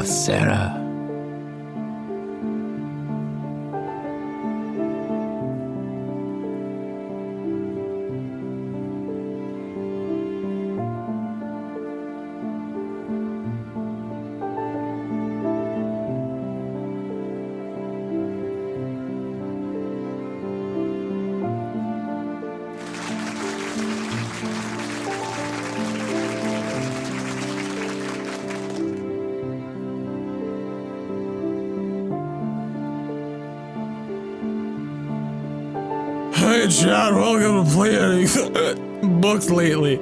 Sarah. Hey Chad, welcome to Play Any Books Lately.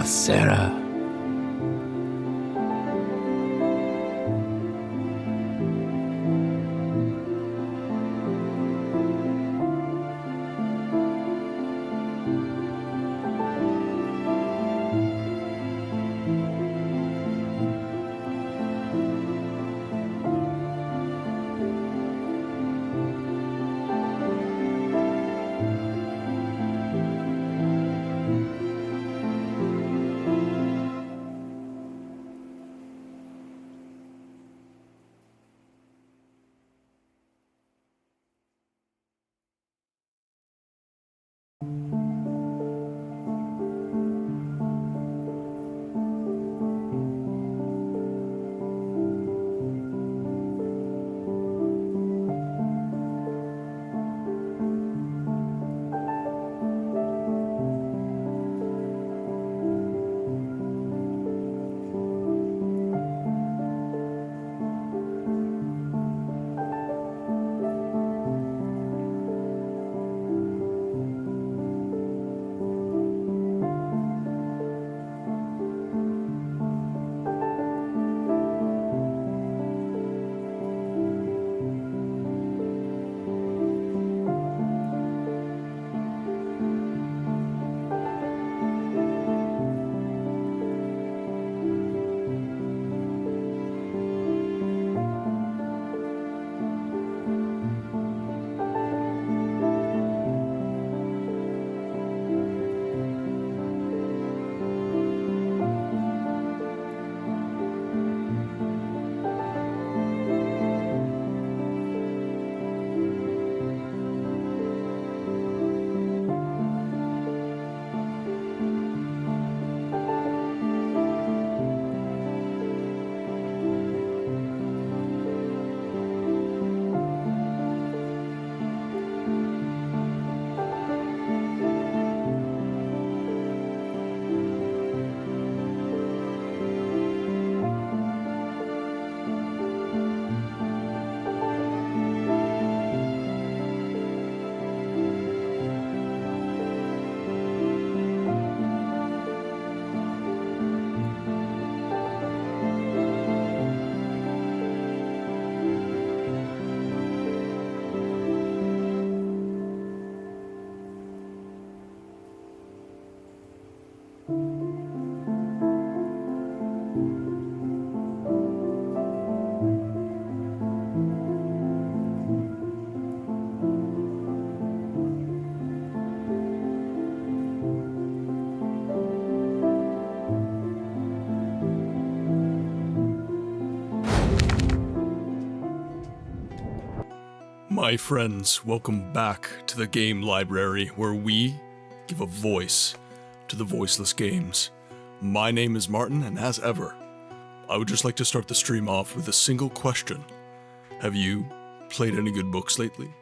Sarah. My friends, welcome back to the game library where we give a voice to the voiceless games. My name is Martin, and as ever, I would just like to start the stream off with a single question. Have you played any good books lately?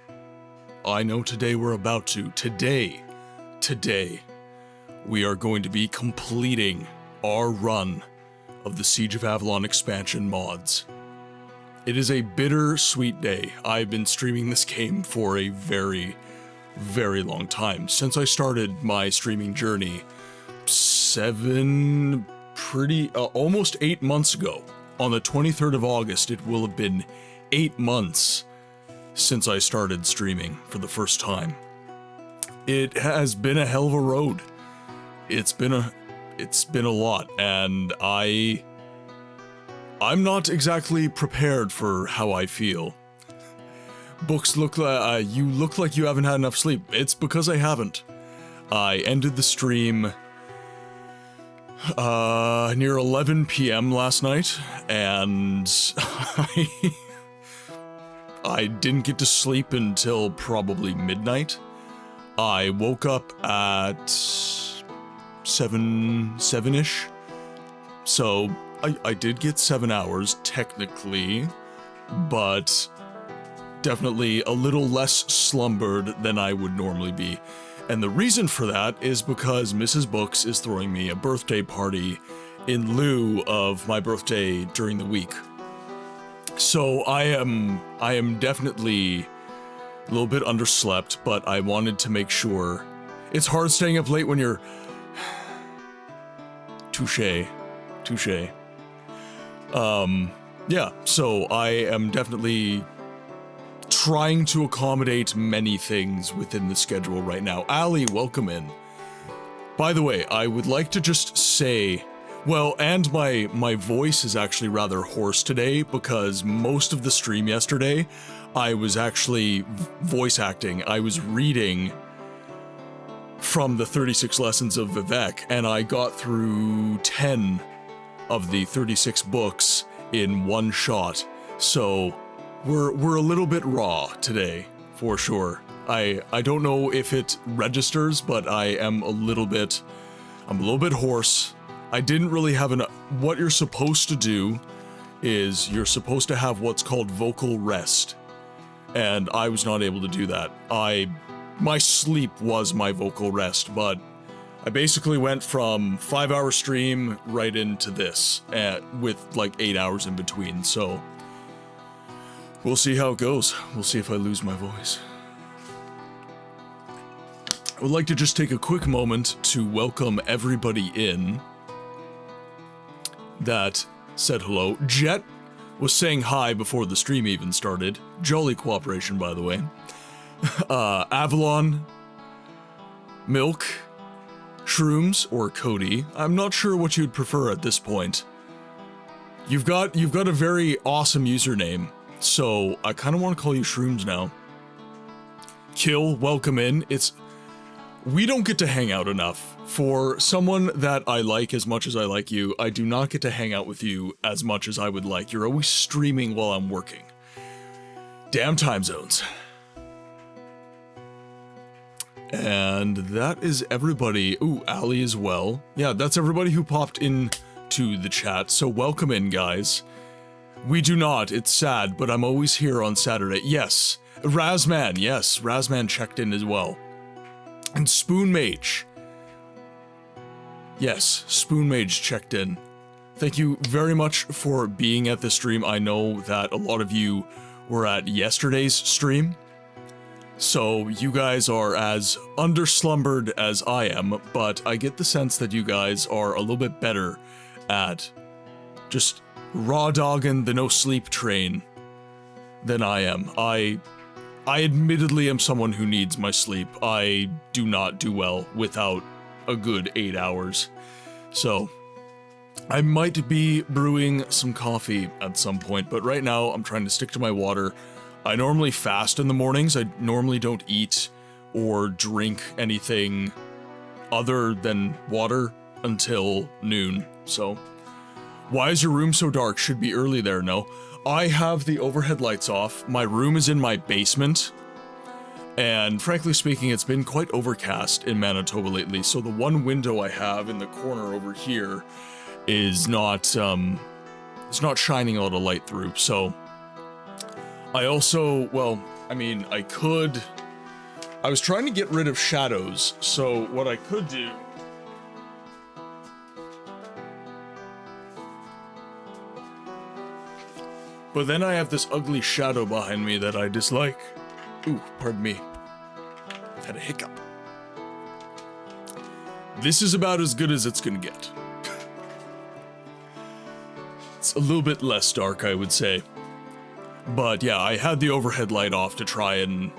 I know today we're about to. Today, we are going to be completing our run of the Siege of Avalon expansion mods. It is a bittersweet day. I've been streaming this game for a very, very long time. Since I started my streaming journey almost 8 months ago. On the 23rd of August, it will have been 8 months since I started streaming for the first time. It has been a hell of a road. It's been a lot, and I'm not exactly prepared for how I feel. Books look like you look like you haven't had enough sleep. It's because I haven't. I ended the stream near 11 p.m. last night, and I didn't get to sleep until probably midnight. I woke up at 7-ish, so I did get 7 hours, technically, but definitely a little less slumbered than I would normally be. And the reason for that is because Mrs. Books is throwing me a birthday party in lieu of my birthday during the week. So I am definitely a little bit underslept, but I wanted to make sure. It's hard staying up late when you're... Touché. Yeah, so I am definitely trying to accommodate many things within the schedule right now. Ali, welcome in. By the way, I would like to just say, well, and my voice is actually rather hoarse today because most of the stream yesterday, I was actually voice acting. I was reading from the 36 lessons of Vivek, and I got through 10 of the 36 books in one shot. So we're a little bit raw today, for sure. I don't know if it registers, but I am a little bit hoarse. I didn't really have what you're supposed to do is you're supposed to have what's called vocal rest. And I was not able to do that. My sleep was my vocal rest, but I basically went from 5-hour stream right into this, with like 8 hours in between, so we'll see how it goes. We'll see if I lose my voice. I would like to just take a quick moment to welcome everybody in that said hello. Jet was saying hi before the stream even started. Jolly cooperation, by the way. Avalon, Milk, Shrooms, or Cody. I'm not sure what you'd prefer at this point. You've got a very awesome username, so I kind of want to call you Shrooms now. Kill, welcome in. We don't get to hang out enough. For someone that I like as much as I like you, I do not get to hang out with you as much as I would like. You're always streaming while I'm working. Damn time zones. And that is everybody. Ooh, Ali as well. Yeah, that's everybody who popped into the chat, so welcome in, guys. We do not, it's sad, but I'm always here on Saturday. Yes, Razman, yes, Razman checked in as well. And Spoon Mage. Yes, Spoon Mage checked in. Thank you very much for being at the stream. I know that a lot of you were at yesterday's stream, so you guys are as underslumbered as I am, but I get the sense that you guys are a little bit better at just raw dogging the no sleep train than I am. I admittedly am someone who needs my sleep. I do not do well without a good 8 hours. So I might be brewing some coffee at some point, but right now I'm trying to stick to my water. I normally fast in the mornings. I normally don't eat or drink anything other than water until noon. So why is your room so dark? Should be early there, no? I have the overhead lights off. My room is in my basement. And frankly speaking, it's been quite overcast in Manitoba lately, so the one window I have in the corner over here is not, it's not shining a lot of light through, so I also, well, I mean, I was trying to get rid of shadows, so what I could do but then I have this ugly shadow behind me that I dislike. Ooh, pardon me. Had a hiccup. This is about as good as it's gonna get. It's a little bit less dark, I would say. But yeah, I had the overhead light off to try and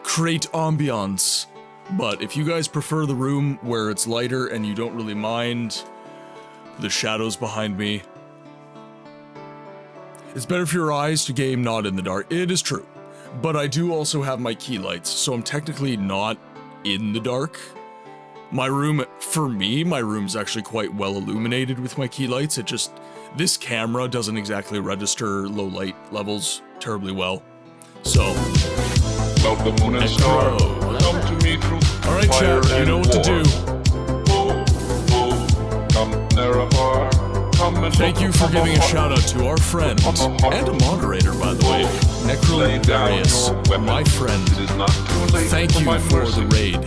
create ambiance. But if you guys prefer the room where it's lighter and you don't really mind the shadows behind me, it's better for your eyes to game not in the dark. It is true. But I do also have my key lights, so I'm technically not in the dark. My room, for me, my room's actually quite well illuminated with my key lights. It just, this camera doesn't exactly register low light levels terribly well. So, Well, the moon and star come to me through alright chat, you know what to do. Come nearer, come and Thank you for giving a shout out to our friend, and a moderator by the way, Necrolarius, my friend. Thank you for the raid.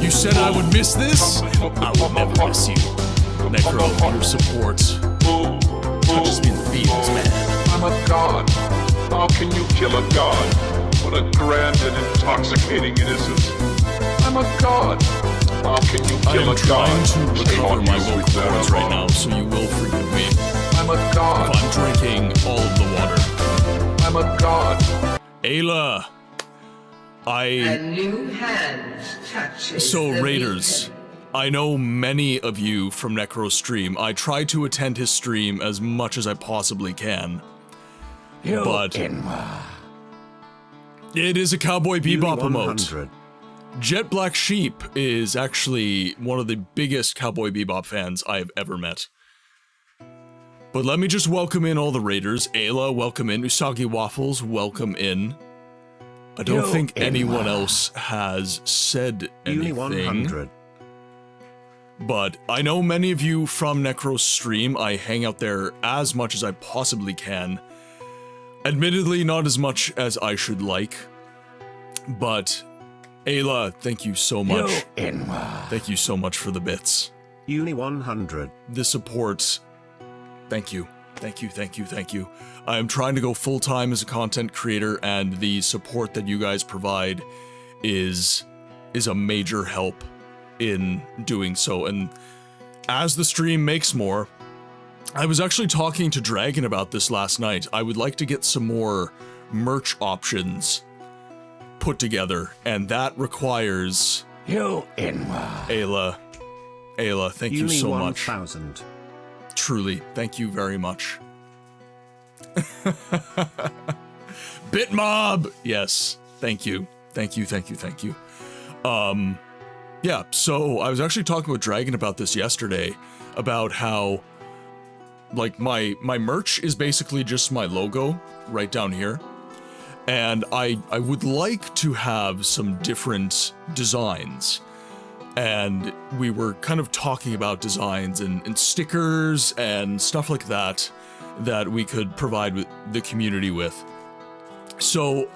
You said I would miss this? I will never miss you. Necro, your support touches me in the feels, man. I'm a god. How can you kill a god? What a grand and intoxicating innocence. I'm a god. How can you I kill am a trying god? to recover my vocal cords right now, so you will forgive me I'm a god. if I'm drinking all of the water. I'm a god. Ayla, A new hand touches So the Raiders, beacon. I know many of you from Necro's stream. I try to attend his stream as much as I possibly can. But it is a Cowboy Bebop emote. Jet Black Sheep is actually one of the biggest Cowboy Bebop fans I have ever met. But let me just welcome in all the Raiders. Ayla, welcome in. Usagi Waffles, welcome in. I don't think anyone else has said anything. But I know many of you from Necro's stream. I hang out there as much as I possibly can. Admittedly, not as much as I should like. But Ayla, thank you so much. Thank you so much for the bits. Uni 100. The support. Thank you. Thank you, thank you, thank you. I am trying to go full-time as a content creator, and the support that you guys provide is a major help in doing so. And as the stream makes more, I was actually talking to Dragon about this last night. I would like to get some more merch options put together, and that requires Ayla, thank you so much. 1000. Truly, thank you very much. Bitmob! Yes, thank you. Thank you, thank you, thank you. Yeah, so I was actually talking with Dragon about this yesterday, about how, like, my merch is basically just my logo right down here. And I would like to have some different designs. And we were kind of talking about designs and stickers and stuff like that we could provide with the community with. So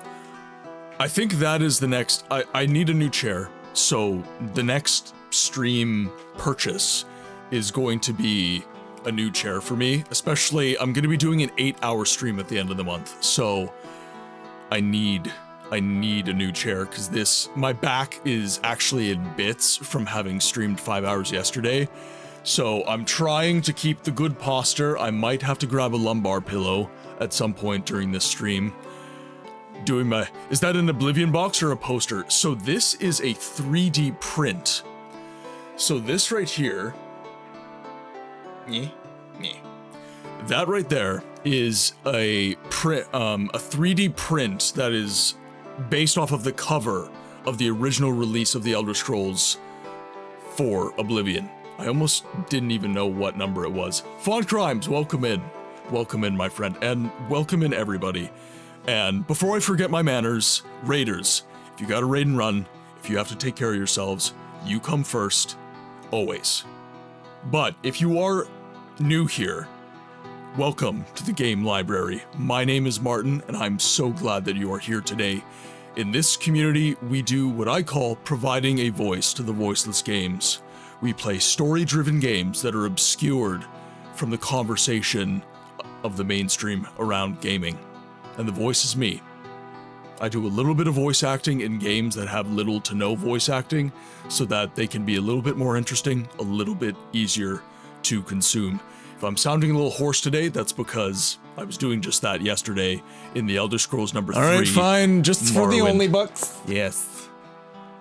I think that is the next, I need a new chair. So the next stream purchase is going to be a new chair for me, especially I'm going to be doing an 8-hour stream at the end of the month. So I need a new chair because my back is actually in bits from having streamed 5 hours yesterday. So I'm trying to keep the good posture. I might have to grab a lumbar pillow at some point during this stream. Is that an Oblivion box or a poster? So this is a 3D print. So this right here, that right there is a 3D print that is based off of the cover of the original release of the Elder Scrolls for Oblivion. I almost didn't even know what number it was. Font Crimes, welcome in. welcome in, my friend, and welcome in, everybody. And before I forget my manners, raiders, if you gotta raid and run, if you have to take care of yourselves, you come first, always. But if you are new here, welcome to the game library. My name is Martin, and I'm so glad that you are here today. In this community, we do what I call providing a voice to the voiceless games. We play story-driven games that are obscured from the conversation of the mainstream around gaming. And the voice is me. I do a little bit of voice acting in games that have little to no voice acting, so that they can be a little bit more interesting, a little bit easier to consume. If I'm sounding a little hoarse today, that's because I was doing just that yesterday in the Elder Scrolls number 3. Alright, fine, just for the Morrowind. only books. Yes.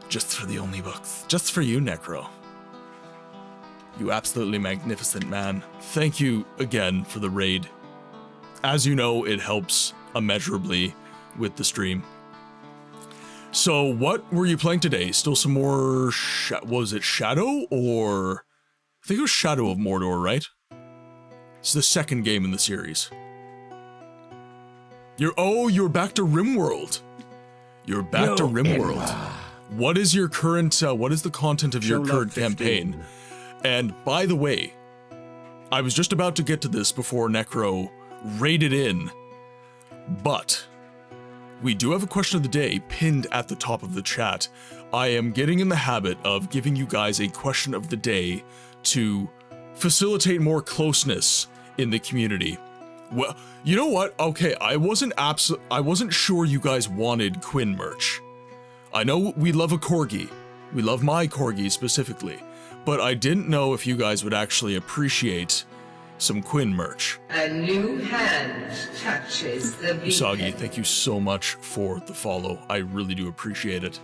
Just for the only books. Just for you, Necro. You absolutely magnificent man. Thank you again for the raid. As you know, it helps immeasurably with the stream. So what were you playing today? Still some more, was it Shadow or... I think it was Shadow of Mordor, right? It's the second game in the series. You're back to RimWorld. You're back to RimWorld. What is your current, what is the content of your current campaign? And by the way, I was just about to get to this before Necro raided in, but we do have a question of the day pinned at the top of the chat. I am getting in the habit of giving you guys a question of the day to facilitate more closeness in the community. Well, you know what? Okay, I wasn't sure you guys wanted Quinn merch. I know we love a corgi. We love my corgi specifically, but I didn't know if you guys would actually appreciate some Quinn merch. A new hand touches the beacon. Usagi, thank you so much for the follow. I really do appreciate it.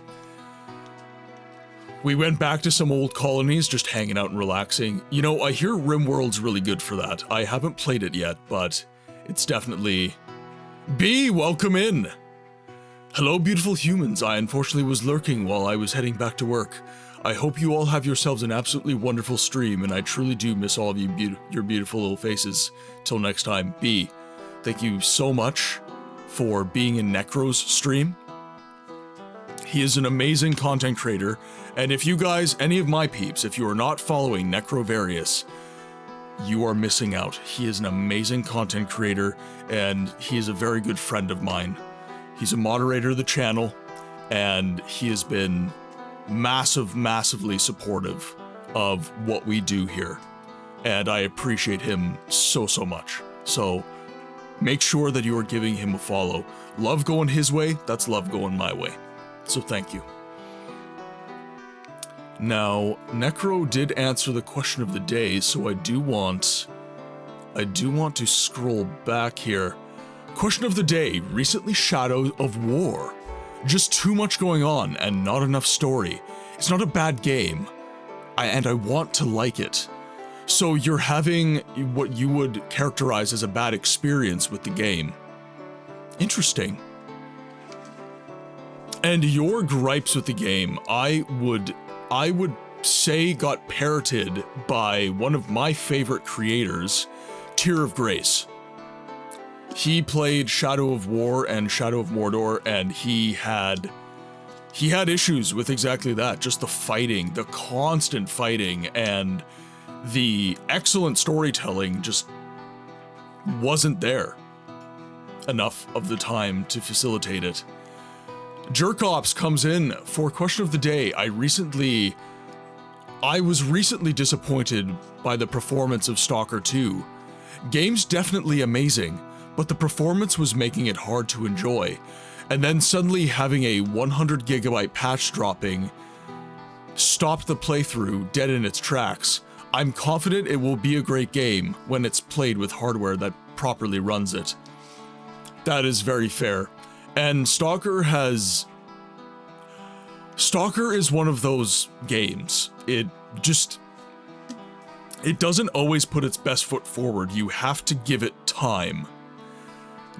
We went back to some old colonies, just hanging out and relaxing. You know, I hear RimWorld's really good for that. I haven't played it yet, but it's definitely... B, welcome in! Hello, beautiful humans. I unfortunately was lurking while I was heading back to work. I hope you all have yourselves an absolutely wonderful stream, and I truly do miss all of you your beautiful little faces. Till next time, B, thank you so much for being in Necro's stream. He is an amazing content creator, and if you guys, any of my peeps, if you are not following Necrovarious, you are missing out. He is an amazing content creator, and he is a very good friend of mine. He's a moderator of the channel, and he has been massively supportive of what we do here, and I appreciate him so much. So make sure that you are giving him a follow. Love going his way, that's love going my way. So thank you. Now, Necro did answer the question of the day, so I do want to scroll back here. Question of the day, recently Shadow of War. Just too much going on and not enough story. It's not a bad game, and I want to like it. So you're having what you would characterize as a bad experience with the game. Interesting. And your gripes with the game, I would say got parroted by one of my favorite creators, Tear of Grace. He played Shadow of War and Shadow of Mordor, and he had issues with exactly that, just the fighting, the constant fighting, and the excellent storytelling just wasn't there enough of the time to facilitate it. Jerkops comes in for question of the day. I was recently disappointed by the performance of Stalker 2. Game's definitely amazing, but the performance was making it hard to enjoy. And then suddenly having a 100 gigabyte patch dropping stopped the playthrough dead in its tracks. I'm confident it will be a great game when it's played with hardware that properly runs it. That is very fair. And Stalker is one of those games. It doesn't always put its best foot forward. You have to give it time.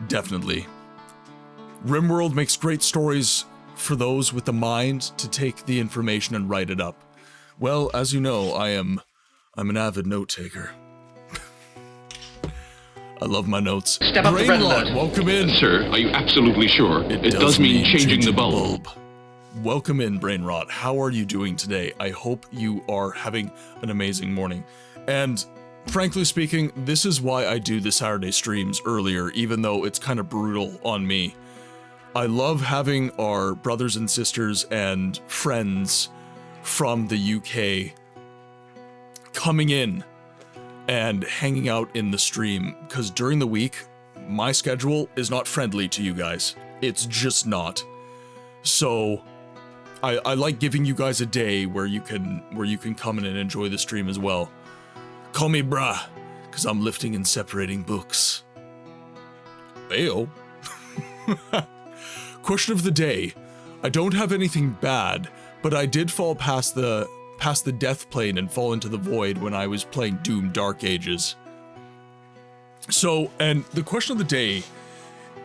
Definitely. RimWorld makes great stories for those with the mind to take the information and write it up. Well, as you know, I'm an avid note taker. I love my notes. Step up the red Brainrot, alert. welcome in. Sir, are you absolutely sure? It does mean changing the bulb. Welcome in, Brainrot. How are you doing today? I hope you are having an amazing morning. And frankly speaking, this is why I do the Saturday streams earlier, even though it's kind of brutal on me. I love having our brothers and sisters and friends from the UK coming in and hanging out in the stream, because during the week, my schedule is not friendly to you guys. It's just not. So I like giving you guys a day where you can come in and enjoy the stream as well. Call me brah, because I'm lifting and separating books. Ayo. Question of the day. I don't have anything bad, but I did fall past the death plane and fall into the void when I was playing Doom Dark Ages. So, and the question of the day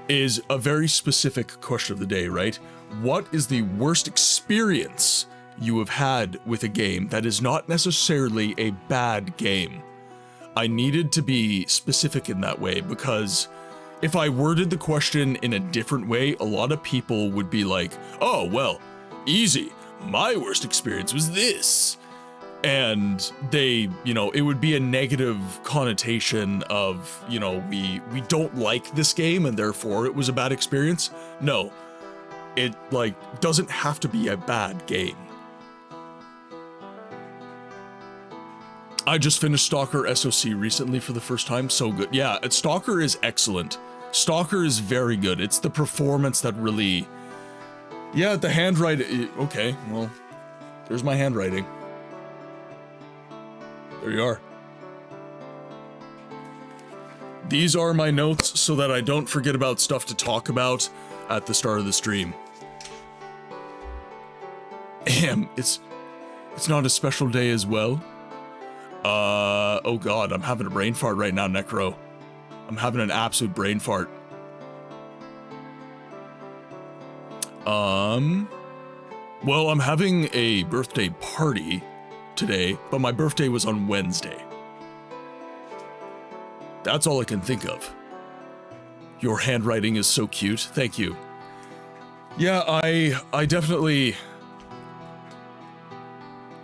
is a very specific question of the day, right? What is the worst experience you have had with a game that is not necessarily a bad game? I needed to be specific in that way, because if I worded the question in a different way, a lot of people would be like, oh, well, easy. My worst experience was this. And they, it would be a negative connotation of, we don't like this game and therefore it was a bad experience. No, it doesn't have to be a bad game. I just finished Stalker SOC recently for the first time. So good. Yeah, Stalker is excellent. Stalker is very good. It's the performance that really... Yeah, the handwriting... Okay, well, there's my handwriting. There you are. These are my notes so that I don't forget about stuff to talk about at the start of the stream. It's not a special day as well. Oh god, I'm having a brain fart right now, Necro. I'm having an absolute brain fart. Well, I'm having a birthday party today, but my birthday was on Wednesday. That's all I can think of. Your handwriting is so cute. Thank you. Yeah, I definitely...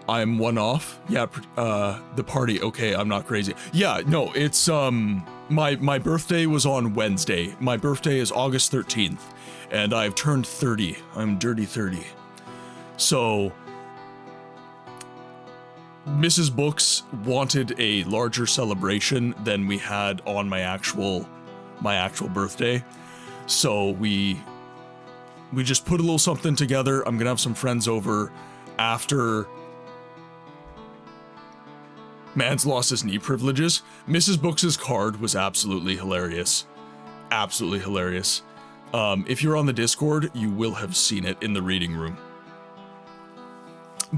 I'm one off. Yeah, the party. Okay, I'm not crazy. Yeah, no, it's, my birthday was on Wednesday. My birthday is August 13th, and I've turned 30. I'm dirty 30. So, Mrs. Books wanted a larger celebration than we had on my actual birthday. So we just put a little something together. I'm gonna have some friends over after Man's lost his knee privileges. Mrs. Books' card was absolutely hilarious. Absolutely hilarious. If you're on the Discord, you will have seen it in the reading room.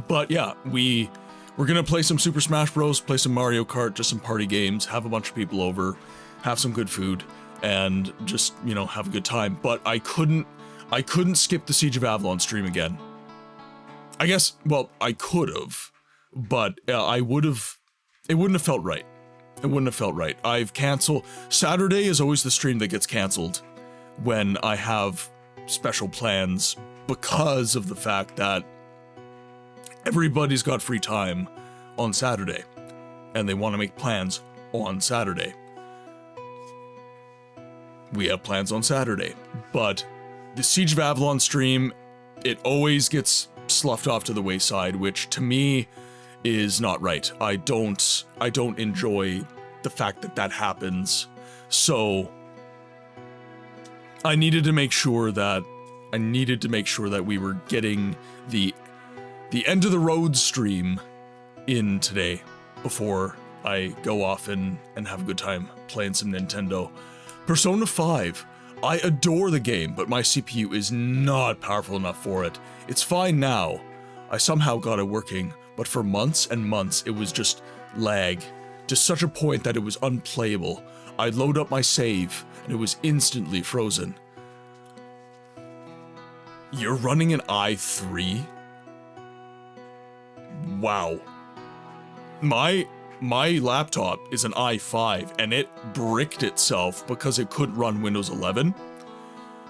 But yeah, we're gonna play some Super Smash Bros, play some Mario Kart, just some party games, have a bunch of people over, have some good food, and just, have a good time. But I couldn't skip the Siege of Avalon stream again. I guess, well, I could have, but it wouldn't have felt right. It wouldn't have felt right. I've canceled. Saturday is always the stream that gets canceled when I have special plans, because of the fact that everybody's got free time on Saturday and they want to make plans on Saturday. We have plans on Saturday, but the Siege of Avalon stream, it always gets sloughed off to the wayside, which to me is not right. I don't enjoy the fact that happens. So I needed to make sure that we were getting the end of the road stream in today before I go off and have a good time playing some Nintendo. Persona 5. I adore the game, but my CPU is not powerful enough for it. It's fine now. I somehow got it working, but for months and months it was just lag, to such a point that it was unplayable. I'd load up my save and it was instantly frozen. You're running an i3? Wow. My my laptop is an i5 and it bricked itself because it couldn't run Windows 11.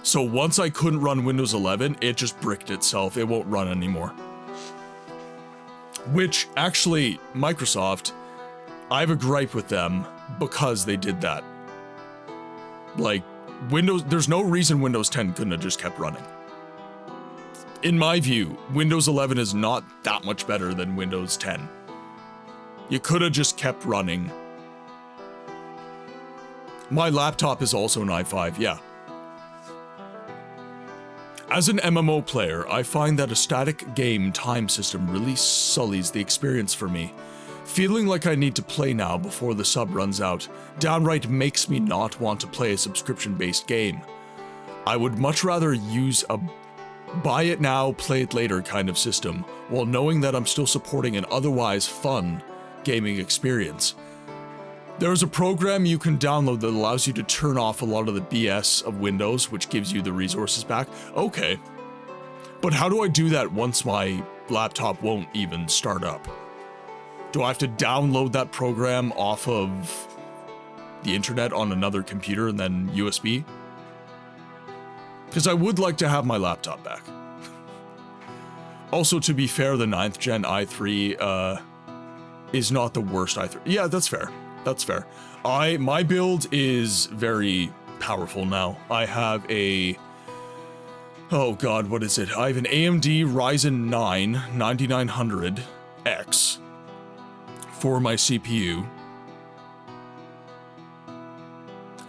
So once I couldn't run Windows 11, it just bricked itself. It won't run anymore. Which, actually, Microsoft, I have a gripe with them because they did that. Like, Windows, there's no reason Windows 10 couldn't have just kept running. In my view, Windows 11 is not that much better than Windows 10. You could have just kept running. My laptop is also an i5, yeah. As an MMO player, I find that a static game time system really sullies the experience for me. Feeling like I need to play now before the sub runs out downright makes me not want to play a subscription-based game. I would much rather use a buy it now, play it later kind of system, while knowing that I'm still supporting an otherwise fun gaming experience. There's a program you can download that allows you to turn off a lot of the BS of Windows, which gives you the resources back. Okay. But how do I do that once my laptop won't even start up? Do I have to download that program off of the internet on another computer and then USB? Because I would like to have my laptop back. Also, to be fair, the 9th gen i3 is not the worst i3. Yeah, that's fair. That's fair. My build is very powerful now. I have a... Oh god, what is it? I have an AMD Ryzen 9 9900X for my CPU.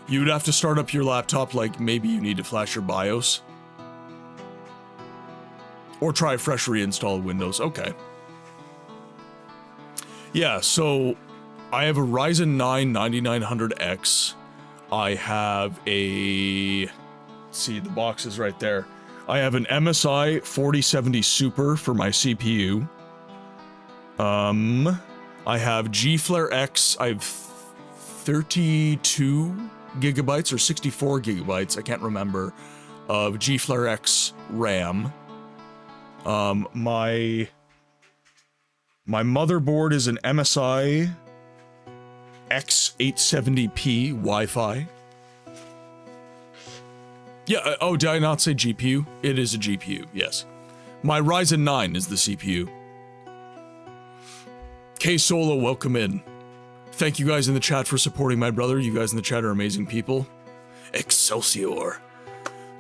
You'd have to start up your laptop, like maybe you need to flash your BIOS. Or try a fresh reinstall of Windows. Okay. Yeah, so I have a Ryzen 9 9900X. I have a... Let's see, the box is right there. I have an MSI 4070 Super for my CPU. I have G-Flare X. I have 32 gigabytes or 64 gigabytes, I can't remember, of G-Flare X RAM. My motherboard is an MSI X870p Wi-Fi. Yeah, oh, did I not say GPU? It is a GPU, yes. My Ryzen 9 is the CPU. K-Solo, welcome in. Thank you guys in the chat for supporting my brother. You guys in the chat are amazing people. Excelsior.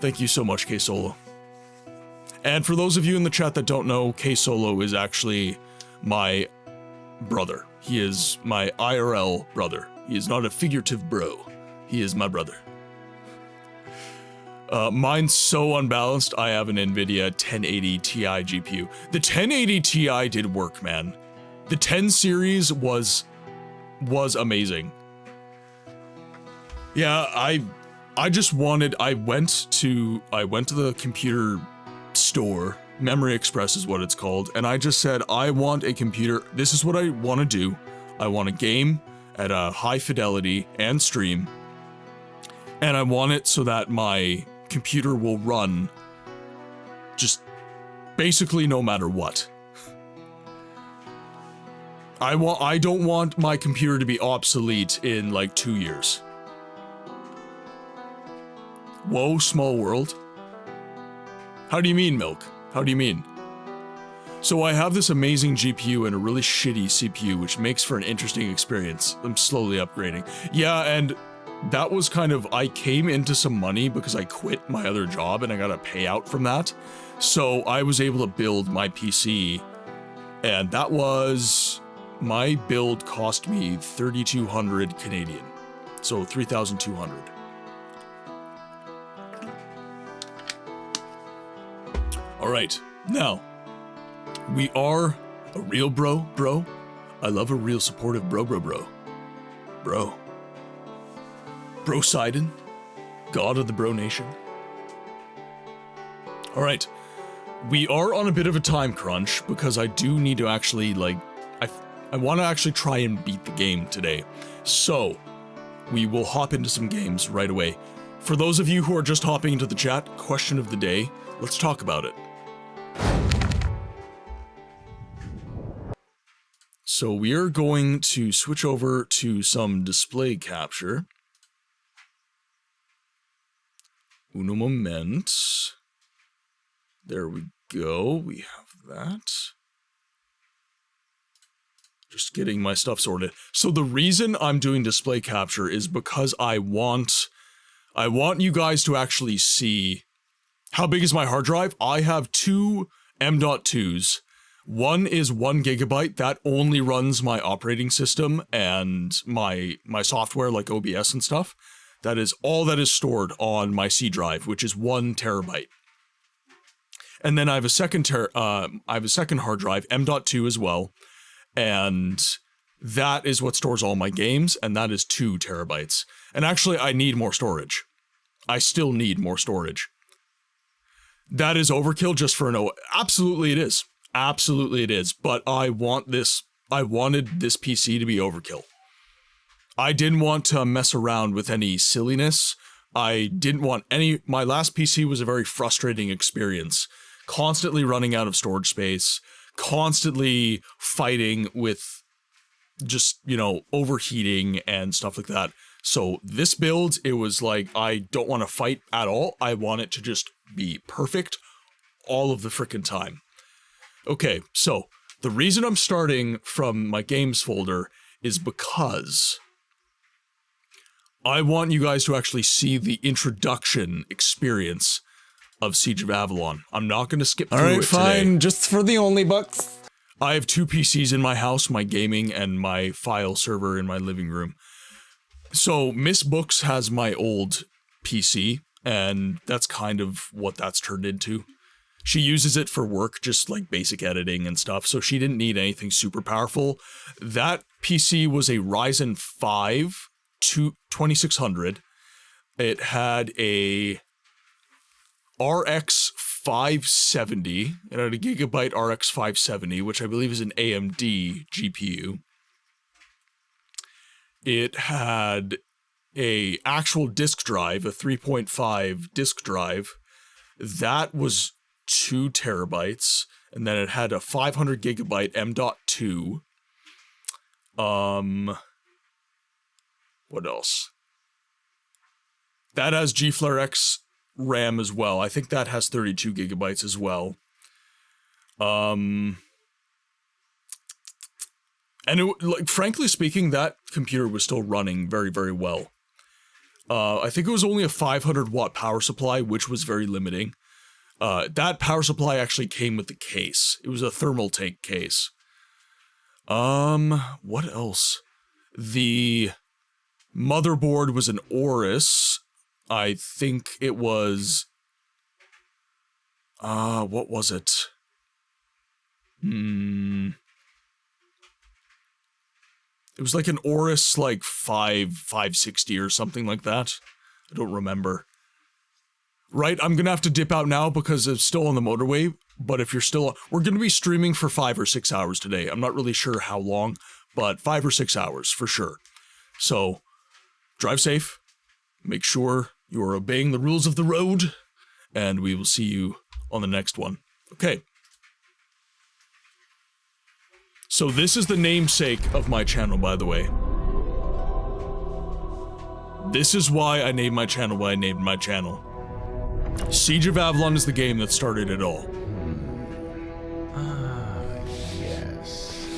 Thank you so much, K-Solo. And for those of you in the chat that don't know, K-Solo is actually my brother. He is my IRL brother. He is not a figurative bro. He is my brother. Mine's so unbalanced, I have an NVIDIA 1080 Ti GPU. The 1080 Ti did work, man. The 10 series was amazing. Yeah, I just wanted, I went to the computer store, Memory Express is what it's called, and I just said, I want a computer, this is what I want to do. I want a game at a high fidelity and stream, and I want it so that my computer will run just basically no matter what. I don't want my computer to be obsolete in like 2 years. Whoa, small world. How do you mean, Milk? How do you mean? So I have this amazing GPU and a really shitty CPU, which makes for an interesting experience. I'm slowly upgrading. Yeah, and that was kind of, I came into some money because I quit my other job and I got a payout from that. So I was able to build my PC, and that was, my build cost me 3,200 Canadian. So 3,200. All right, now, we are a real bro. I love a real supportive bro. Bro Poseidon, god of the bro nation. All right, we are on a bit of a time crunch because I do need to actually, like, I want to actually try and beat the game today. So, we will hop into some games right away. For those of you who are just hopping into the chat, question of the day, let's talk about it. So we are going to switch over to some display capture. Uno moment. There we go. We have that. Just getting my stuff sorted. So the reason I'm doing display capture is because I want you guys to actually see how big is my hard drive. I have two M.2s. One is 1 gigabyte that only runs my operating system and my software like OBS and stuff. That is all that is stored on my C drive, which is 1 terabyte. And then I have a second hard drive, M.2 as well, and that is what stores all my games, and that is 2 terabytes. And actually, I need more storage. I still need more storage. That is overkill just for an Absolutely it is. Absolutely it is. But I wanted this PC to be overkill. I didn't want to mess around with any silliness. I didn't want my last PC was a very frustrating experience. Constantly running out of storage space, constantly fighting with just, overheating and stuff like that. So this build, it was like, I don't want to fight at all. I want it to just be perfect all of the frickin' time. Okay, so the reason I'm starting from my games folder is because I want you guys to actually see the introduction experience of Siege of Avalon. I'm not going to skip through it today. Alright, fine, just for the only books. I have 2 PCs in my house, my gaming and my file server in my living room. So Miss Books has my old PC, and that's kind of what that's turned into. She uses it for work, just like basic editing and stuff, so she didn't need anything super powerful. That PC was a Ryzen 5 2600. It had a RX 570. It had a Gigabyte RX 570, which I believe is an AMD GPU. It had a actual disk drive, a 3.5 disk drive. That was 2 terabytes. And then it had a 500 gigabyte M.2. What else? That has G-Flare X RAM as well. I think that has 32 gigabytes as well. And frankly speaking, that computer was still running very, very well. I think it was only a 500 watt power supply, which was very limiting. That power supply actually came with the case. It was a thermal tank case. What else? The motherboard was an Aorus. I think it was... what was it? It was like an Aorus, like 560 or something like that. I don't remember. Right, I'm gonna have to dip out now because it's still on the motorway, but if you're still... We're gonna be streaming for 5 or 6 hours today. I'm not really sure how long, but 5 or 6 hours for sure. So, drive safe. Make sure you are obeying the rules of the road, and we will see you on the next one. Okay. So this is the namesake of my channel, by the way. This is why I named my channel what I named my channel. Siege of Avalon is the game that started it all. Yes.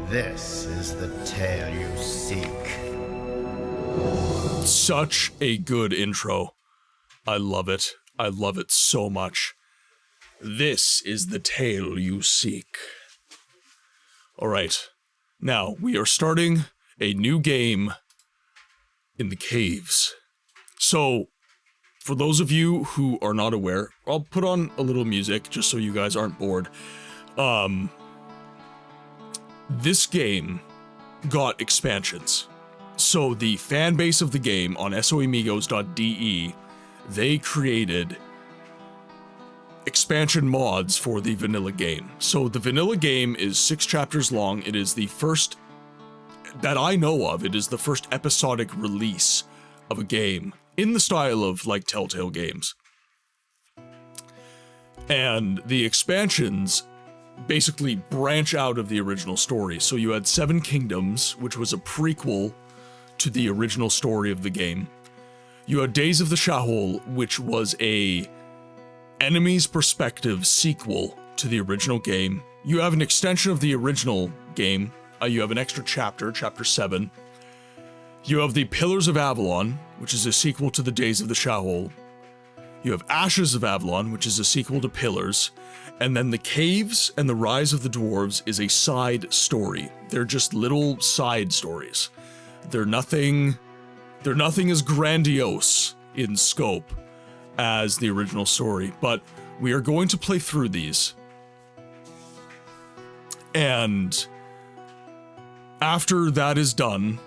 This is the tale you seek. Such a good intro. I love it. I love it so much. This is the tale you seek. Alright. Now, we are starting a new game in the caves. So, for those of you who are not aware, I'll put on a little music just so you guys aren't bored. This game got expansions. So the fan base of the game on soamigos.de, they created expansion mods for the vanilla game. So the vanilla game is 6 chapters long. It is the first that I know of. It is the first episodic release of a game in the style of like Telltale games. And the expansions basically branch out of the original story. So you had Seven Kingdoms, which was a prequel to the original story of the game. You had Days of the Shahol, which was a enemy's perspective sequel to the original game. You have an extension of the original game. You have an extra chapter, chapter 7. You have the Pillars of Avalon, which is a sequel to the Days of the Shahol. You have Ashes of Avalon, which is a sequel to Pillars, and then the Caves and the Rise of the Dwarves is a side story. They're just little side stories. They're nothing as grandiose in scope as the original story, but we are going to play through these. And after that is done,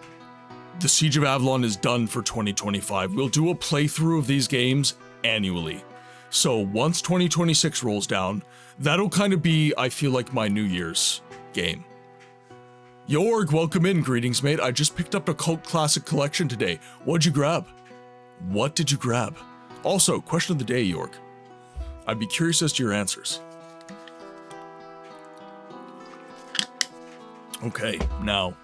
the Siege of Avalon is done for 2025. We'll do a playthrough of these games annually. So once 2026 rolls down, that'll kind of be, I feel like, my New Year's game. Jorg, welcome in. Greetings, mate. I just picked up a cult classic collection today. What'd you grab? What did you grab? Also, question of the day, Jorg. I'd be curious as to your answers. Okay, now,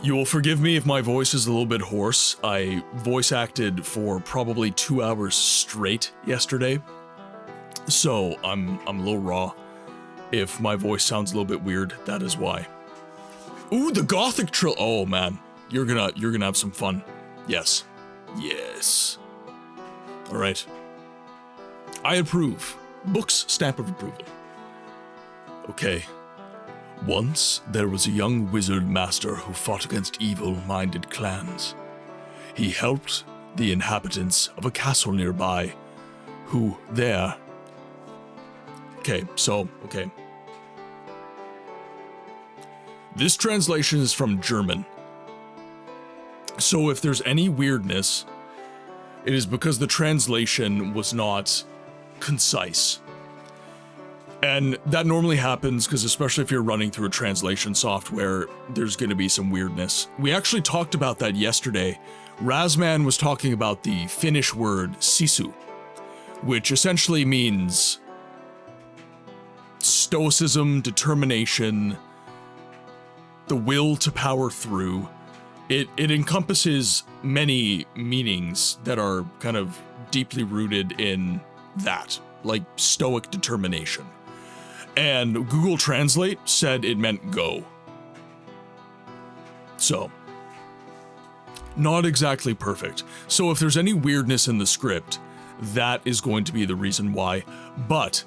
you will forgive me if my voice is a little bit hoarse. I voice acted for probably 2 hours straight yesterday, so I'm a little raw. If my voice sounds a little bit weird, that is why. Ooh, the Gothic trilogy. Oh man, you're gonna have some fun. Yes, yes. All right. I approve. Books stamp of approval. Okay. Once, there was a young wizard master who fought against evil-minded clans. He helped the inhabitants of a castle nearby, who there... Okay. This translation is from German. So if there's any weirdness, it is because the translation was not concise. And that normally happens because, especially if you're running through a translation software, there's going to be some weirdness. We actually talked about that yesterday. Razman was talking about the Finnish word sisu, which essentially means stoicism, determination, the will to power through. It encompasses many meanings that are kind of deeply rooted in that, like stoic determination. And Google Translate said it meant go. So, not exactly perfect. So if there's any weirdness in the script, that is going to be the reason why. But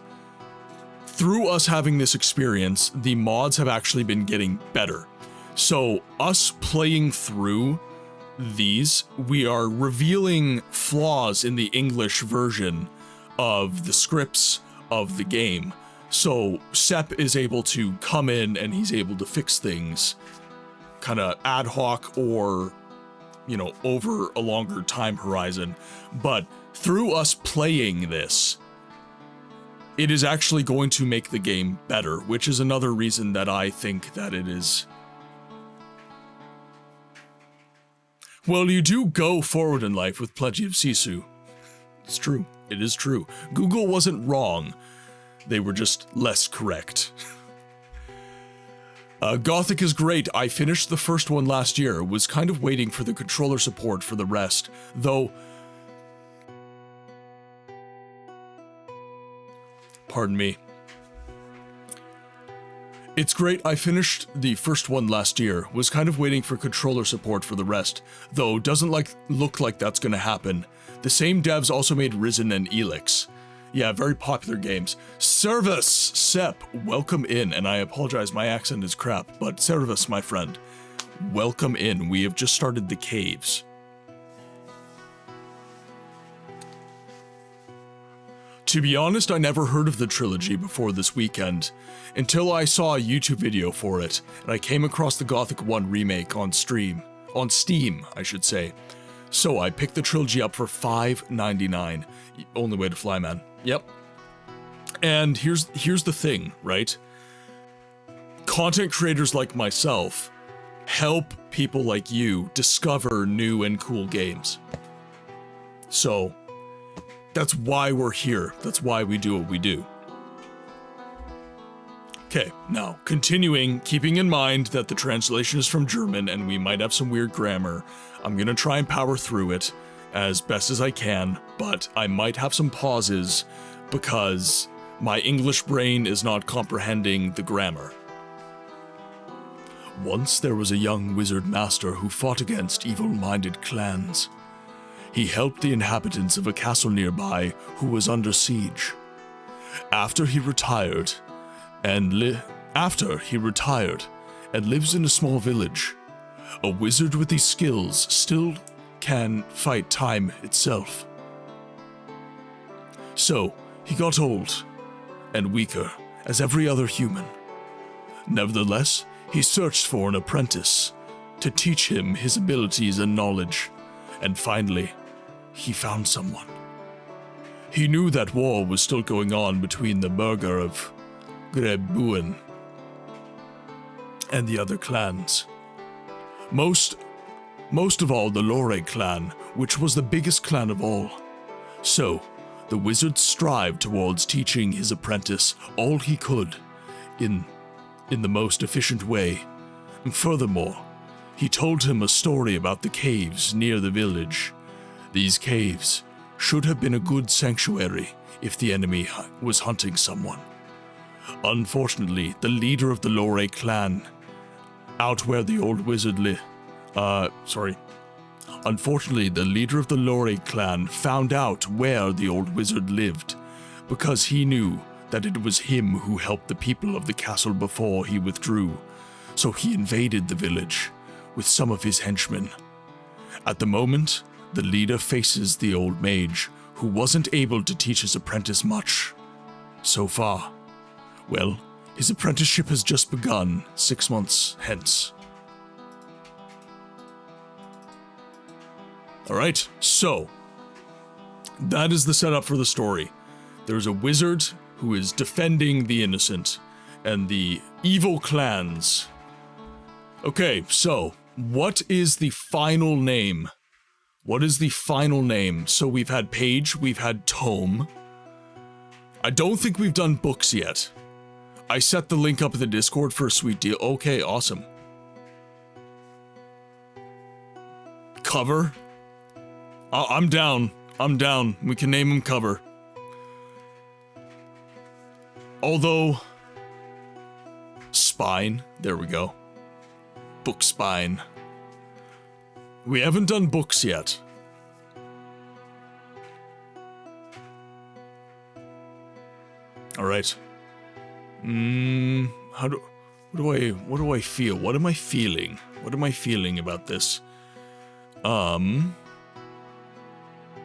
through us having this experience, the mods have actually been getting better. So us playing through these, we are revealing flaws in the English version of the scripts of the game. So Sepp is able to come in and he's able to fix things kind of ad hoc or, you know, over a longer time horizon. But through us playing this, it is actually going to make the game better, which is another reason that I think that it is. Well, you do go forward in life with plenty of sisu. It's true. It is true. Google wasn't wrong. They were just less correct. Gothic is great. I finished the first one last year. Was kind of waiting for the controller support for the rest, though. Pardon me. It's great. I finished the first one last year. Was kind of waiting for controller support for the rest, though doesn't look like that's gonna happen. The same devs also made Risen and Elix. Yeah, very popular games. Servus, Sepp, welcome in, and I apologize, my accent is crap, but Servus, my friend, welcome in. We have just started the caves. To be honest, I never heard of the trilogy before this weekend, until I saw a YouTube video for it, and I came across the Gothic 1 remake on Steam, I should say. So I picked the trilogy up for $5.99. Only way to fly, man. Yep. And here's the thing, right? Content creators like myself help people like you discover new and cool games. So That's why we're here. That's why we do what we do. Okay, now, continuing, keeping in mind that the translation is from German and we might have some weird grammar, I'm gonna try and power through it as best as I can, but I might have some pauses because my English brain is not comprehending the grammar. Once there was a young wizard master who fought against evil-minded clans. He helped the inhabitants of a castle nearby who was under siege. After he retired and lives in a small village, a wizard with these skills still can fight time itself. So, he got old and weaker as every other human. Nevertheless, he searched for an apprentice to teach him his abilities and knowledge, and finally, he found someone. He knew that war was still going on between the burgher of Grebuen and the other clans. Most of all the Lore clan, which was the biggest clan of all. So, the wizard strived towards teaching his apprentice all he could in the most efficient way. And furthermore, he told him a story about the caves near the village. These caves should have been a good sanctuary if the enemy was hunting someone. Unfortunately, the leader of the Lore clan, Unfortunately, the leader of the Lore clan found out where the old wizard lived, because he knew that it was him who helped the people of the castle before he withdrew, so he invaded the village with some of his henchmen. At the moment, the leader faces the old mage, who wasn't able to teach his apprentice much so far. Well, his apprenticeship has just begun 6 months hence. Alright, so that is the setup for the story. There's a wizard who is defending the innocent and the evil clans. Okay, so what is the final name? What is the final name? So we've had page, we've had tome. I don't think we've done books yet. I set the link up in the Discord for a sweet deal. Okay, awesome. Cover? I'm down. I'm down. We can name him Cover. Although... Spine. There we go. Book Spine. We haven't done books yet. Alright. What do I feel? What am I feeling? What am I feeling about this?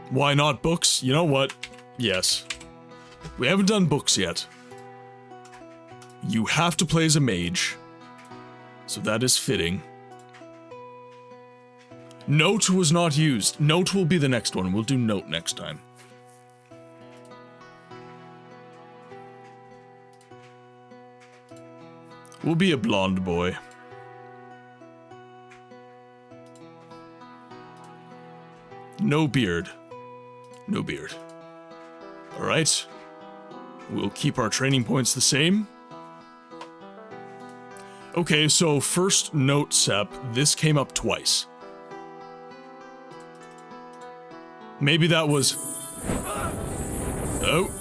Why not books? You know what? Yes. We haven't done books yet. You have to play as a mage. So that is fitting. Note was not used. Note will be the next one. We'll do Note next time. We'll be a blonde boy. No beard. No beard. Alright. We'll keep our training points the same. Okay, so first note, Sep, this came up twice. Maybe that was... Oh.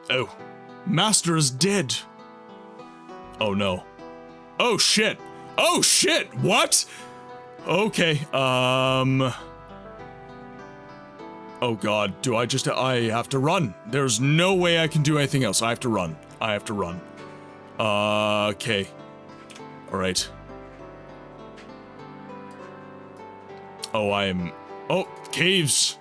Oh. Master is dead. Oh no. Oh shit. Oh shit. What? Okay. Oh god. Do I just... I have to run. There's no way I can do anything else. I have to run. I have to run. Okay. Alright. Oh, I'm... Oh, caves.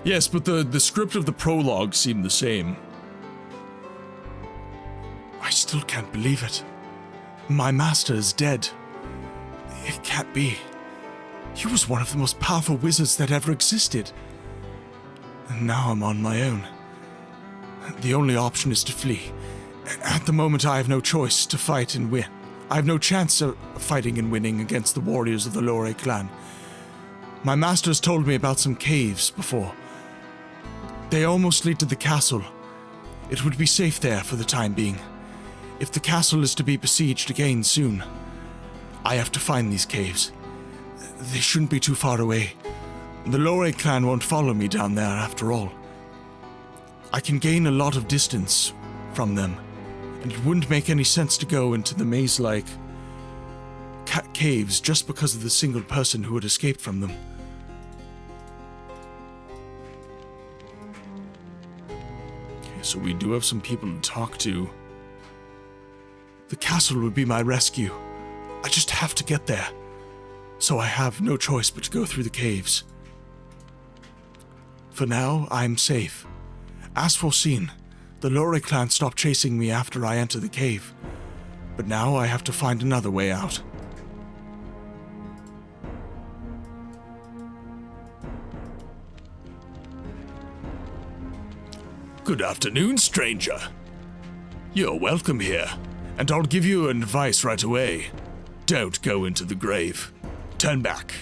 Yes, but the script of the prologue seemed the same. I still can't believe it. My master is dead. It can't be. He was one of the most powerful wizards that ever existed. And now I'm on my own. The only option is to flee. At the moment, I have no choice to fight and win. I have no chance of fighting and winning against the warriors of the Lore clan. My master's told me about some caves before. They almost lead to the castle. It would be safe there for the time being. If the castle is to be besieged again soon, I have to find these caves. They shouldn't be too far away. The Lore clan won't follow me down there after all. I can gain a lot of distance from them, and it wouldn't make any sense to go into the maze-like caves just because of the single person who had escaped from them. Okay, so we do have some people to talk to. The castle would be my rescue. I just have to get there. So I have no choice but to go through the caves. For now, I'm safe. As foreseen, the Lore clan stopped chasing me after I entered the cave. But now I have to find another way out. Good afternoon, stranger. You're welcome here, and I'll give you advice right away. Don't go into the grave. Turn back.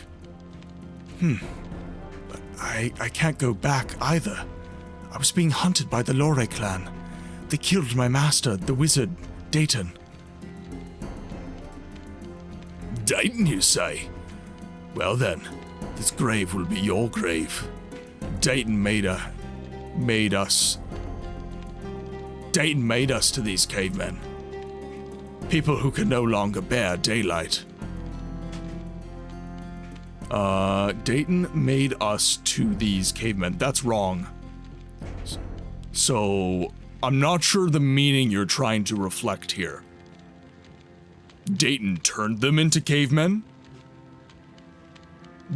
But I can't go back either. I was being hunted by the Lore clan. They killed my master, the wizard, Dayton. Dayton, you say? Well then, this grave will be your grave. Dayton made us to these cavemen. People who can no longer bear daylight. Dayton made us to these cavemen. That's wrong. So, I'm not sure the meaning you're trying to reflect here. Dayton turned them into cavemen?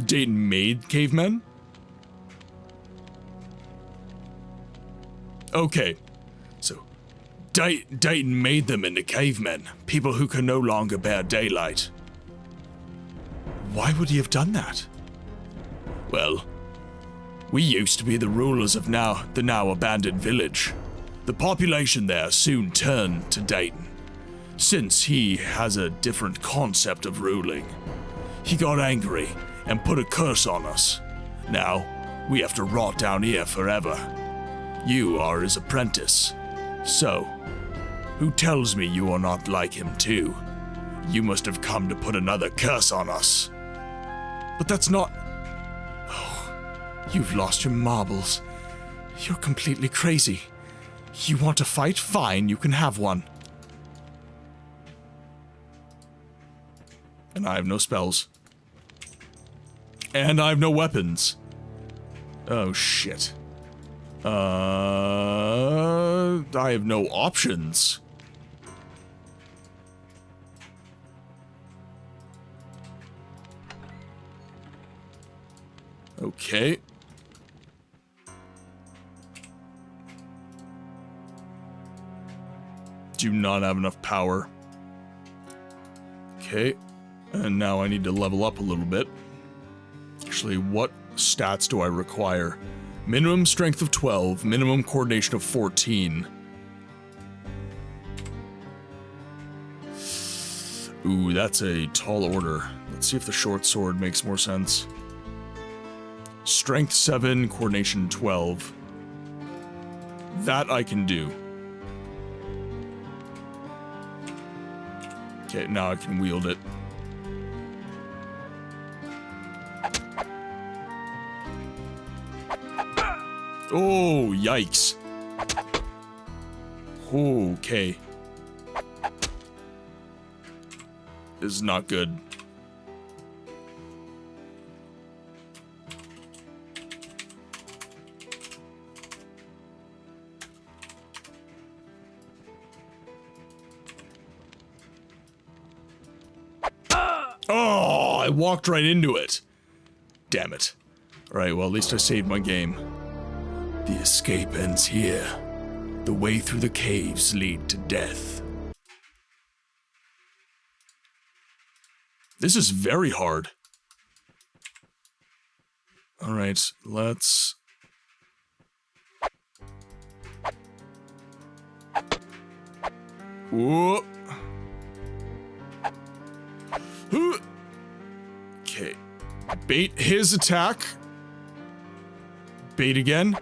Dayton made cavemen? Okay, so Dayton made them into cavemen, people who can no longer bear daylight. Why would he have done that? Well, we used to be the rulers of the now abandoned village. The population there soon turned to Dayton, since he has a different concept of ruling. He got angry and put a curse on us. Now, we have to rot down here forever. You are his apprentice. So, who tells me you are not like him too? You must have come to put another curse on us. But that's not... Oh, you've lost your marbles. You're completely crazy. You want to fight? Fine, you can have one. And I have no spells. And I have no weapons. Oh, shit. I have no options. Okay. Do not have enough power. Okay. And now I need to level up a little bit. Actually, what stats do I require? Minimum strength of 12, minimum coordination of 14. Ooh, that's a tall order. Let's see if the short sword makes more sense. Strength 7, coordination 12. That I can do. Okay, now I can wield it. Oh, yikes. Okay. This is not good. Oh, I walked right into it. Damn it. Alright, well, at least I saved my game. The escape ends here. The way through the caves lead to death. This is very hard. Alright, let's... Whoop. Okay. Bait his attack. Bait again.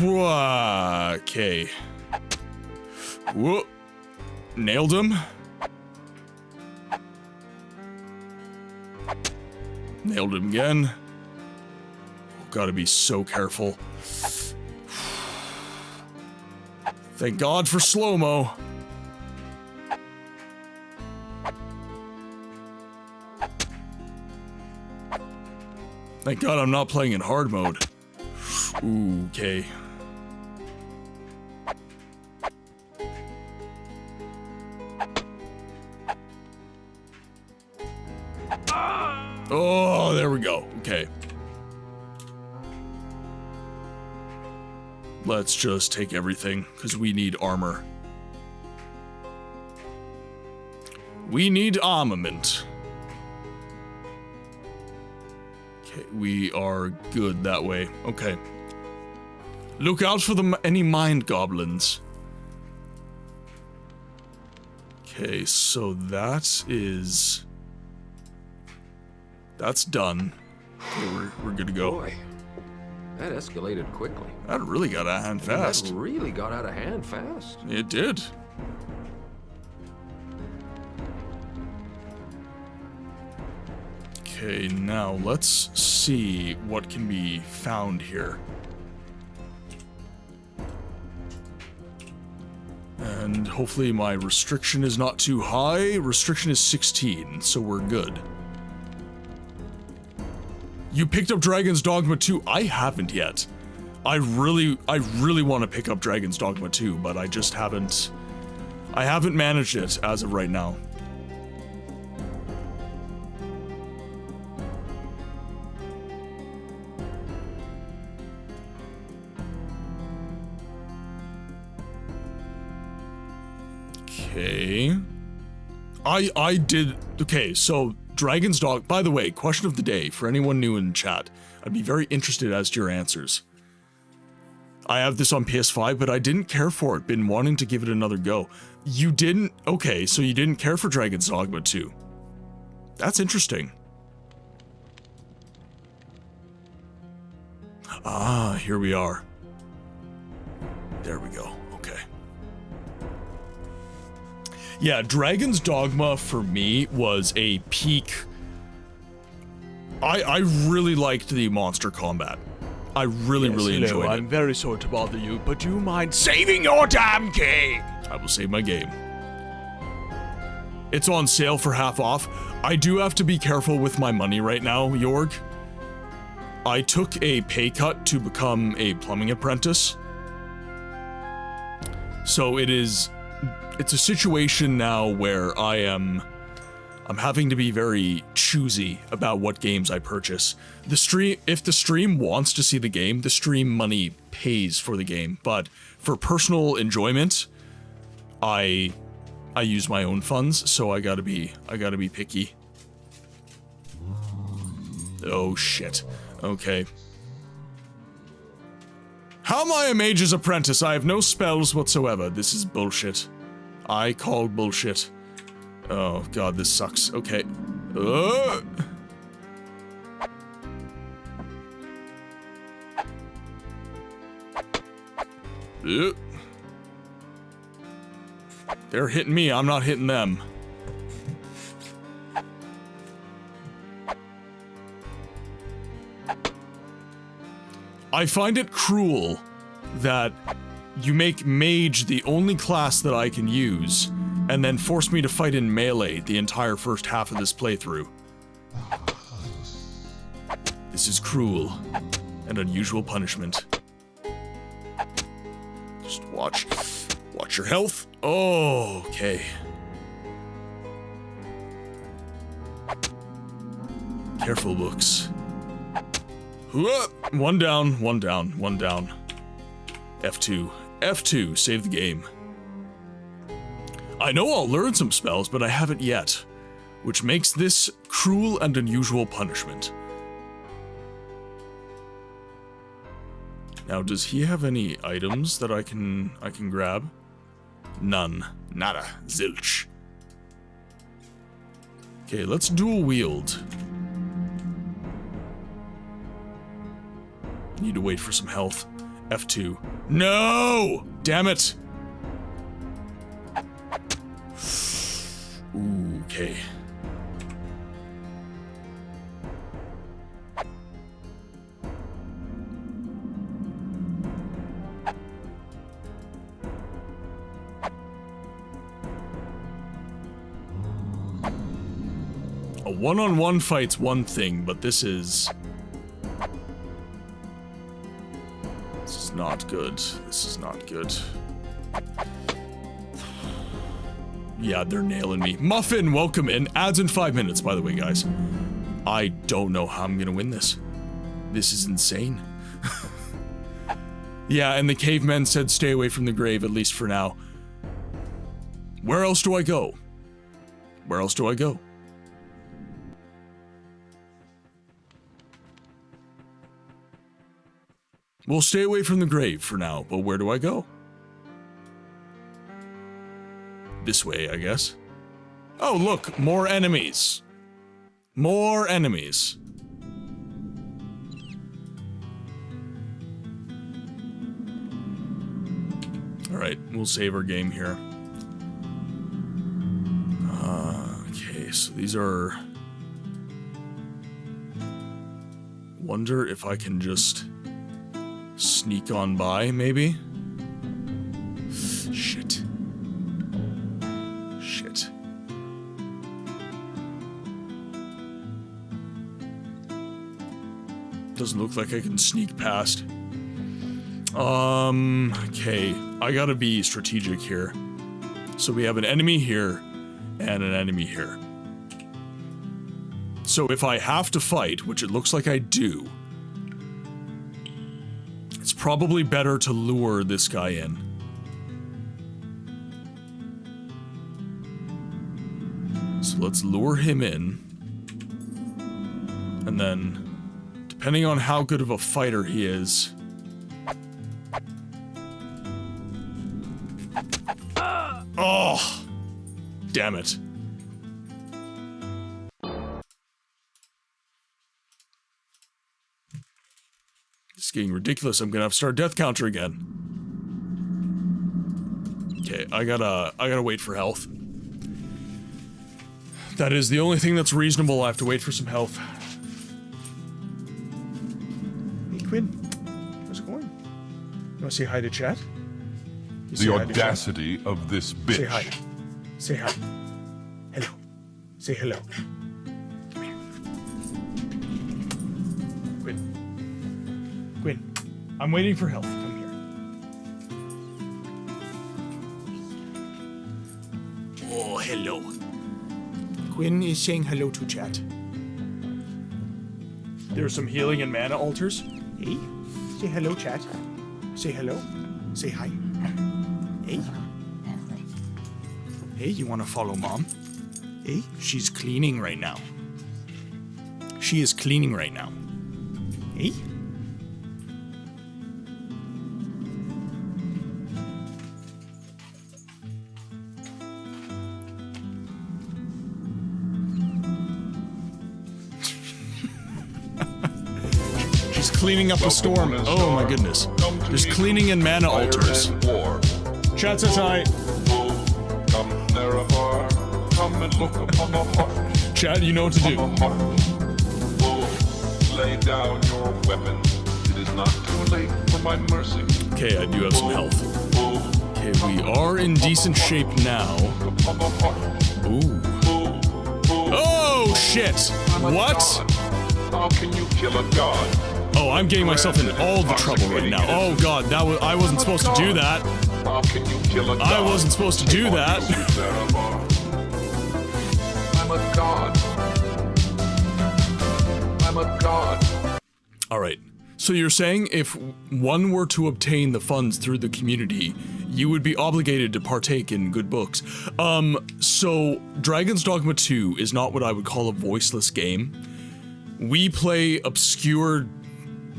Okay. Whoop. Nailed him. Nailed him again. Gotta be so careful. Thank God for slow-mo. Thank God I'm not playing in hard mode. Ooh, okay. Oh, there we go. Okay. Let's just take everything, because we need armor. We need armament. Okay, we are good that way. Okay. Look out for any mind goblins. Okay, so that is... That's done. Okay, we're good to go. Boy, that escalated quickly. That really got out of hand fast. That really got out of hand fast. It did. Okay, now let's see what can be found here. And hopefully my restriction is not too high. Restriction is 16, so we're good. You picked up Dragon's Dogma 2? I haven't yet. I really want to pick up Dragon's Dogma 2, but I just haven't... I haven't managed it as of right now. Okay. I did... Okay, so Dragon's Dog... By the way, question of the day, for anyone new in chat, I'd be very interested as to your answers. I have this on PS5, but I didn't care for it. Been wanting to give it another go. You didn't... Okay, so you didn't care for Dragon's Dogma 2. That's interesting. Ah, here we are. There we go. Okay. Yeah, Dragon's Dogma for me was a peak. I really liked the monster combat. I really enjoyed it. I'm very sorry to bother you, but do you mind saving your damn game? I will save my game. It's on sale for half off. I do have to be careful with my money right now, Jorg. I took a pay cut to become a plumbing apprentice. So it's a situation now where I'm having to be very choosy about what games I purchase. If the stream wants to see the game, the stream money pays for the game, but for personal enjoyment, I use my own funds, so I gotta be picky. Oh shit. Okay. How am I a mage's apprentice? I have no spells whatsoever. This is bullshit. I call bullshit. Oh god, this sucks. Okay. They're hitting me, I'm not hitting them. I find it cruel that you make mage the only class that I can use, and then force me to fight in melee the entire first half of this playthrough. This is cruel and unusual punishment. Just watch your health. Oh, okay. Careful, books. One down. F2. F2, save the game. I know I'll learn some spells, but I haven't yet, which makes this cruel and unusual punishment. Now, does he have any items that I can grab? None. Nada. Zilch. Okay, let's dual wield. Need to wait for some health. F2. No! Damn it! Ooh, okay. A one-on-one fight's one thing, but this is not good. This is not good. Yeah, they're nailing me. Muffin, welcome in. Ads in 5 minutes, by the way, guys. I don't know how I'm gonna win this. This is insane. Yeah, and the cavemen said stay away from the grave, at least for now. Where else do I go? Where else do I go? We'll stay away from the grave for now, but where do I go? This way, I guess. Oh, look, more enemies. More enemies. Alright, we'll save our game here. Okay, so these are... Wonder if I can just... sneak on by, maybe? Shit. Shit. Doesn't look like I can sneak past. Okay. I gotta be strategic here. So we have an enemy here, and an enemy here. So if I have to fight, which it looks like I do, it's probably better to lure this guy in. So let's lure him in. And then, depending on how good of a fighter he is... Oh! Damn it. It's getting ridiculous. I'm gonna have to start death counter again. Okay, I gotta wait for health. That is the only thing that's reasonable. I have to wait for some health. Hey, Quinn. How's it going? You wanna say hi to chat? The audacity of this bitch. Say hi. Say hi. Hello. Say hello. Come here. Quinn. Quinn. I'm waiting for health. Come here. Oh, hello. Quinn is saying hello to chat. There's some healing and mana altars. Hey. Say hello, chat. Say hello. Say hi. Hey. Hey, you want to follow Mom? Hey, she's cleaning right now. She is cleaning right now. Hey. She's cleaning up a storm. Oh my goodness. There's cleaning and mana altars. Chat says hi. Chad, you know what to do. Lay down your weapon. It is not too late for my mercy. Okay, I do have some health. Okay, we are in decent shape now. Ooh. Oh, shit! What? How can you kill a god? Oh, I'm getting myself into all the trouble right now. Oh god, that was I wasn't supposed to do that. How can you kill a god? I wasn't supposed to do that. I'm a god. I'm a god. Alright, so you're saying if one were to obtain the funds through the community, you would be obligated to partake in good books. So Dragon's Dogma 2 is not what I would call a voiceless game. We play obscure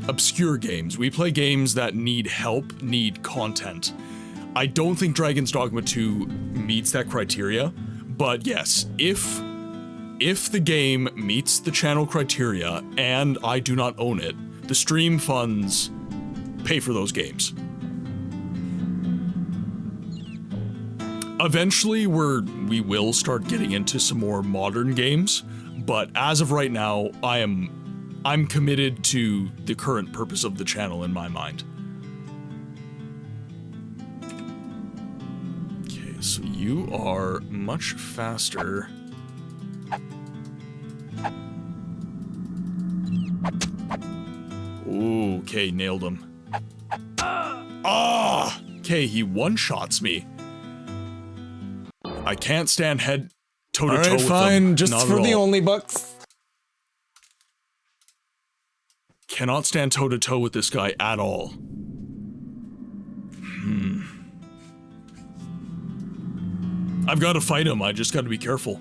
obscure games. We play games that need help, need content. I don't think Dragon's Dogma 2 meets that criteria, but yes, if the game meets the channel criteria and I do not own it, the stream funds pay for those games. Eventually, we will start getting into some more modern games, but as of right now, I'm committed to the current purpose of the channel in my mind. Okay, so you are much faster. Ooh, okay, nailed him. Ah! Okay, he one-shots me. I can't stand head toe-to-toe with them. Alright, fine, just Not for at the all. only bucks. Cannot stand toe-to-toe with this guy at all. I've got to fight him, I just got to be careful.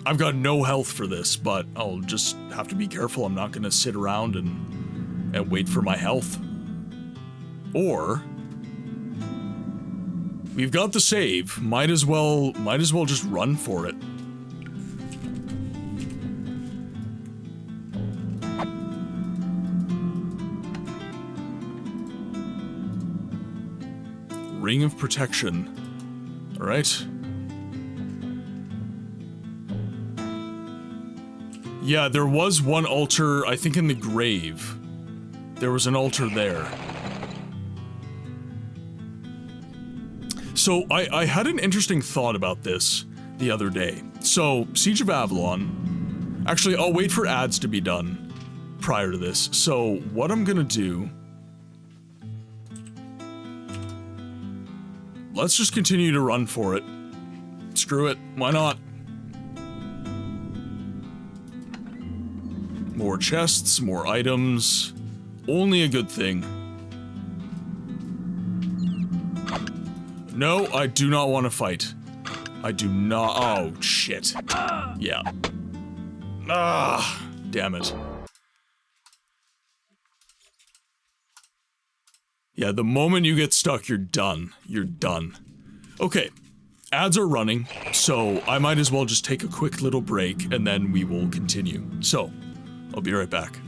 I've got no health for this, but I'll just have to be careful. I'm not going to sit around and wait for my health. Or we've got the save. Might as well just run for it. Ring of Protection. All right. Yeah, there was one altar, I think in the grave. There was an altar there. So, I had an interesting thought about this the other day. So, Siege of Avalon... Actually, I'll wait for ads to be done prior to this. So, what I'm gonna do... Let's just continue to run for it. Screw it, why not? More chests, more items. Only a good thing. No, I do not want to fight. I do not. Oh, shit. Yeah. Ah, damn it. Yeah, the moment you get stuck, you're done. You're done. Okay. Ads are running, so I might as well just take a quick little break and then we will continue. So, I'll be right back.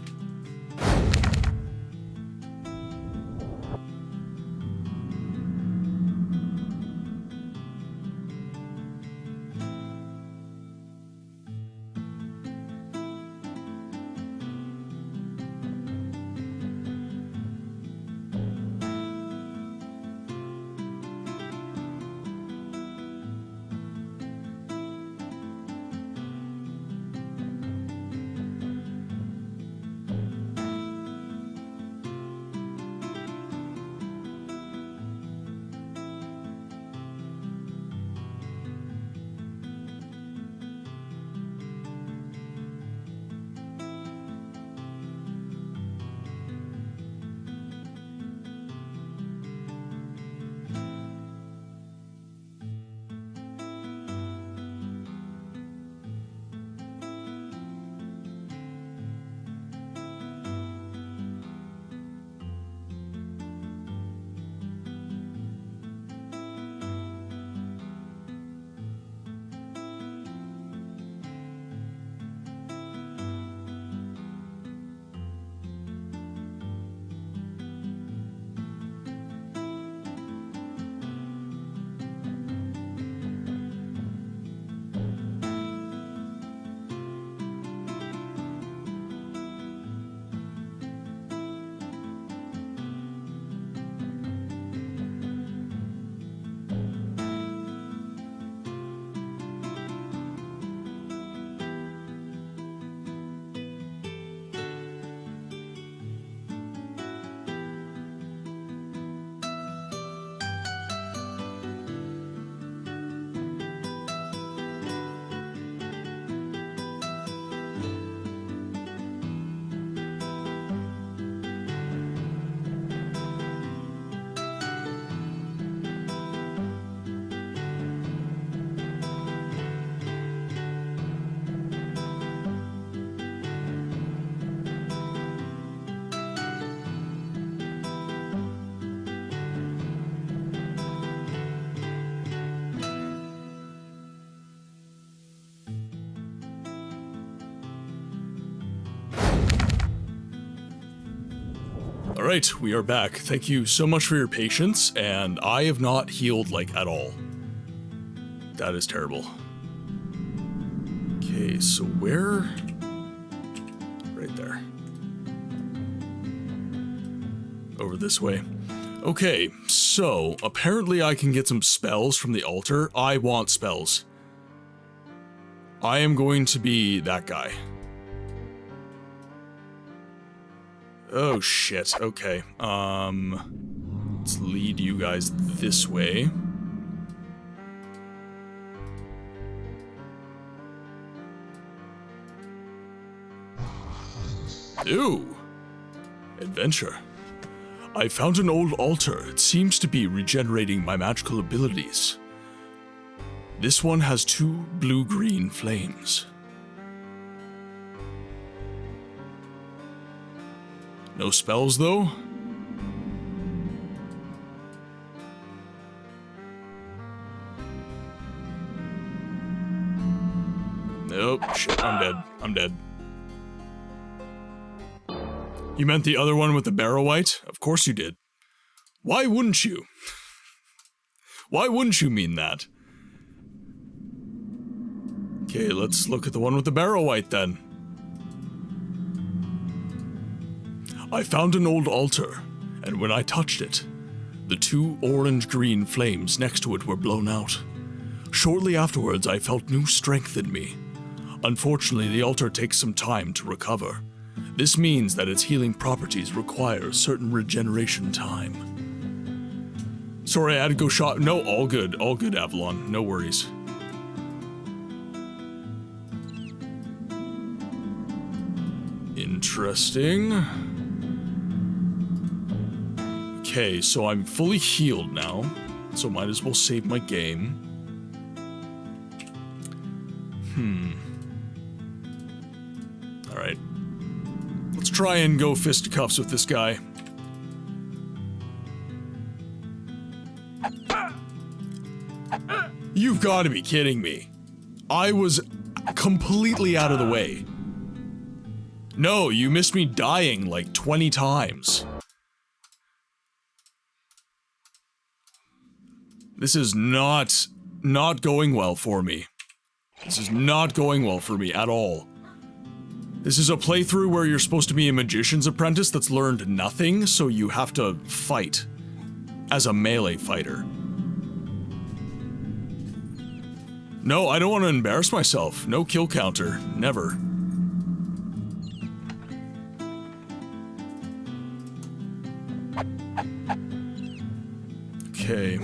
Alright, we are back. Thank you so much for your patience, and I have not healed, like, at all. That is terrible. Okay, so where... Right there. Over this way. Okay, so, apparently I can get some spells from the altar. I want spells. I am going to be that guy. Oh shit, okay. Let's lead you guys this way. Ooh! Adventure. I found an old altar. It seems to be regenerating my magical abilities. This one has 2 blue-green flames. No spells, though? Nope, shit, I'm dead. I'm dead. You meant the other one with the barrow white? Of course you did. Why wouldn't you? Why wouldn't you mean that? Okay, let's look at the one with the barrow white then. I found an old altar, and when I touched it, the 2 orange-green flames next to it were blown out. Shortly afterwards, I felt new strength in me. Unfortunately, the altar takes some time to recover. This means that its healing properties require certain regeneration time. Sorry, I had to go shot. No, all good, Avalon. No worries. Interesting. Okay, so I'm fully healed now, so might as well save my game. Alright. Let's try and go fisticuffs with this guy. You've got to be kidding me. I was completely out of the way. No, you missed me dying like 20 times. This is not going well for me. This is not going well for me at all. This is a playthrough where you're supposed to be a magician's apprentice that's learned nothing, so you have to fight as a melee fighter. No, I don't want to embarrass myself. No kill counter. Never. Okay.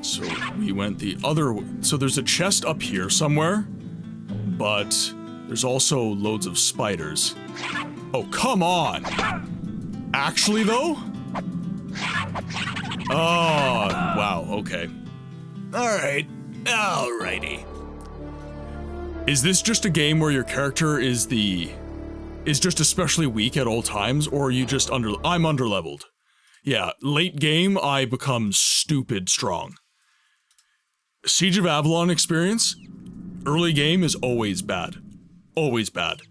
So we went the other way. So there's a chest up here somewhere, but there's also loads of spiders. Oh, come on! Actually, though? Oh, wow, okay. Alright, alrighty. Is this just a game where your character is just especially weak at all times, or are you just I'm underleveled? Yeah, late game, I become stupid strong. Siege of Avalon experience, early game is always bad. Always bad.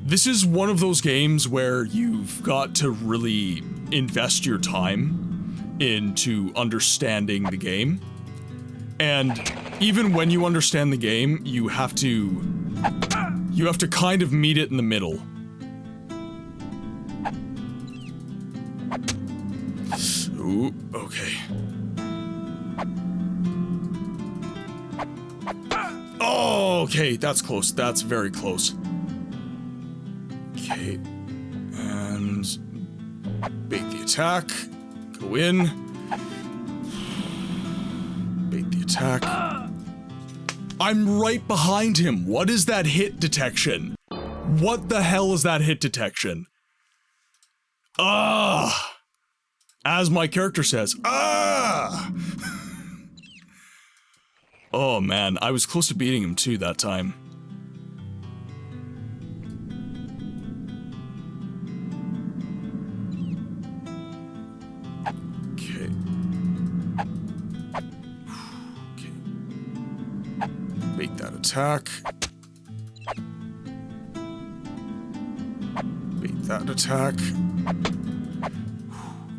This is one of those games where you've got to really invest your time into understanding the game. And even when you understand the game, you have to kind of meet it in the middle. Ooh, okay. Oh, okay, that's close. That's very close. Okay. And bait the attack. Go in. Bait the attack. I'm right behind him. What is that hit detection? What the hell is that hit detection? As my character says, Oh man, I was close to beating him too that time. Okay. attack. Beat that attack.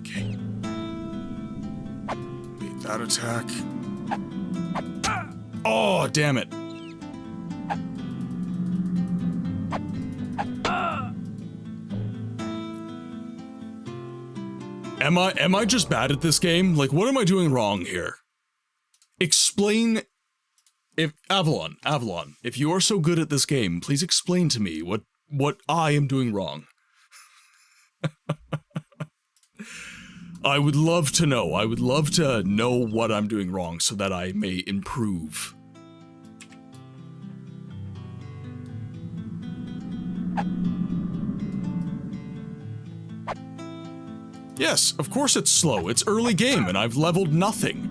Okay. Beat that attack. Oh, damn it. Am I just bad at this game? Like, what am I doing wrong here? Explain. If Avalon, if you are so good at this game, please explain to me what I am doing wrong. I would love to know. I would love to know what I'm doing wrong so that I may improve. Yes, of course it's slow. It's early game and I've leveled nothing.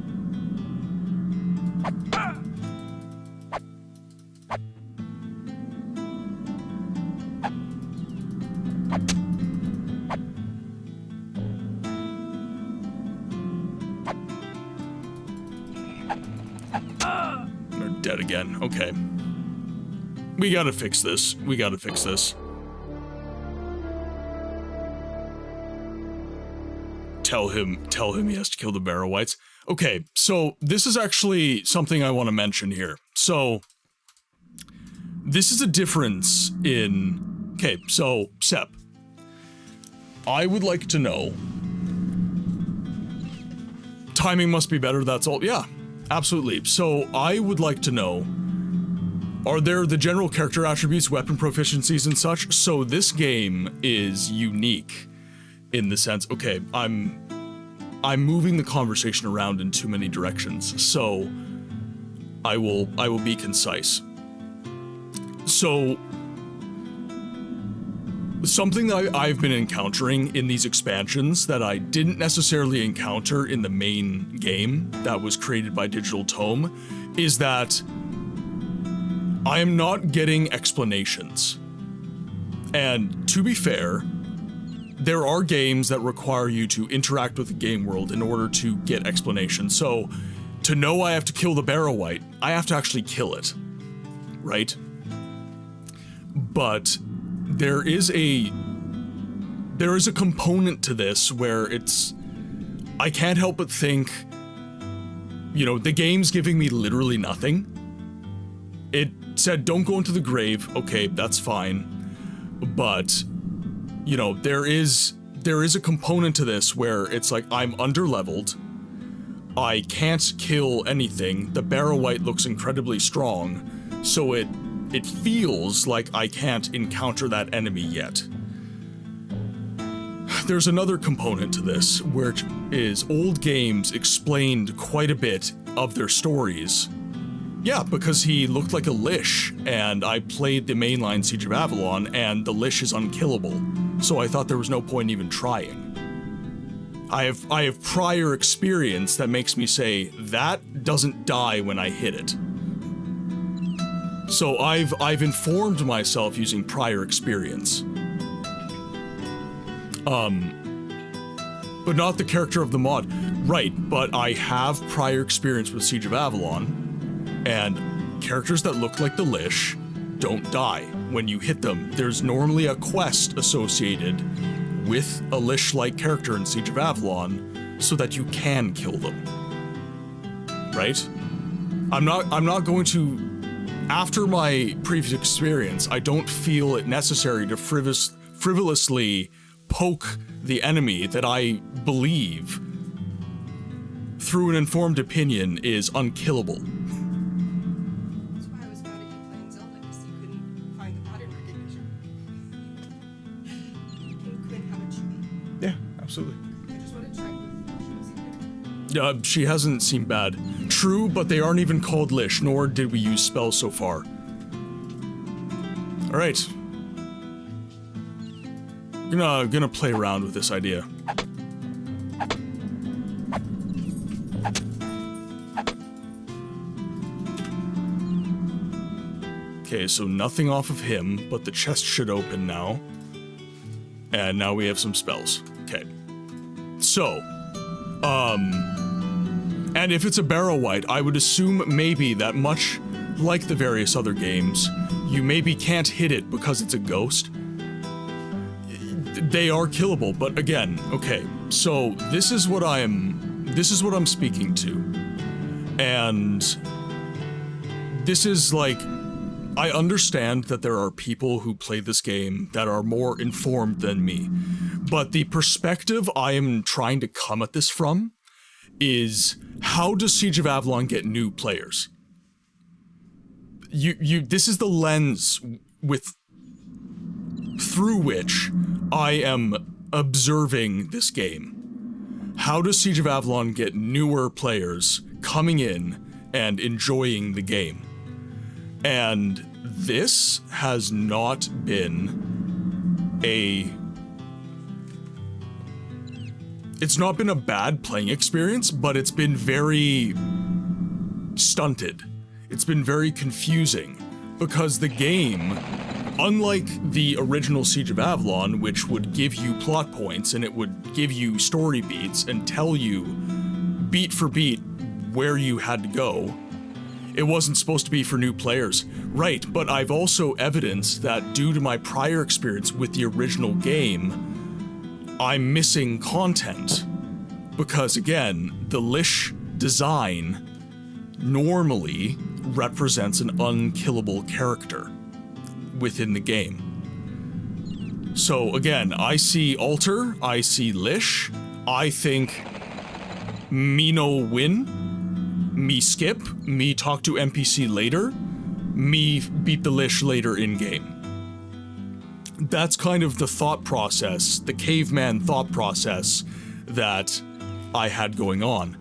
They're dead again. Okay. We gotta fix this. We gotta fix this. Tell him he has to kill the Barrow Wights. Okay, so this is actually something I want to mention here. So, this is a difference in... Okay, so, Sep. I would like to know... Timing must be better, that's all. Yeah, absolutely. So, I would like to know... Are there the general character attributes, weapon proficiencies and such? So, this game is unique. In the sense, okay, I'm moving the conversation around in too many directions, so I will be concise. So, something that I've been encountering in these expansions that I didn't necessarily encounter in the main game that was created by Digital Tome is that I am not getting explanations. And to be fair, there are games that require you to interact with the game world in order to get explanation. So, to know I have to kill the Barrow Wight, I have to actually kill it, right? But there is a component to this where I can't help but think, you know, the game's giving me literally nothing. It said, don't go into the grave. Okay, that's fine. But... you know, there is a component to this where it's like, I'm underleveled, I can't kill anything, the Barrow Wight looks incredibly strong, so it feels like I can't encounter that enemy yet. There's another component to this, which is old games explained quite a bit of their stories. Yeah, because he looked like a Lich, and I played the mainline Siege of Avalon, and the Lich is unkillable. So I thought there was no point even trying. I have prior experience that makes me say, that doesn't die when I hit it. So I've informed myself using prior experience. But not the character of the mod. Right, but I have prior experience with Siege of Avalon, and characters that look like the Lich don't die. When you hit them, there's normally a quest associated with a Lich-like character in Siege of Avalon so that you can kill them. Right? I'm not going to... After my previous experience, I don't feel it necessary to frivolously poke the enemy that I believe, through an informed opinion, is unkillable. Absolutely. I just want to check with She hasn't seemed bad. True, but they aren't even called Lich, nor did we use spells so far. Alright. Gonna play around with this idea. Okay, so nothing off of him, but the chest should open now. And now we have some spells. Okay. So, and if it's a Barrow Wight, I would assume maybe that much like the various other games, you maybe can't hit it because it's a ghost. They are killable, but again, okay, so this is what I'm speaking to. And this is like, I understand that there are people who play this game that are more informed than me, but the perspective I am trying to come at this from is, how does Siege of Avalon get new players? This is the lens through which I am observing this game. How does Siege of Avalon get newer players coming in and enjoying the game? And this has not been it's not been a bad playing experience, but it's been very stunted. It's been very confusing, because the game, unlike the original Siege of Avalon, which would give you plot points and it would give you story beats and tell you beat for beat where you had to go, it wasn't supposed to be for new players. Right, but I've also evidenced that due to my prior experience with the original game, I'm missing content. Because again, the Lish design normally represents an unkillable character within the game. So again, I see Alter, I see Lish, I think me no win, me skip, me talk to NPC later, me beat the Lish later in-game. That's kind of the thought process, the caveman thought process that I had going on.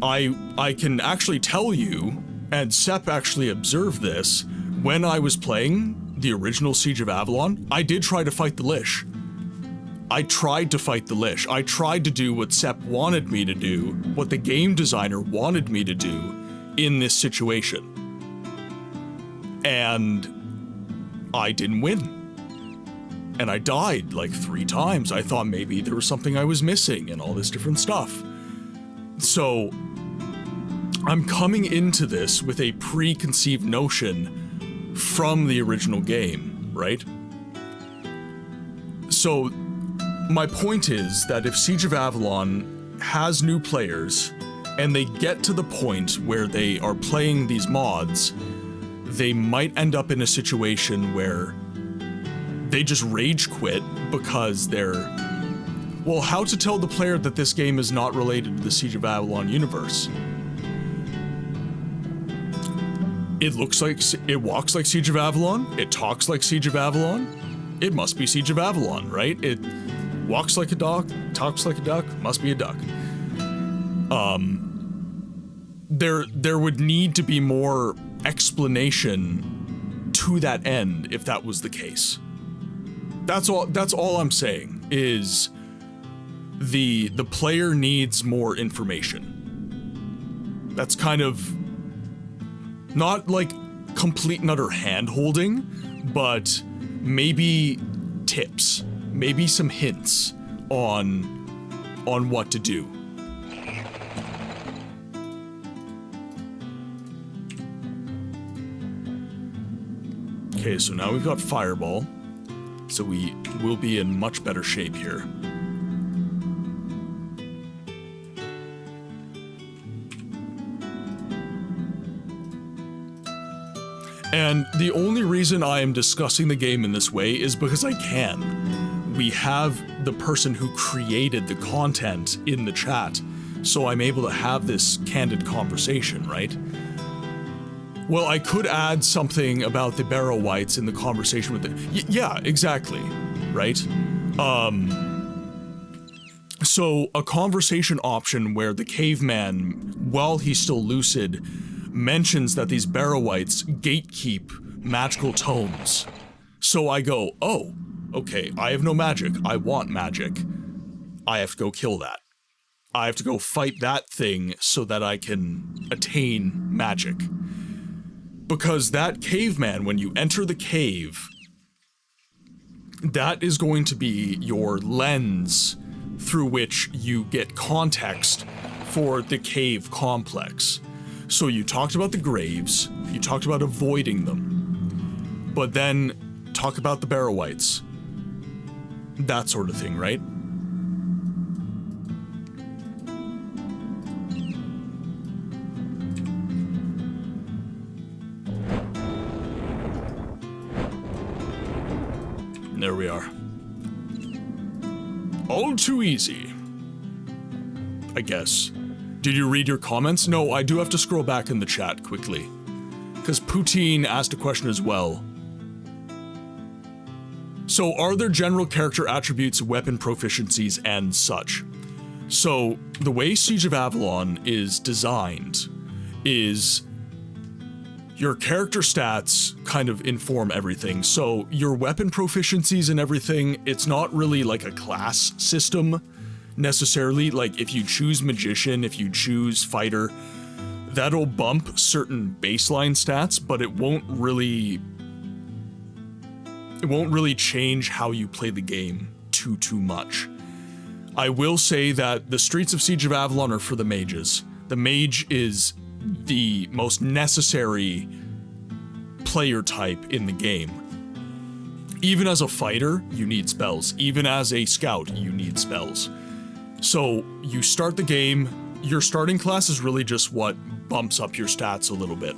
I can actually tell you, and Sepp actually observed this, when I was playing the original Siege of Avalon, I did try to fight the Lish. I tried to fight the Lish. I tried to do what Sepp wanted me to do, what the game designer wanted me to do in this situation. And I didn't win. And I died like 3 times. I thought maybe there was something I was missing and all this different stuff. So I'm coming into this with a preconceived notion from the original game, right? So my point is that if Siege of Avalon has new players and they get to the point where they are playing these mods, they might end up in a situation where they just rage quit because they're... Well, how to tell the player that this game is not related to the Siege of Avalon universe? It looks like... It walks like Siege of Avalon. It talks like Siege of Avalon. It must be Siege of Avalon, right? It walks like a dog, talks like a duck, must be a duck. There would need to be more explanation to that end if that was the case. That's all I'm saying, is the player needs more information. That's kind of not like complete and utter hand-holding, but maybe tips, maybe some hints on what to do. Okay, so now we've got Fireball. So we will be in much better shape here. And the only reason I am discussing the game in this way is because I can. We have the person who created the content in the chat, so I'm able to have this candid conversation, right? Well, I could add something about the Barrow Wights in the conversation with the... yeah, exactly, right? So a conversation option where the caveman, while he's still lucid, mentions that these Barrow Wights gatekeep magical tomes. So I go, oh, okay, I have no magic. I want magic. I have to go kill that. I have to go fight that thing so that I can attain magic. Because that caveman, when you enter the cave, that is going to be your lens through which you get context for the cave complex. So you talked about the graves, you talked about avoiding them, but then talk about the barrow wights. That sort of thing, right? There we are. All too easy, I guess. Did you read your comments? No, I do have to scroll back in the chat quickly, because Poutine asked a question as well. So, are there general character attributes, weapon proficiencies, and such? So, the way Siege of Avalon is designed is your character stats kind of inform everything. So, your weapon proficiencies and everything, it's not really like a class system necessarily. Like, if you choose Magician, if you choose Fighter, that'll bump certain baseline stats, but it won't really change how you play the game too much. I will say that the Streets of Siege of Avalon are for the mages. The mage is the most necessary player type in the game. Even as a fighter, you need spells. Even as a scout, you need spells. So you start the game, your starting class is really just what bumps up your stats a little bit.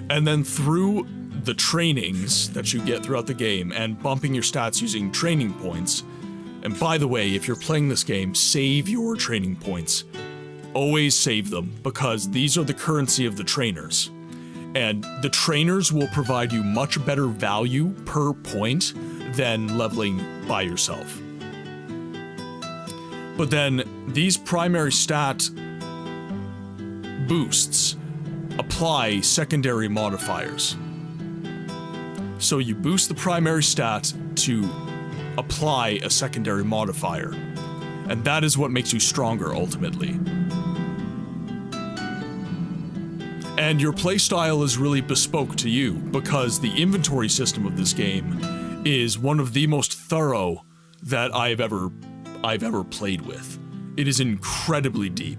And then through the trainings that you get throughout the game and bumping your stats using training points, and by the way, if you're playing this game, save your training points. Always save them, because these are the currency of the trainers. And the trainers will provide you much better value per point than leveling by yourself. But then these primary stat boosts apply secondary modifiers. So you boost the primary stat to apply a secondary modifier. And that is what makes you stronger ultimately. And your playstyle is really bespoke to you, because the inventory system of this game is one of the most thorough that I've ever played with. It is incredibly deep.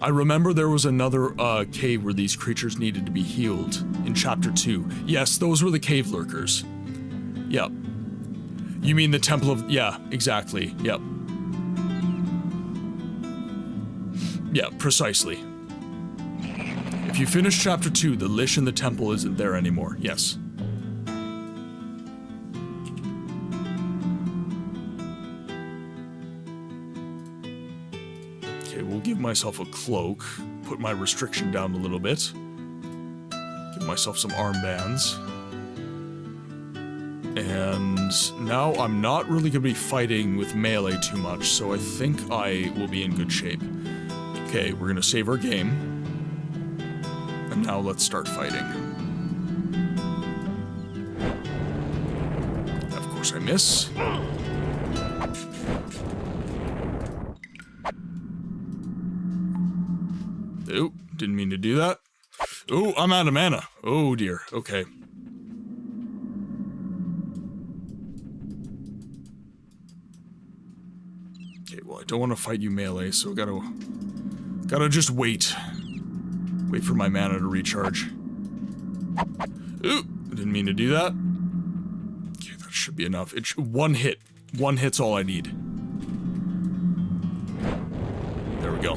I remember there was another cave where these creatures needed to be healed in Chapter 2. Yes, those were the cave lurkers. Yep. You mean the Temple of... Yeah, exactly. Yep. Yeah, precisely. If you finish Chapter 2, the Lich in the temple isn't there anymore. Yes. Okay, we'll give myself a cloak. Put my restriction down a little bit. Give myself some armbands. And now I'm not really going to be fighting with melee too much, so I think I will be in good shape. Okay, we're going to save our game. And now let's start fighting. Of course I miss. Oh, didn't mean to do that. Oh, I'm out of mana. Oh dear, okay. Okay, well, I don't want to fight you melee, so gotta just wait. Wait for my mana to recharge. Ooh, didn't mean to do that. Okay, that should be enough. One hit. One hit's all I need. There we go.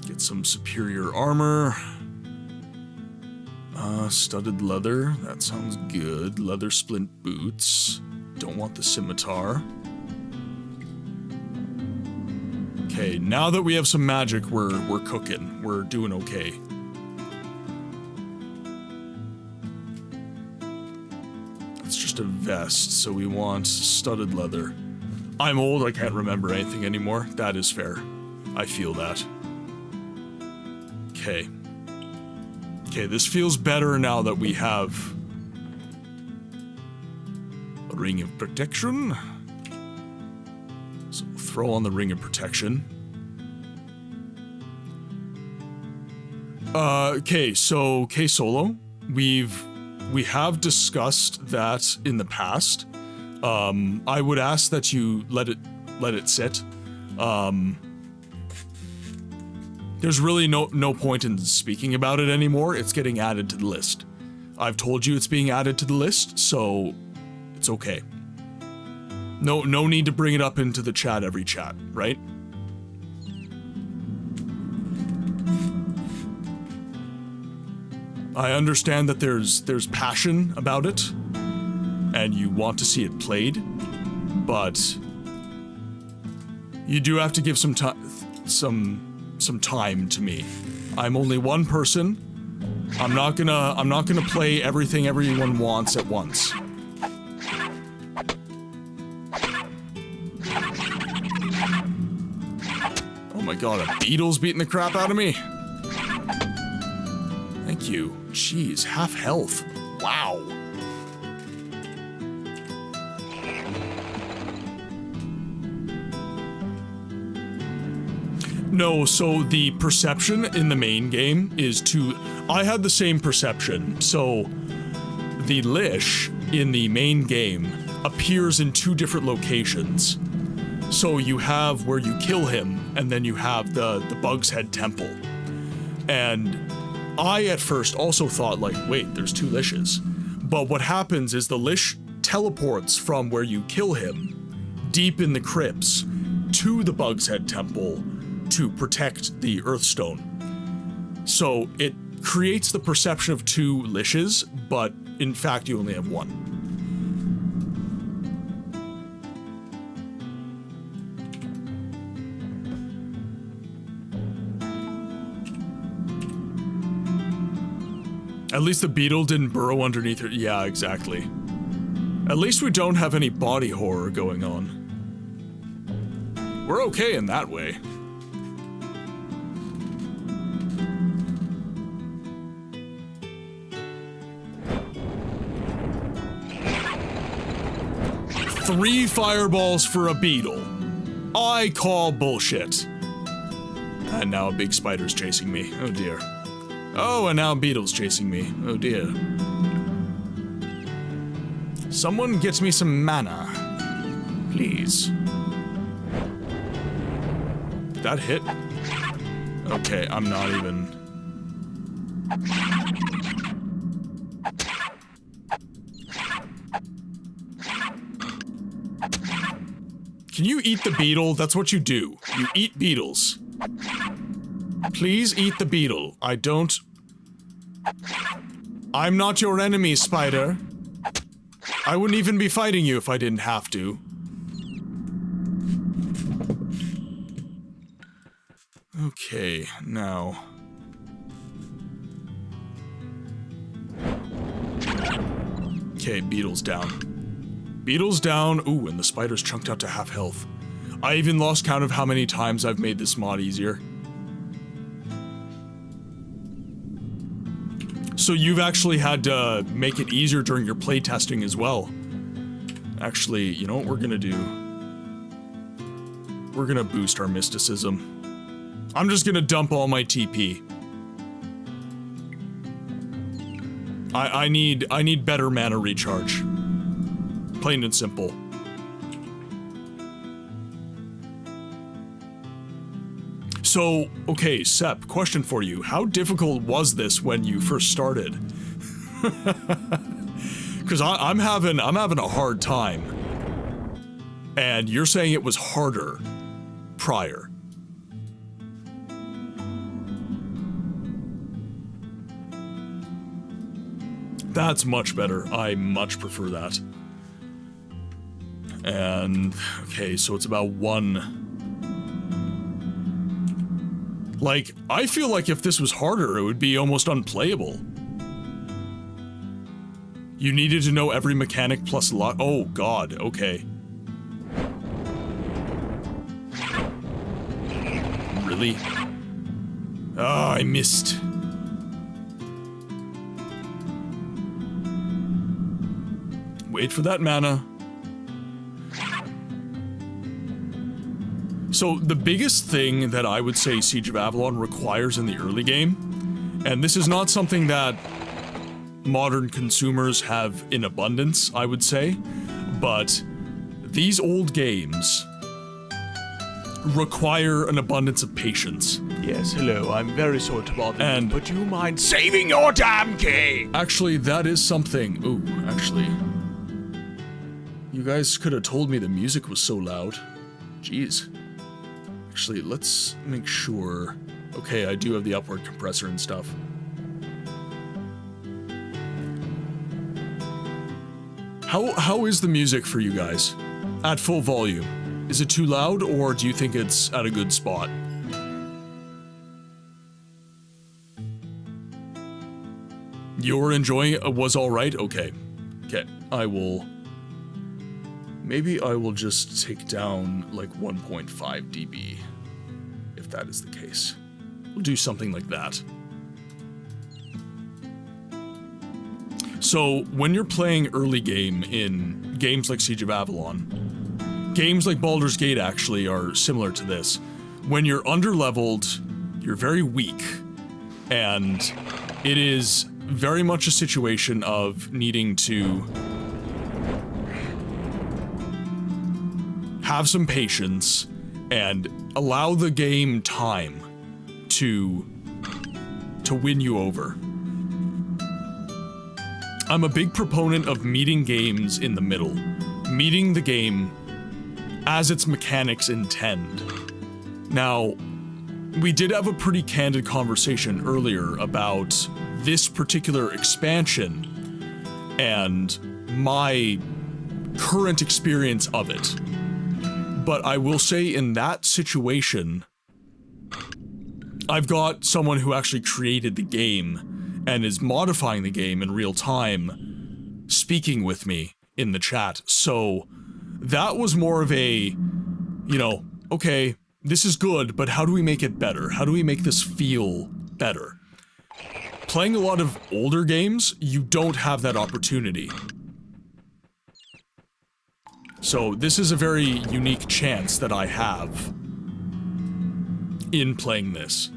Get some superior armor. Studded leather. That sounds good. Leather splint boots. Don't want the scimitar. Okay, now that we have some magic, we're cooking. We're doing okay. It's just a vest, so we want studded leather. I'm old, I can't remember anything anymore. That is fair. I feel that. Okay. Okay, this feels better now that we have a ring of protection. So we'll throw on the ring of protection. Okay, so K-Solo, we have discussed that in the past. I would ask that you let it sit. There's really no point in speaking about it anymore. It's getting added to the list. I've told you it's being added to the list, so it's okay. No need to bring it up into the chat every chat, right? I understand that there's passion about it, and you want to see it played, but you do have to give some time to me. I'm only one person. I'm not gonna play everything everyone wants at once. Oh my god, a beetle's beating the crap out of me. Thank you. Jeez, half health. Wow. No, so the perception in the main game is I had the same perception. So the Lish in the main game appears in 2 different locations. So you have where you kill him, and then you have the Bug's Head Temple. And I at first also thought, like, wait, there's 2 Lishes. But what happens is the Lish teleports from where you kill him deep in the crypts to the Bug's Head Temple to protect the Earthstone. So it creates the perception of 2 Lishes, but in fact you only have 1. At least the beetle didn't burrow underneath her. Yeah, exactly. At least we don't have any body horror going on. We're okay in that way. Three fireballs for a beetle. I call bullshit. And now a big spider's chasing me. Oh dear. Oh, and now a beetle's chasing me. Oh dear. Someone gets me some mana. Please. That hit? Okay, I'm not even... Can you eat the beetle? That's what you do. You eat beetles. Please eat the beetle. I'm not your enemy, spider. I wouldn't even be fighting you if I didn't have to. Okay, now... Okay, beetle's down. Beetle's down. Ooh, and the spider's chunked out to half health. I even lost count of how many times I've made this mod easier. So you've actually had to make it easier during your playtesting as well. Actually, you know what we're gonna do? We're gonna boost our mysticism. I'm just gonna dump all my TP. I need better mana recharge. Plain and simple. So, okay, Sep, question for you. How difficult was this when you first started? Because I'm having a hard time. And you're saying it was harder prior. That's much better. I much prefer that. And, okay, so it's about 1. Like, I feel like if this was harder, it would be almost unplayable. You needed to know every mechanic plus a lot. Oh, God, okay. Really? Ah, I missed. Wait for that mana. So the biggest thing that I would say Siege of Avalon requires in the early game And this is not something that modern consumers have in abundance, I would say, but these old games require an abundance of patience. Yes, hello, I'm very sorry to bother And- you, but do you mind saving your damn key? Actually, that is something. Ooh, actually. You guys could have told me the music was so loud. Jeez. Actually, let's make sure. Okay, I do have the upward compressor and stuff. How is the music for you guys? At full volume? Is it too loud, or do you think it's at a good spot? You're enjoying it? Was alright? Okay. Okay, I will... Maybe I will just take down, like, 1.5 dB, if that is the case. We'll do something like that. So, when you're playing early game in games like Siege of Avalon, games like Baldur's Gate actually are similar to this. When you're underleveled, you're very weak, and it is very much a situation of needing to have some patience and allow the game time to win you over. I'm a big proponent of meeting games in the middle, meeting the game as its mechanics intend. Now, we did have a pretty candid conversation earlier about this particular expansion and my current experience of it. But I will say in that situation, I've got someone who actually created the game and is modifying the game in real time, speaking with me in the chat. So that was more of a, you know, okay, this is good, but how do we make it better? How do we make this feel better? Playing a lot of older games, you don't have that opportunity. So this is a very unique chance that I have in playing this.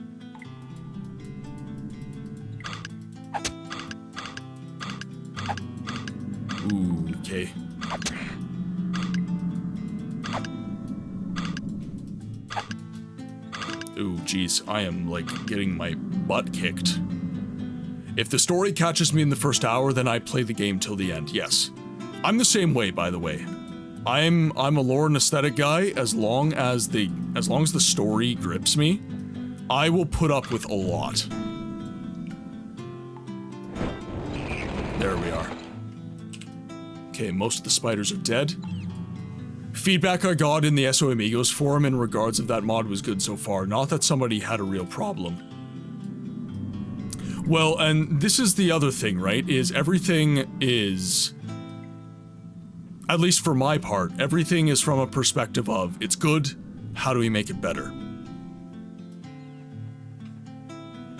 Ooh, okay. Ooh, geez, I am, like, getting my butt kicked. If the story catches me in the first hour, then I play the game till the end, yes. I'm the same way, by the way. I'm a lore and aesthetic guy. As long as the story grips me, I will put up with a lot. There we are. Okay, most of the spiders are dead. Feedback I got in the SO Amigos forum in regards of that mod was good so far. Not that somebody had a real problem. Well, and this is the other thing, right? Is everything is... At least for my part, everything is from a perspective of, it's good, how do we make it better?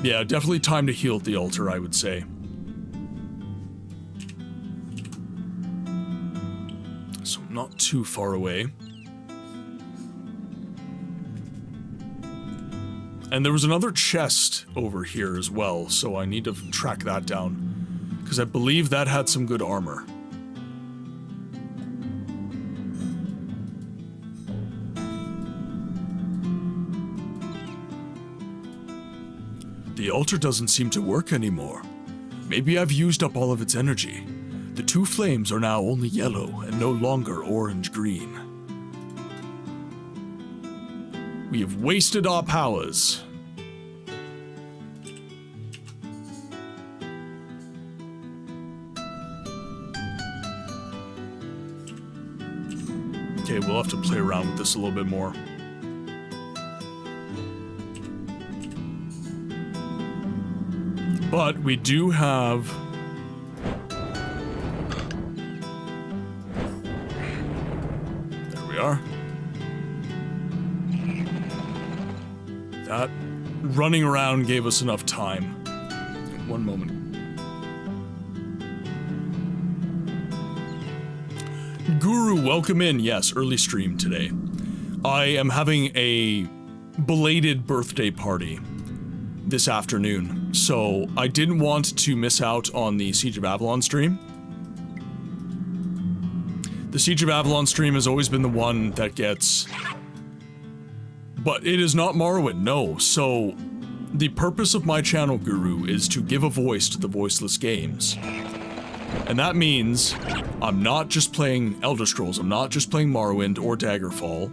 Yeah, definitely time to heal at the altar, I would say. So I'm not too far away. And there was another chest over here as well, so I need to track that down, because I believe that had some good armor. The altar doesn't seem to work anymore. Maybe I've used up all of its energy. The two flames are now only yellow and no longer orange-green. We have wasted our powers. Okay, we'll have to play around with this a little bit more. But we do have... There we are. That running around gave us enough time. One moment. Guru, welcome in. Yes, early stream today. I am having a belated birthday party this afternoon, so I didn't want to miss out on the Siege of Avalon stream. The Siege of Avalon stream has always been the one that gets... But it is not Morrowind, no. So, the purpose of my channel, Guru, is to give a voice to the voiceless games. And that means I'm not just playing Elder Scrolls, I'm not just playing Morrowind or Daggerfall.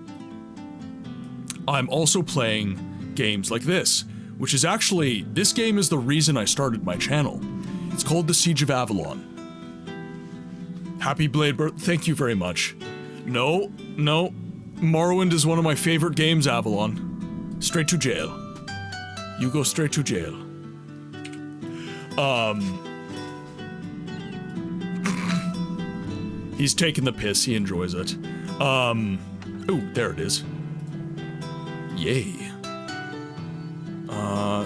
I'm also playing games like this, which is actually, this game is the reason I started my channel. It's called the Siege of Avalon. Happy Bladebird, thank you very much. No, Morrowind is one of my favorite games, Avalon. Straight to jail. You go straight to jail. He's taking the piss, he enjoys it. Ooh, there it is. Yay.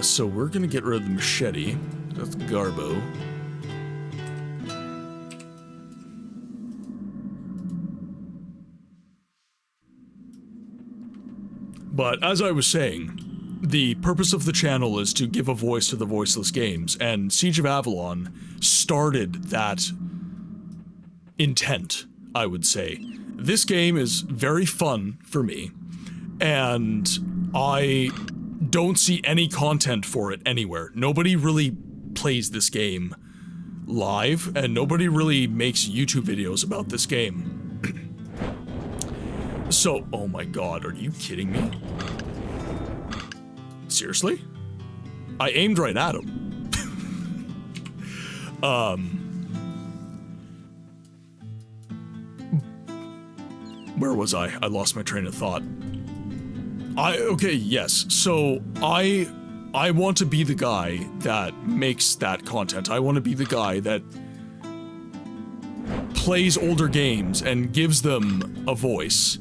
So we're gonna get rid of the machete. That's Garbo. But as I was saying, the purpose of the channel is to give a voice to the voiceless games, and Siege of Avalon started that intent, I would say. This game is very fun for me, and I don't see any content for it anywhere. Nobody really plays this game live, and nobody really makes YouTube videos about this game. So, oh my god, are you kidding me? Seriously? I aimed right at him. Where was I? I lost my train of thought. Okay, yes. So, I want to be the guy that makes that content. I want to be the guy that plays older games and gives them a voice.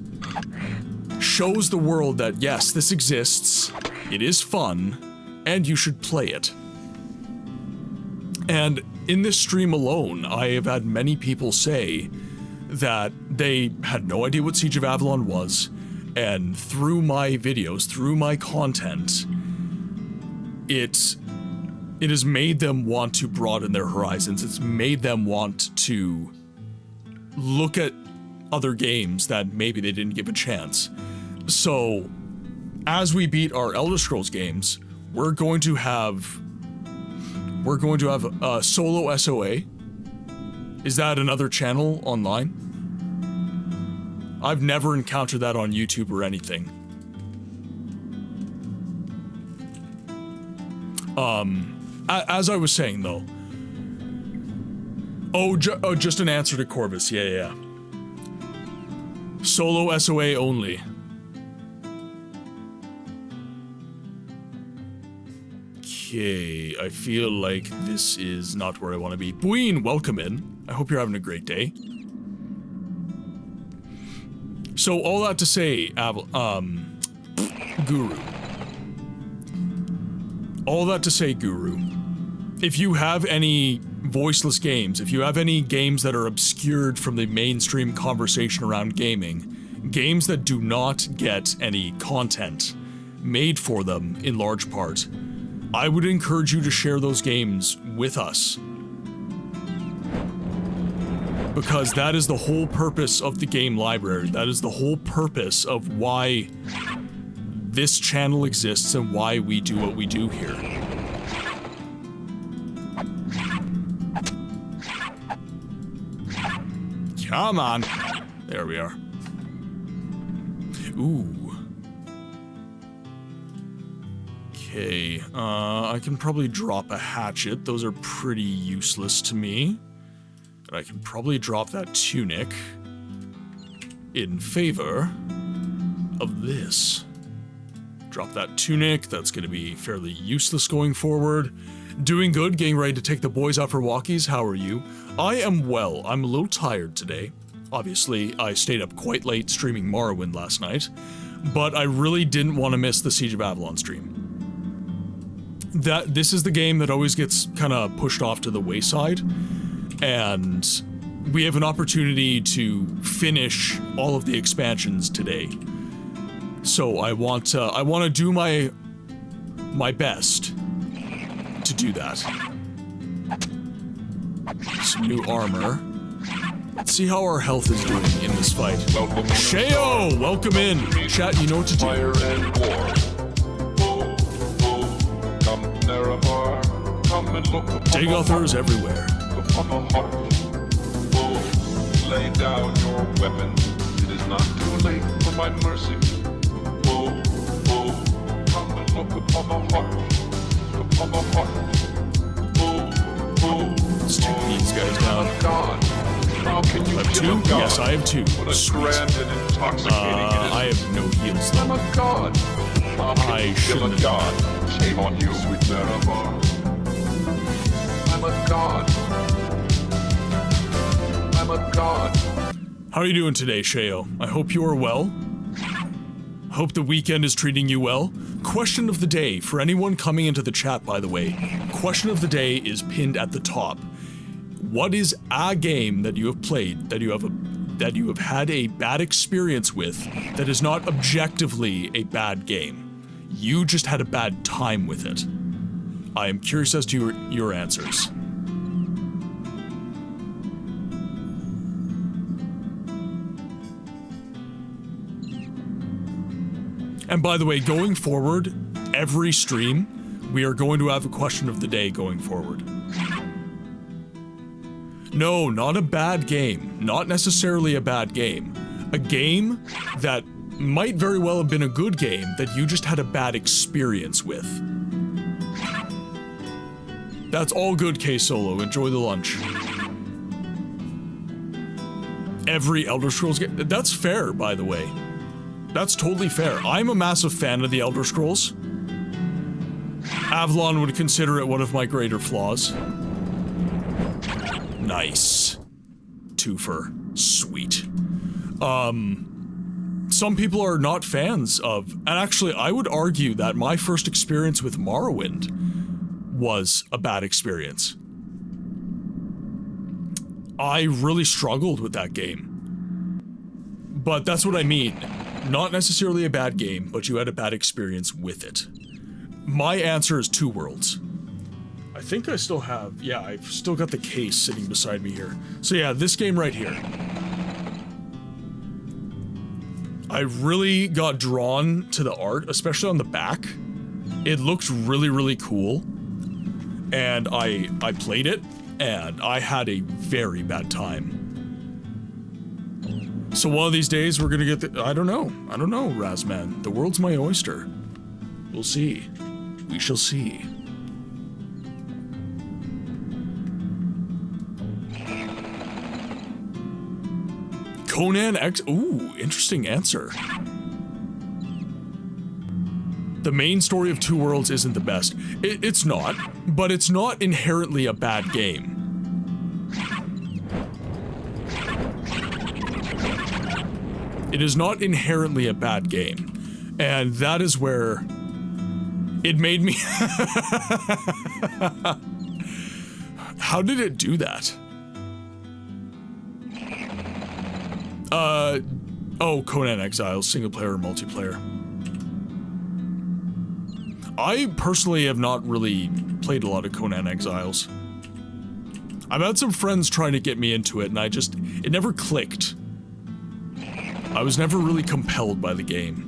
Shows the world that, yes, this exists, it is fun, and you should play it. And in this stream alone, I have had many people say that they had no idea what Siege of Avalon was, and through my videos, through my content, it has made them want to broaden their horizons. It's made them want to look at other games that maybe they didn't give a chance. So, as we beat our Elder Scrolls games, we're going to have a solo SOA. Is that another channel online? I've never encountered that on YouTube or anything. As I was saying though. Oh, just an answer to Corvus. Yeah. Solo SOA only. Okay, I feel like this is not where I want to be. Buin, welcome in. I hope you're having a great day. So all that to say, Guru. All that to say, Guru. If you have any voiceless games, if you have any games that are obscured from the mainstream conversation around gaming, games that do not get any content made for them in large part, I would encourage you to share those games with us. Because that is the whole purpose of the game library. That is the whole purpose of why this channel exists and why we do what we do here. Come on. There we are. Ooh. Okay, I can probably drop a hatchet. Those are pretty useless to me. But I can probably drop that tunic in favor of this. Drop that tunic. That's going to be fairly useless going forward. Doing good, getting ready to take the boys out for walkies. How are you? I am well. I'm a little tired today. Obviously, I stayed up quite late streaming Morrowind last night, but I really didn't want to miss the Siege of Avalon stream. This is the game that always gets kind of pushed off to the wayside, and we have an opportunity to finish all of the expansions today. So I want to do my best to do that. Some new armor. Let's see how our health is doing in this fight. Sheo, welcome in. Chat, you know what to do. Fire and war. Oh, oh, come Nerevar, come and look upon the Dagothers everywhere. upon the heart. Oh, lay down your weapon. It is not too late for my mercy. Oh, oh, come and look upon the heart. Upon the heart. Oh, oh, Let's take these guys down. God. How can you I have kill two? a god? Yes, I have two. What a Sweet. grand and intoxicating it is. I have no heals I'm though. a god. How can I you kill shouldn't a have god? Shame on you, sweet Nerevar. I'm a god. I'm a god. How are you doing today, Sheo? I hope you are well. Hope the weekend is treating you well. Question of the day, for anyone coming into the chat, by the way. Question of the day is pinned at the top. What is a game that you have played, that you have had a bad experience with, that is not objectively a bad game? You just had a bad time with it. I am curious as to your answers. And by the way, going forward, every stream, we are going to have a question of the day going forward. No, not a bad game. Not necessarily a bad game. A game that might very well have been a good game that you just had a bad experience with. That's all good, K-Solo. Enjoy the lunch. Every Elder Scrolls game. That's fair, by the way. That's totally fair. I'm a massive fan of the Elder Scrolls. Avalon would consider it one of my greater flaws. Nice. Twofer. Sweet. Some people are not fans of, and actually I would argue that my first experience with Morrowind was a bad experience. I really struggled with that game. But that's what I mean. Not necessarily a bad game, but you had a bad experience with it. My answer is Two Worlds. I think I still have, yeah, I've still got the case sitting beside me here. So yeah, this game right here. I really got drawn to the art, especially on the back. It looked really, really cool. And I played it, and I had a very bad time. So one of these days we're gonna get the, I don't know, Razman. The world's my oyster. We'll see. We shall see. Conan X, ooh, interesting answer. The main story of Two Worlds isn't the best. It's not, but it's not inherently a bad game. It is not inherently a bad game. And that is where it made me... How did it do that? Oh, Conan Exiles, single player or multiplayer. I personally have not really played a lot of Conan Exiles. I've had some friends trying to get me into it, and it never clicked. I was never really compelled by the game.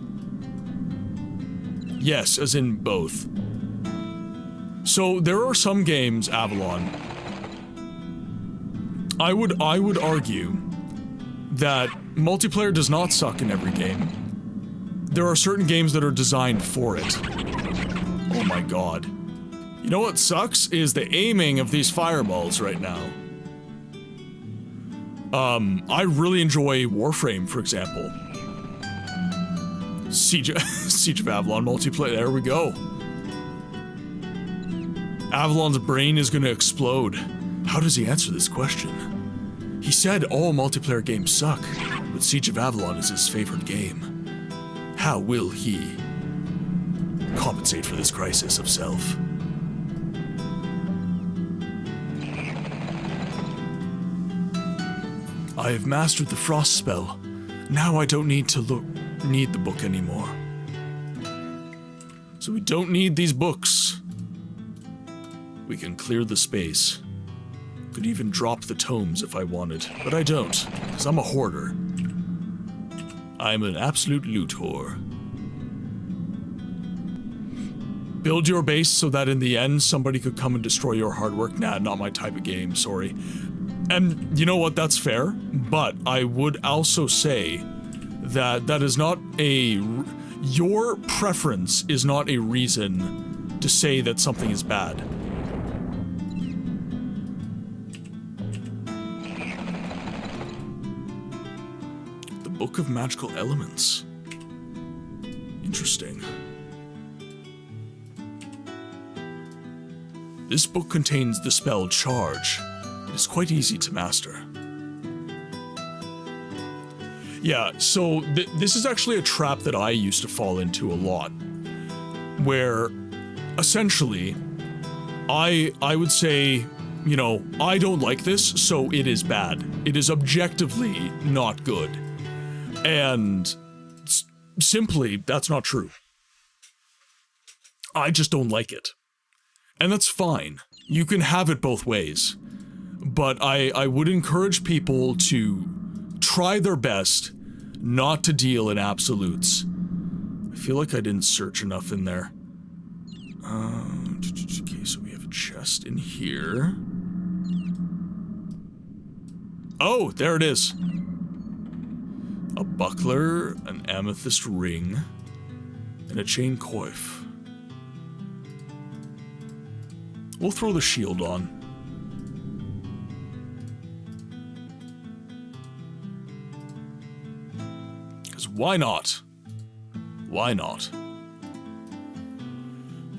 Yes, as in both. So there are some games, Avalon. I would argue that multiplayer does not suck in every game. There are certain games that are designed for it. Oh my god. You know what sucks is the aiming of these fireballs right now. I really enjoy Warframe, for example. Siege of Avalon multiplayer, there we go. Avalon's brain is gonna explode. How does he answer this question? He said all multiplayer games suck, but Siege of Avalon is his favorite game. How will he compensate for this crisis of self? I have mastered the frost spell. Now I don't need the book anymore. So we don't need these books. We can clear the space. Could even drop the tomes if I wanted, but I don't, because I'm a hoarder. I'm an absolute loot whore. Build your base so that in the end somebody could come and destroy your hard work. Nah, not my type of game, sorry. And you know what, that's fair, but I would also say that that is not a... Your preference is not a reason to say that something is bad. The Book of Magical Elements. Interesting. This book contains the spell Charge. It is quite easy to master. Yeah, so this is actually a trap that I used to fall into a lot, where essentially I would say, you know, I don't like this, so it is bad. It is objectively not good. And simply, that's not true. I just don't like it. And that's fine. You can have it both ways. But I would encourage people to try their best not to deal in absolutes. I feel like I didn't search enough in there. Okay, so we have a chest in here. Oh, there it is. A buckler, an amethyst ring, and a chain coif. We'll throw the shield on. Because why not? Why not?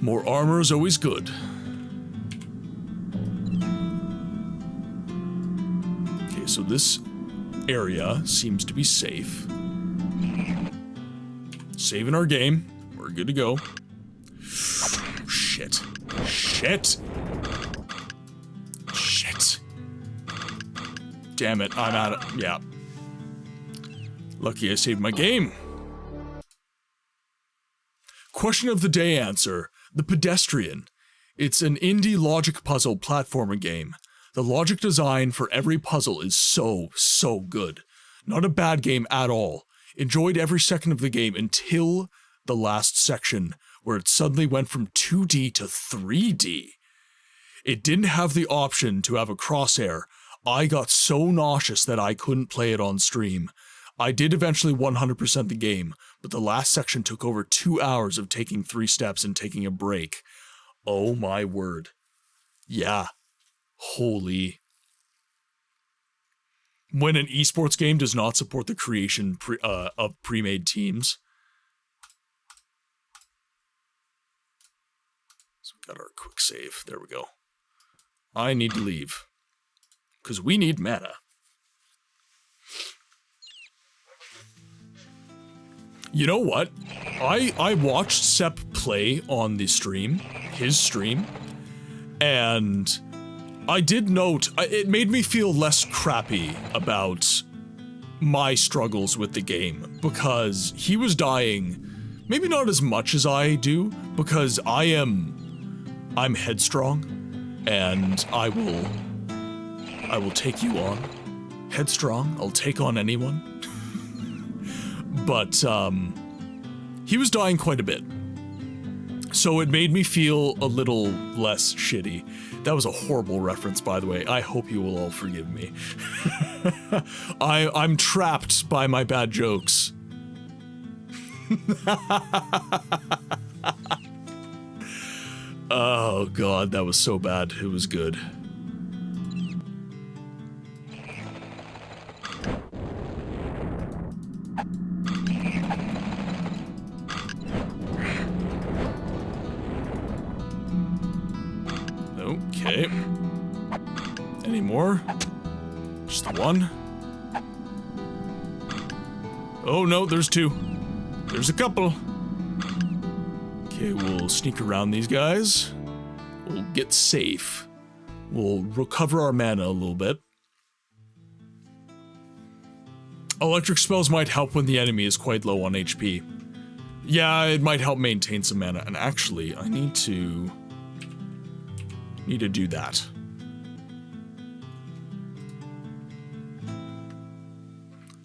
More armor is always good. Okay, so this area seems to be safe. Saving our game. We're good to go. Shit. Shit! Shit. Damn it, I'm out of... yeah. Lucky I saved my game. Question of the day answer. The Pedestrian. It's an indie logic puzzle platformer game. The logic design for every puzzle is so good. Not a bad game at all. Enjoyed every second of the game until the last section, where it suddenly went from 2D to 3D. It didn't have the option to have a crosshair. I got so nauseous that I couldn't play it on stream. I did eventually 100% the game, but the last section took over 2 hours of taking 3 steps and taking a break. Oh my word. Yeah. Holy. When an esports game does not support the creation of pre-made teams. So we got our quick save. There we go. I need to leave. Because we need mana. You know what? I watched Sepp play on the stream, his stream, and I did note, it made me feel less crappy about my struggles with the game, because he was dying, maybe not as much as I do, because I'm headstrong, and I will take you on. Headstrong, I'll take on anyone. But, he was dying quite a bit. So it made me feel a little less shitty. That was a horrible reference, by the way. I hope you will all forgive me. I'm trapped by my bad jokes. Oh god, that was so bad. It was good. Okay. Any more? Just the one? Oh no, there's 2. There's a couple. Okay, we'll sneak around these guys. We'll get safe. We'll recover our mana a little bit. Electric spells might help when the enemy is quite low on HP. Yeah, it might help maintain some mana. And actually, I need to Need to do that.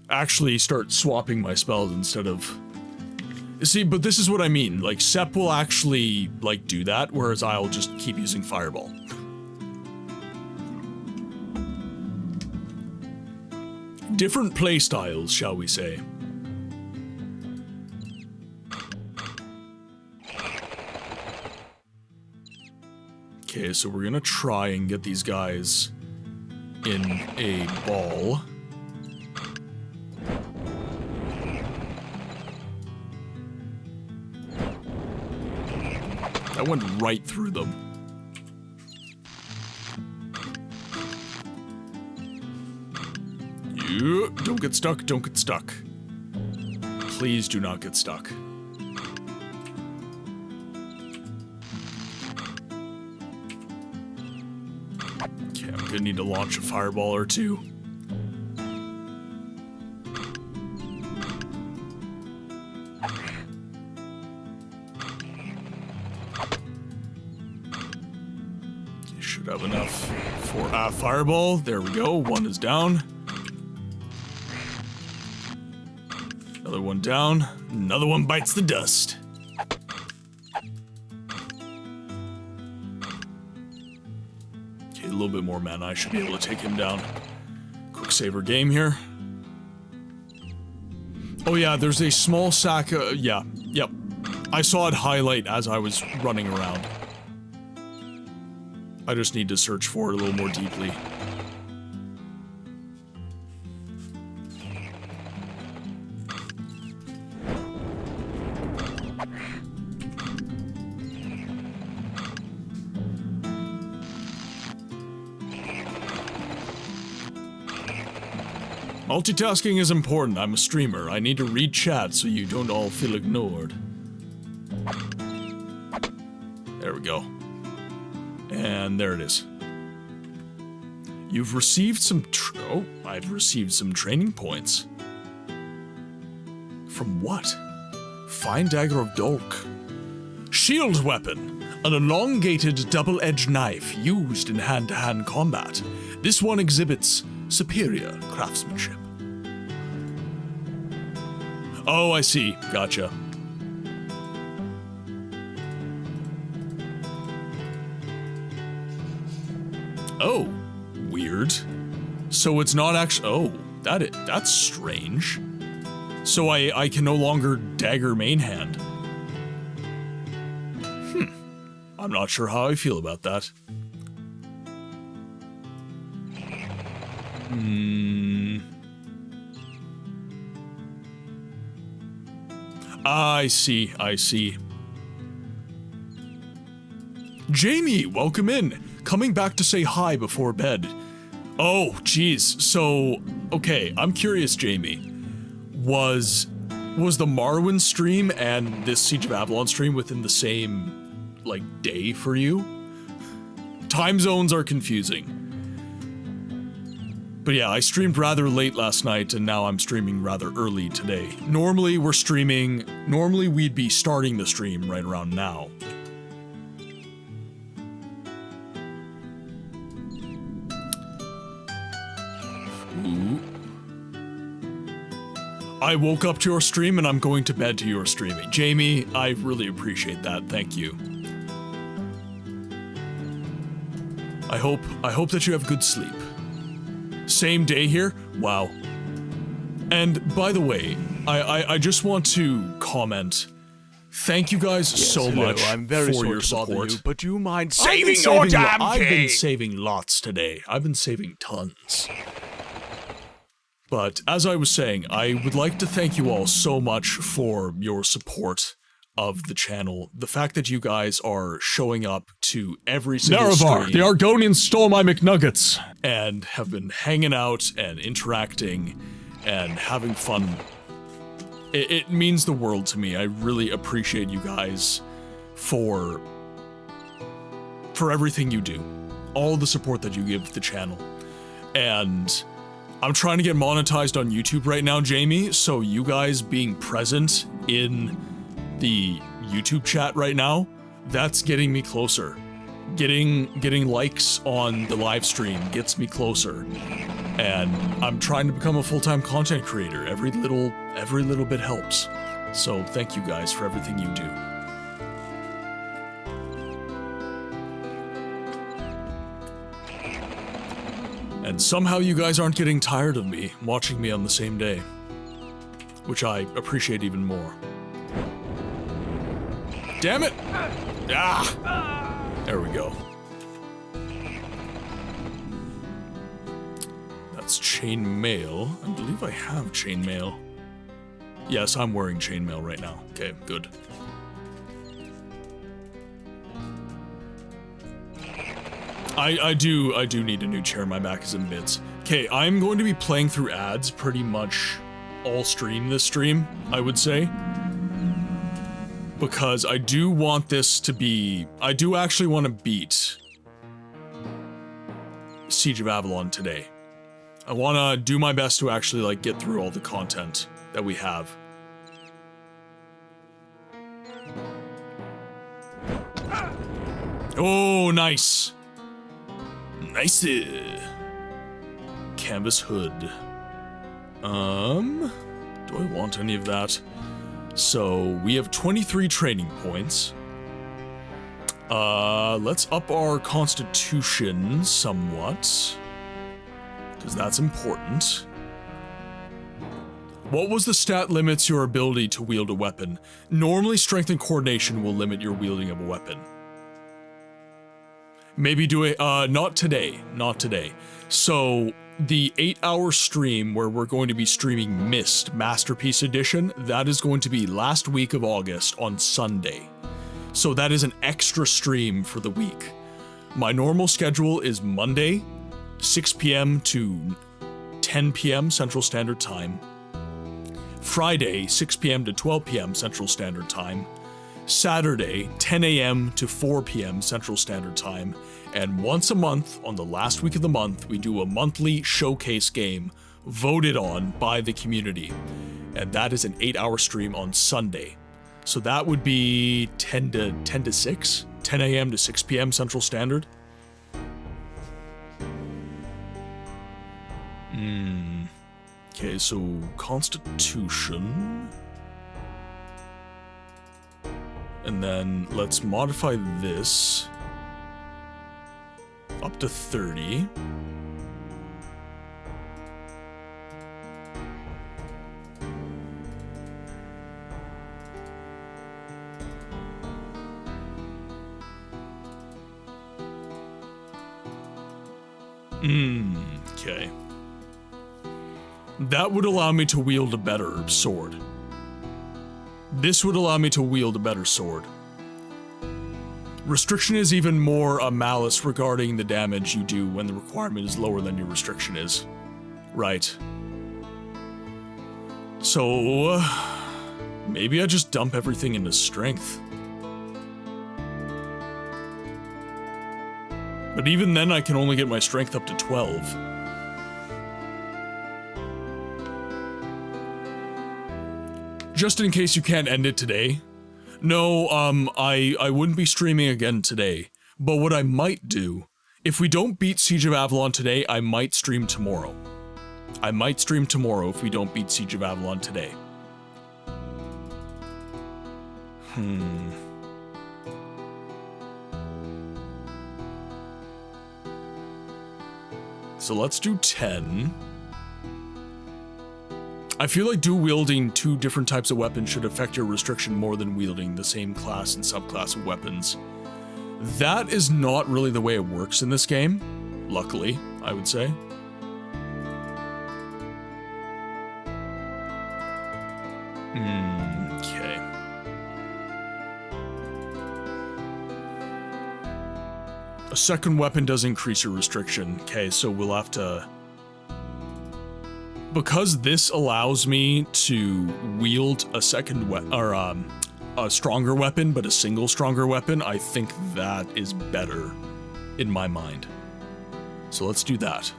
Actually start swapping my spells instead of... See, but this is what I mean. Like, Sep will actually, like, do that, whereas I'll just keep using Fireball. Different playstyles, shall we say. Okay, so we're gonna try and get these guys in a ball. I went right through them. You don't get stuck, don't get stuck. Please do not get stuck. Okay, I'm gonna need to launch a fireball or two. Should have enough for a fireball. There we go. One is down. Another one down. Another one bites the dust. Okay, a little bit more mana. I should be able to take him down. Quick saver game here. Oh yeah, there's a small sack. Yeah, yep. I saw it highlight as I was running around. I just need to search for it a little more deeply. Multitasking is important. I'm a streamer. I need to read chat so you don't all feel ignored. There we go. And there it is. You've received some I've received some training points. From what? Fine Dagger of Dolk. Shield weapon. An elongated double-edged knife used in hand-to-hand combat. This one exhibits superior craftsmanship. Oh, I see. Gotcha. Oh, weird. So it's not actually. Oh, that's strange. So I can no longer dagger main hand. I'm not sure how I feel about that. I see, I see. Jamie, welcome in. Coming back to say hi before bed. Oh, geez. So, okay, I'm curious, Jamie. Was the Marwyn stream and this Siege of Avalon stream within the same, like, day for you? Time zones are confusing. But yeah, I streamed rather late last night, and now I'm streaming rather early today. Normally we'd be starting the stream right around now. Ooh. I woke up to your stream and I'm going to bed to your streaming. Jamie, I really appreciate that. Thank you. I hope that you have good sleep. Same day here? Wow. And by the way, I just want to comment. Thank you guys so much for your support. You, but you mind saving your damn I've been saving lots today. I've been saving tons. But as I was saying, I would like to thank you all so much for your support of the channel. The fact that you guys are showing up to every single stream. The Argonians stole my McNuggets. And have been hanging out and interacting and having fun. It means the world to me. I really appreciate you guys for everything you do. All the support that you give the channel. And I'm trying to get monetized on YouTube right now, Jamie, so you guys being present in the YouTube chat right now, that's getting me closer. Getting likes on the live stream gets me closer, and I'm trying to become a full-time content creator. Every little bit helps. So thank you guys for everything you do. And somehow you guys aren't getting tired of me watching me on the same day, which I appreciate even more. Damn it! Ah! There we go. That's chainmail. I believe I have chainmail. Yes, I'm wearing chainmail right now. Okay, good. I do need a new chair. My back is in bits. Okay, I'm going to be playing through ads pretty much all stream this stream, I would say. Because I do want this to be... I do actually want to beat Siege of Avalon today. I want to do my best to actually, like, get through all the content that we have. Oh, nice! Nice! Canvas hood. Do I want any of that? So, we have 23 training points. Let's up our constitution somewhat, because that's important. What was the stat limits your ability to wield a weapon? Normally, strength and coordination will limit your wielding of a weapon. Maybe do it, not today, not today. So, the 8-hour stream where we're going to be streaming Myst Masterpiece Edition, that is going to be last week of August on Sunday. So that is an extra stream for the week. My normal schedule is Monday, 6 p.m. to 10 p.m. Central Standard Time. Friday, 6 p.m. to 12 p.m. Central Standard Time. Saturday, 10 a.m. to 4 p.m. Central Standard Time. And once a month, on the last week of the month, we do a monthly showcase game voted on by the community. And that is an 8-hour stream on Sunday. So that would be 10 to 6? 10 a.m. to 6 p.m. Central Standard? Okay, so Constitution. And then let's modify this up to 30. Okay. That would allow me to wield a better sword. This would allow me to wield a better sword. Restriction is even more a malice regarding the damage you do when the requirement is lower than your restriction is. Right. So, maybe I just dump everything into strength. But even then, I can only get my strength up to 12. Just in case you can't end it today. No, I wouldn't be streaming again today. But what I might do, if we don't beat Siege of Avalon today, I might stream tomorrow. I might stream tomorrow if we don't beat Siege of Avalon today. So let's do 10. I feel like dual wielding two different types of weapons should affect your restriction more than wielding the same class and subclass of weapons. That is not really the way it works in this game, luckily, I would say. Okay. A second weapon does increase your restriction. Okay, so we'll have to... Because this allows me to wield a second a stronger weapon, but a single stronger weapon, I think that is better in my mind. So let's do that.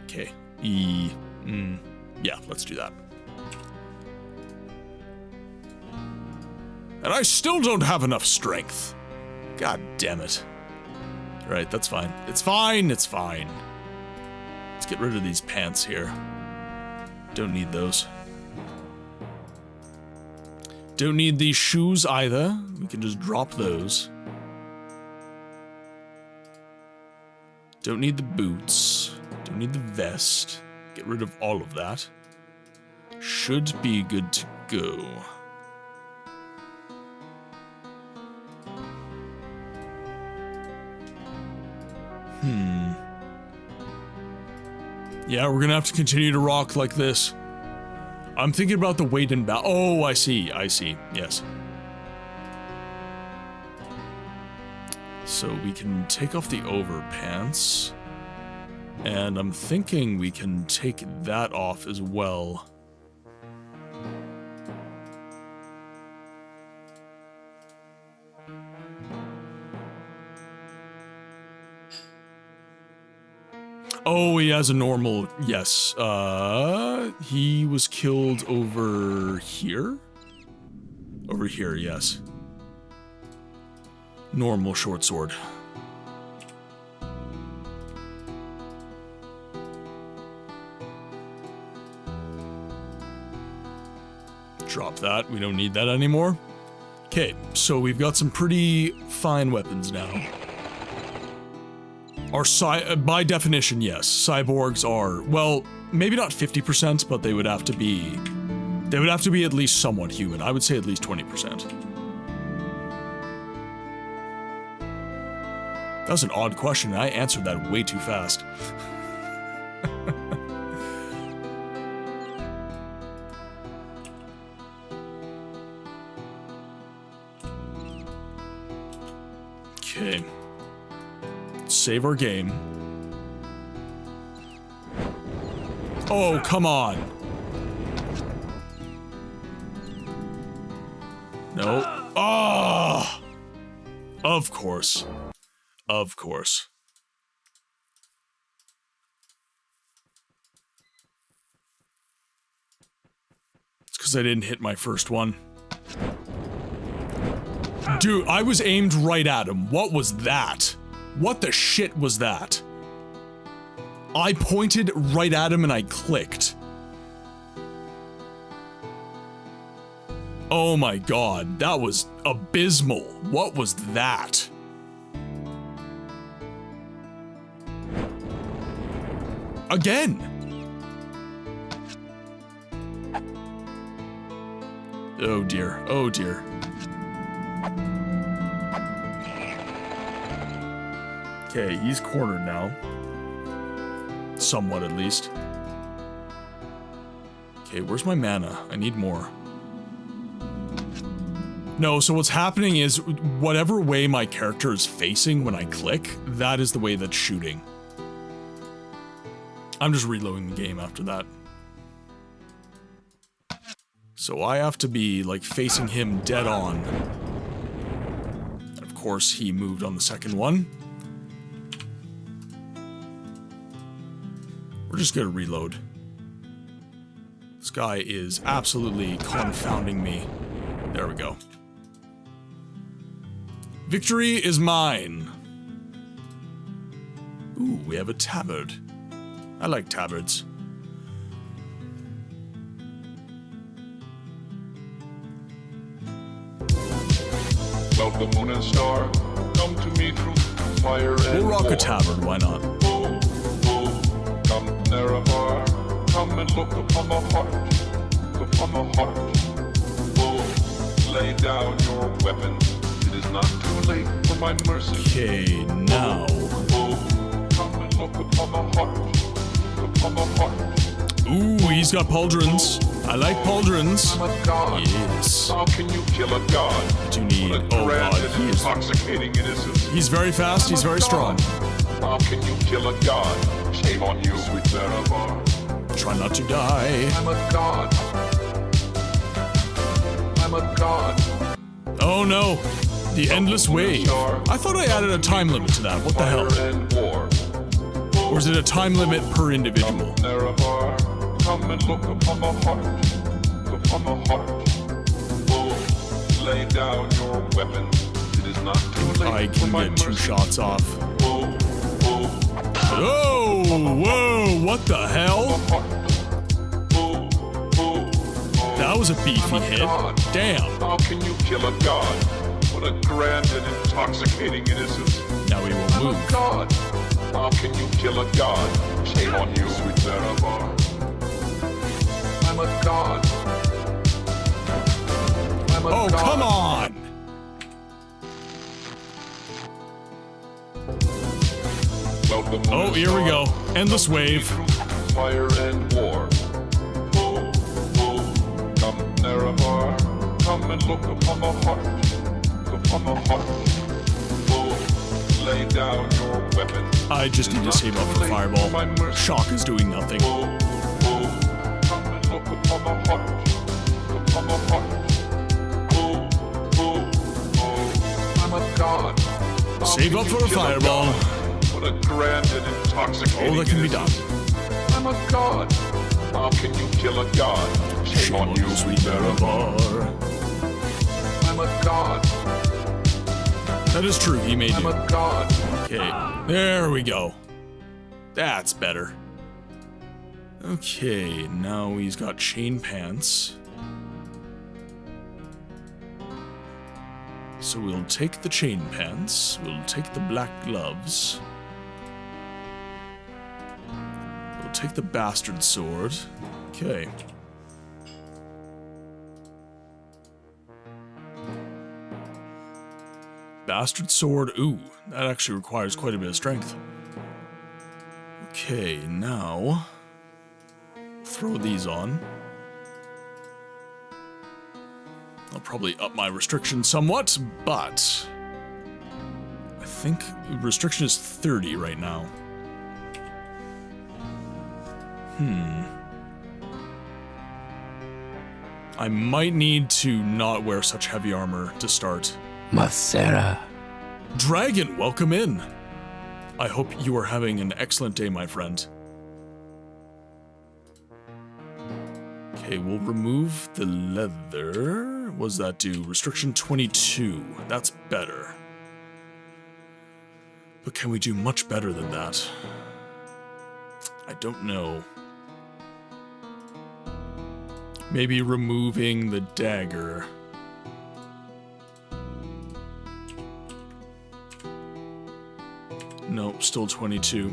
Okay. Yeah, let's do that. And I still don't have enough strength. God damn it. Right, that's fine. It's fine, it's fine. Let's get rid of these pants here. Don't need those. Don't need these shoes either. We can just drop those. Don't need the boots. Don't need the vest. Get rid of all of that. Should be good to go. Yeah, we're gonna have to continue to rock like this. I'm thinking about the weight and balance. Oh, I see, yes. So we can take off the overpants. And I'm thinking we can take that off as well. Oh, he has a normal, yes. He was killed over here? Over here, yes. Normal short sword. Drop that, we don't need that anymore. Okay, so we've got some pretty fine weapons now. By definition, yes, cyborgs are, well, maybe not 50%, but they would have to be at least somewhat human. I would say at least 20%. That was an odd question, and I answered that way too fast. Okay. Save our game. Oh, come on. No. Oh! Of course. Of course. It's because I didn't hit my first one. Dude, I was aimed right at him. What was that? What the shit was that? I pointed right at him and I clicked. Oh my god, that was abysmal. What was that? Again. Oh dear, oh dear. Okay, he's cornered now. Somewhat, at least. Okay, where's my mana? I need more. No, so what's happening is, whatever way my character is facing when I click, that is the way that's shooting. I'm just reloading the game after that. So I have to be, like, facing him dead on. And of course, he moved on the second one. We're just gonna reload. This guy is absolutely confounding me. There we go. Victory is mine. Ooh, we have a tabard. I like tabards. Welcome, moon and star. Come to me through fire and We'll rock war. a tabard, why not? Oh, oh, come Nerevar. Come and look upon the heart. Upon the heart. Oh, lay down your weapon. It is not too late for my mercy. Okay, now. Oh, come and look upon the heart. Upon the heart. Ooh, he's got pauldrons. I like pauldrons. I'm a god. Yes. How can you kill a god? I do need. What a Oh god, grand he and is. intoxicating innocence. He's very fast. He's very strong. How can you kill a god? Shame on you, sweet Nerevar. Try not to die. I'm a god. I'm a god. Oh no, the endless wave. I thought I added a time limit to that. What the hell? Fire and war. Or is it a time limit per individual? Nerevar, come and look upon the heart. Upon the heart. Oh, lay down your weapons. It is not too late I for can my get 2 mercy. shots off. Whoa, whoa, Oh, whoa, what the hell? whoa, whoa, whoa. That was a beefy I'm a hit. god. Damn. How can you kill a god? What a grand and intoxicating innocence. Now he won't I'm a move. god. How can you kill a god? Shame on you, sweet Zarabar. I'm a god. I'm a Oh, god. come on! Welcome, Oh, here we go. Endless wave. Fire and war. Oh, oh, come, Zarabar. Come and look upon the heart. Look upon the heart. Oh, lay down your weapon. I just need to save up for Fireball. Shock is doing nothing. Oh, oh, come and look upon the heart. Look upon the heart. Oh, oh, oh, I'm a god. How Save can up you for a kill Fireball. god? What a grand and intoxicating Oh, that can be done. innocence. I'm a god. How can you kill a god? Shame on you, sweet Zarabar. I'm a god. That is true, he made I'm you. a god. Okay, there we go. That's better. Okay, now he's got chain pants. So we'll take the chain pants, we'll take the black gloves. We'll take the bastard sword. Okay. Bastard sword, ooh, that actually requires quite a bit of strength. Okay, now throw these on. I'll probably up my restriction somewhat, but I think restriction is 30 right now. I might need to not wear such heavy armor to start. Masera. Dragon, welcome in. I hope you are having an excellent day, my friend. Okay, we'll remove the leather. What does that do? Restriction 22. That's better. But can we do much better than that? I don't know. Maybe removing the dagger. Nope, still 22.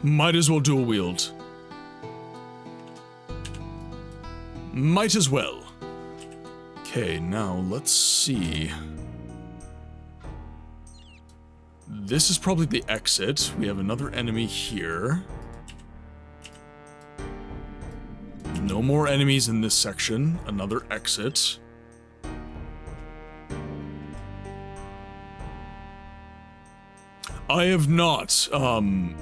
Might as well dual wield. Might as well. Okay, now let's see. This is probably the exit. We have another enemy here. No more enemies in this section. Another exit. I have not.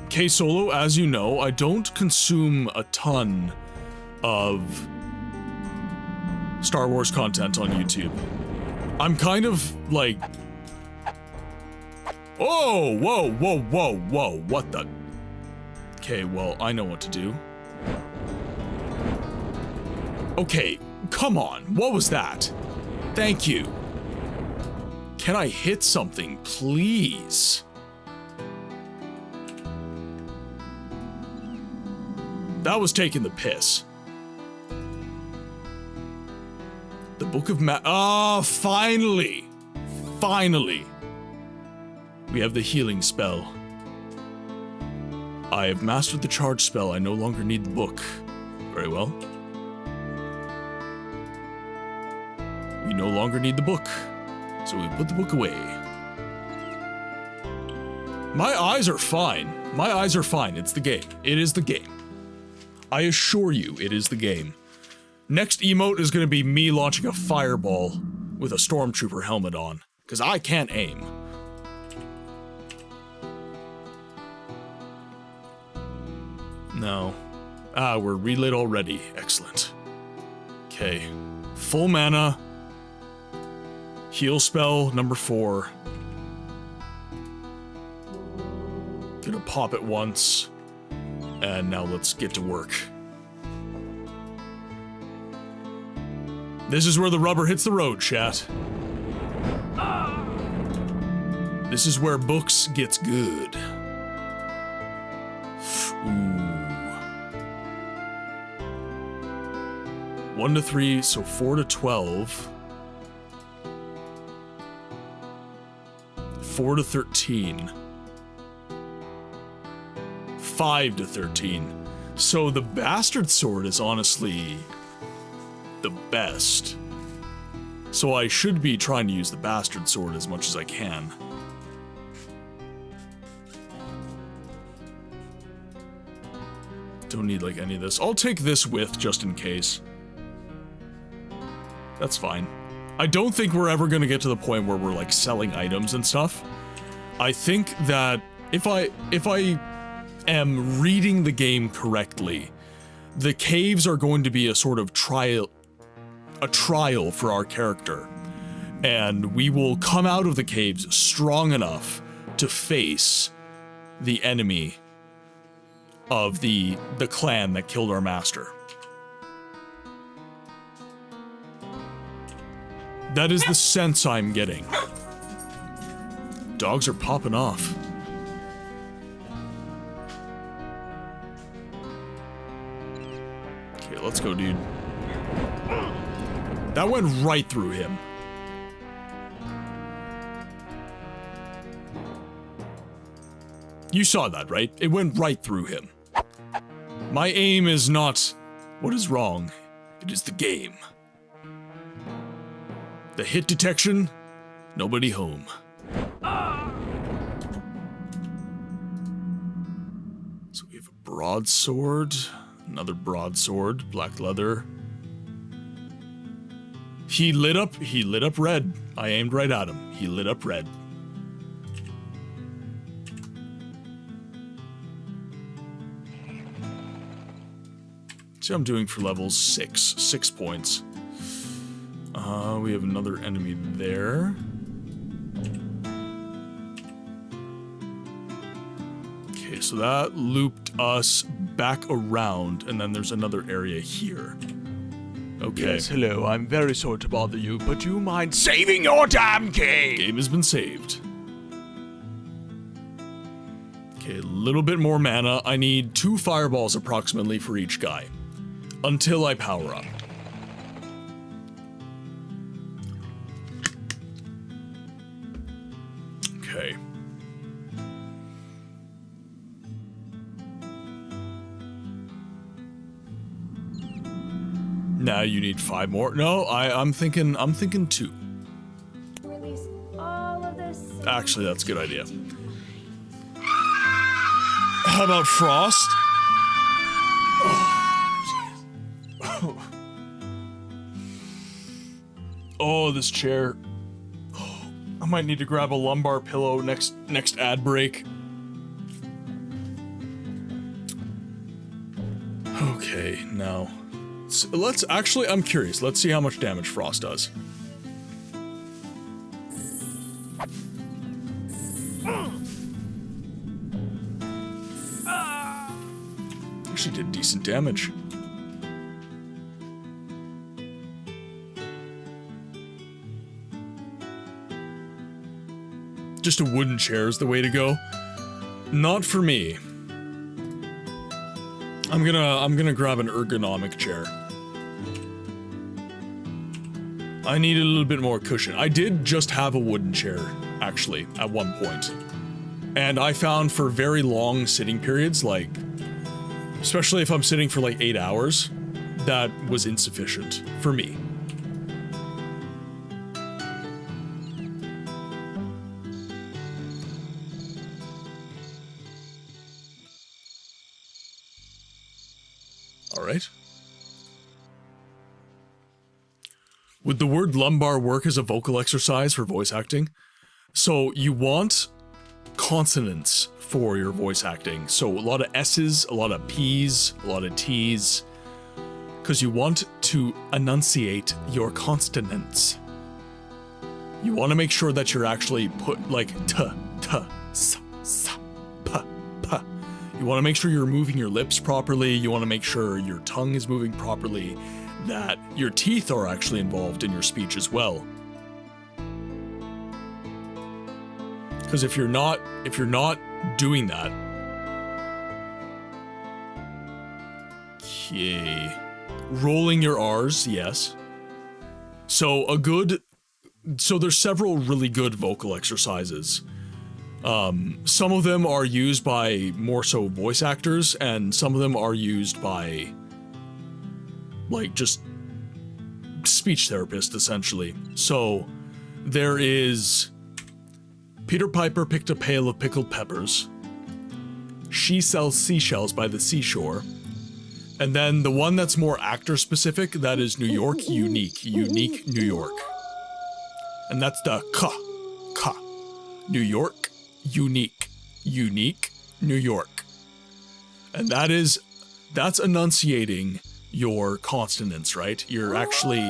K-Solo, as you know, I don't consume a ton of Star Wars content on YouTube. I'm kind of like... Oh, whoa, whoa, whoa, whoa, what the... Okay, well, I know what to do. Okay, come on, what was that? Thank you. Can I hit something, please? That was taking the piss. The Book of finally! Finally! We have the healing spell. I have mastered the charge spell. I no longer need the book. Very well. We no longer need the book. So we put the book away. My eyes are fine. My eyes are fine. It's the game. It is the game. I assure you, it is the game. Next emote is going to be me launching a fireball with a stormtrooper helmet on, because I can't aim. No. Ah, we're relit already. Excellent. Okay. Full mana. Heal spell number 4. Gonna pop it once. And now let's get to work. This is where the rubber hits the road, chat. This is where books gets good. Ooh. 1 to 3, so 4 to 12. 4 to 13. 5 to 13. So the bastard sword is honestly the best. So I should be trying to use the bastard sword as much as I can. Don't need like any of this. I'll take this with just in case. That's fine. I don't think we're ever gonna get to the point where we're like selling items and stuff. I think that if I am reading the game correctly, the caves are going to be a sort of trial for our character. And we will come out of the caves strong enough to face the enemy of the clan that killed our master. That is the sense I'm getting. Dogs are popping off. Okay, let's go, dude. That went right through him. You saw that, right? It went right through him. My aim is not what is wrong. It is the game. The hit detection, nobody home. So we have a broadsword, another broadsword, black leather. He lit up red. I aimed right at him. He lit up red. See how I'm doing for levels 6 points. We have another enemy there. Okay, so that looped us back around, and then there's another area here. Okay. Yes, hello, I'm very sorry to bother you, but do you mind saving your damn key? Game has been saved. Okay, a little bit more mana. I need 2 fireballs approximately for each guy. Until I power up. Okay. Now you need 5 more. No, I'm thinking 2. Release all of this. Actually, that's a good idea. How about Frost? Oh, this chair. Oh, I might need to grab a lumbar pillow next ad break. Okay, now let's actually, I'm curious. Let's see how much damage Frost does. Actually did decent damage. Just a wooden chair is the way to go. Not for me. I'm gonna grab an ergonomic chair. I need a little bit more cushion. I did just have a wooden chair, actually, at one point. And I found for very long sitting periods, like, especially if I'm sitting for like 8 hours, that was insufficient for me. Alright. Would the word lumbar work as a vocal exercise for voice acting? So you want consonants for your voice acting. So a lot of S's, a lot of P's, a lot of T's. Because you want to enunciate your consonants. You want to make sure that you're actually put like t, s, p, p. You want to make sure you're moving your lips properly. You want to make sure your tongue is moving properly. that your teeth are actually involved in your speech as well. Because if you're not doing that, okay, rolling your R's, yes. So there's several really good vocal exercises. Some of them are used by more so voice actors, and some of them are used by, like, just speech therapists, essentially. So there is Peter Piper picked a pail of pickled peppers. She sells seashells by the seashore. And then the one that's more actor specific, that is New York unique New York. And that's the ka. New York unique New York. And that's enunciating your consonants, right? You're actually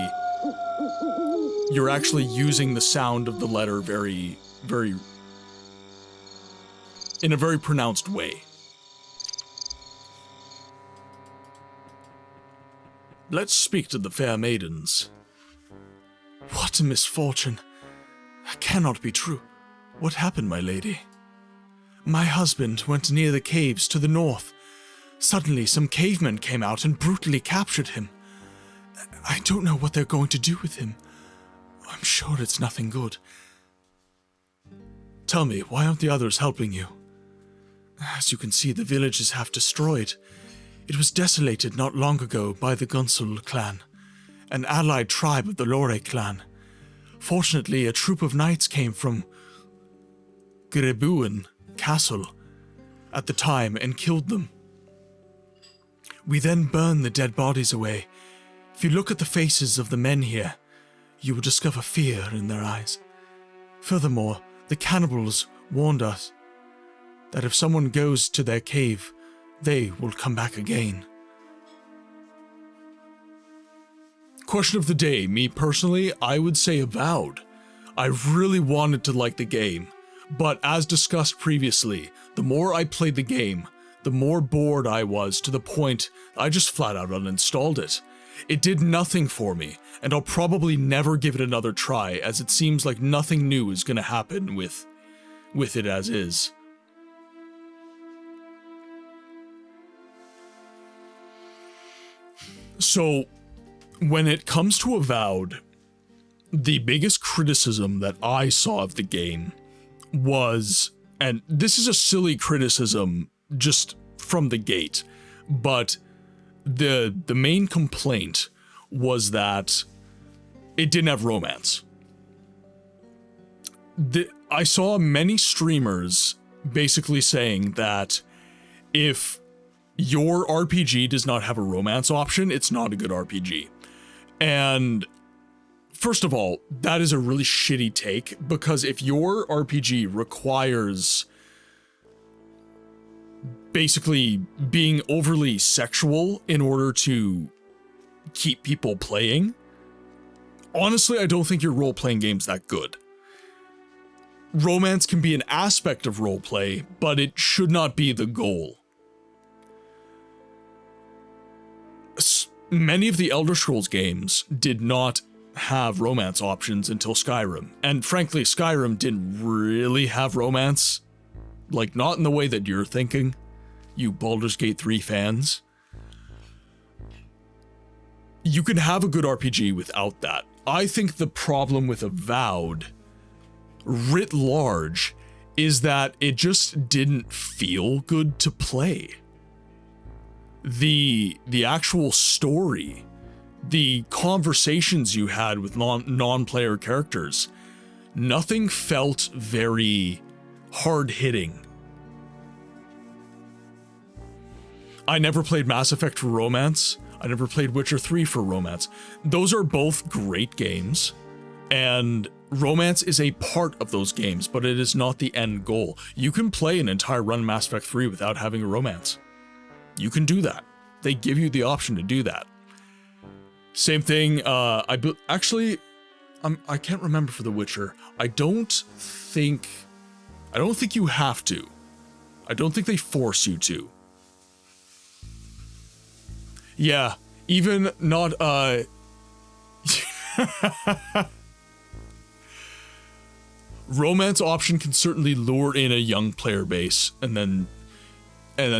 using the sound of the letter very in a very pronounced way. Let's speak to the fair maidens. What a misfortune. That cannot be true. What happened, my lady? My husband went near the caves to the north. Suddenly, some cavemen came out and brutally captured him. I don't know what they're going to do with him. I'm sure it's nothing good. Tell me, why aren't the others helping you? As you can see, the village is half destroyed. It was desolated not long ago by the Gunsul clan, an allied tribe of the Lore clan. Fortunately, a troop of knights came from Grebuin Castle at the time and killed them. We then burned the dead bodies away. If you look at the faces of the men here, you will discover fear in their eyes. Furthermore, the cannibals warned us that if someone goes to their cave, they will come back again. Question of the day, me personally, I would say Avowed. I really wanted to like the game, but as discussed previously, the more I played the game, the more bored I was, to the point I just flat out uninstalled it. It did nothing for me, and I'll probably never give it another try, as it seems like nothing new is going to happen with it as is. So, when it comes to Avowed, the biggest criticism that I saw of the game was, and this is a silly criticism just from the gate, but the main complaint was that it didn't have romance. I saw many streamers basically saying that if your RPG does not have a romance option, it's not a good RPG. And first of all, that is a really shitty take, because if your RPG requires basically being overly sexual in order to keep people playing, honestly, I don't think your role-playing game's that good. Romance can be an aspect of roleplay, but it should not be the goal. Many of the Elder Scrolls games did not have romance options until Skyrim, and frankly, Skyrim didn't really have romance. Like, not in the way that you're thinking, you Baldur's Gate 3 fans. You can have a good RPG without that. I think the problem with Avowed, writ large, is that it just didn't feel good to play. The actual story, the conversations you had with non-player characters, nothing felt very hard-hitting. I never played Mass Effect for romance. I never played Witcher 3 for romance. Those are both great games, and romance is a part of those games, but it is not the end goal. You can play an entire run of Mass Effect 3 without having a romance. You can do that. They give you the option to do that. Same thing, I can't remember for The Witcher. I don't think you have to. I don't think they force you to. Yeah, Even not, romance option can certainly lure in a young player base and then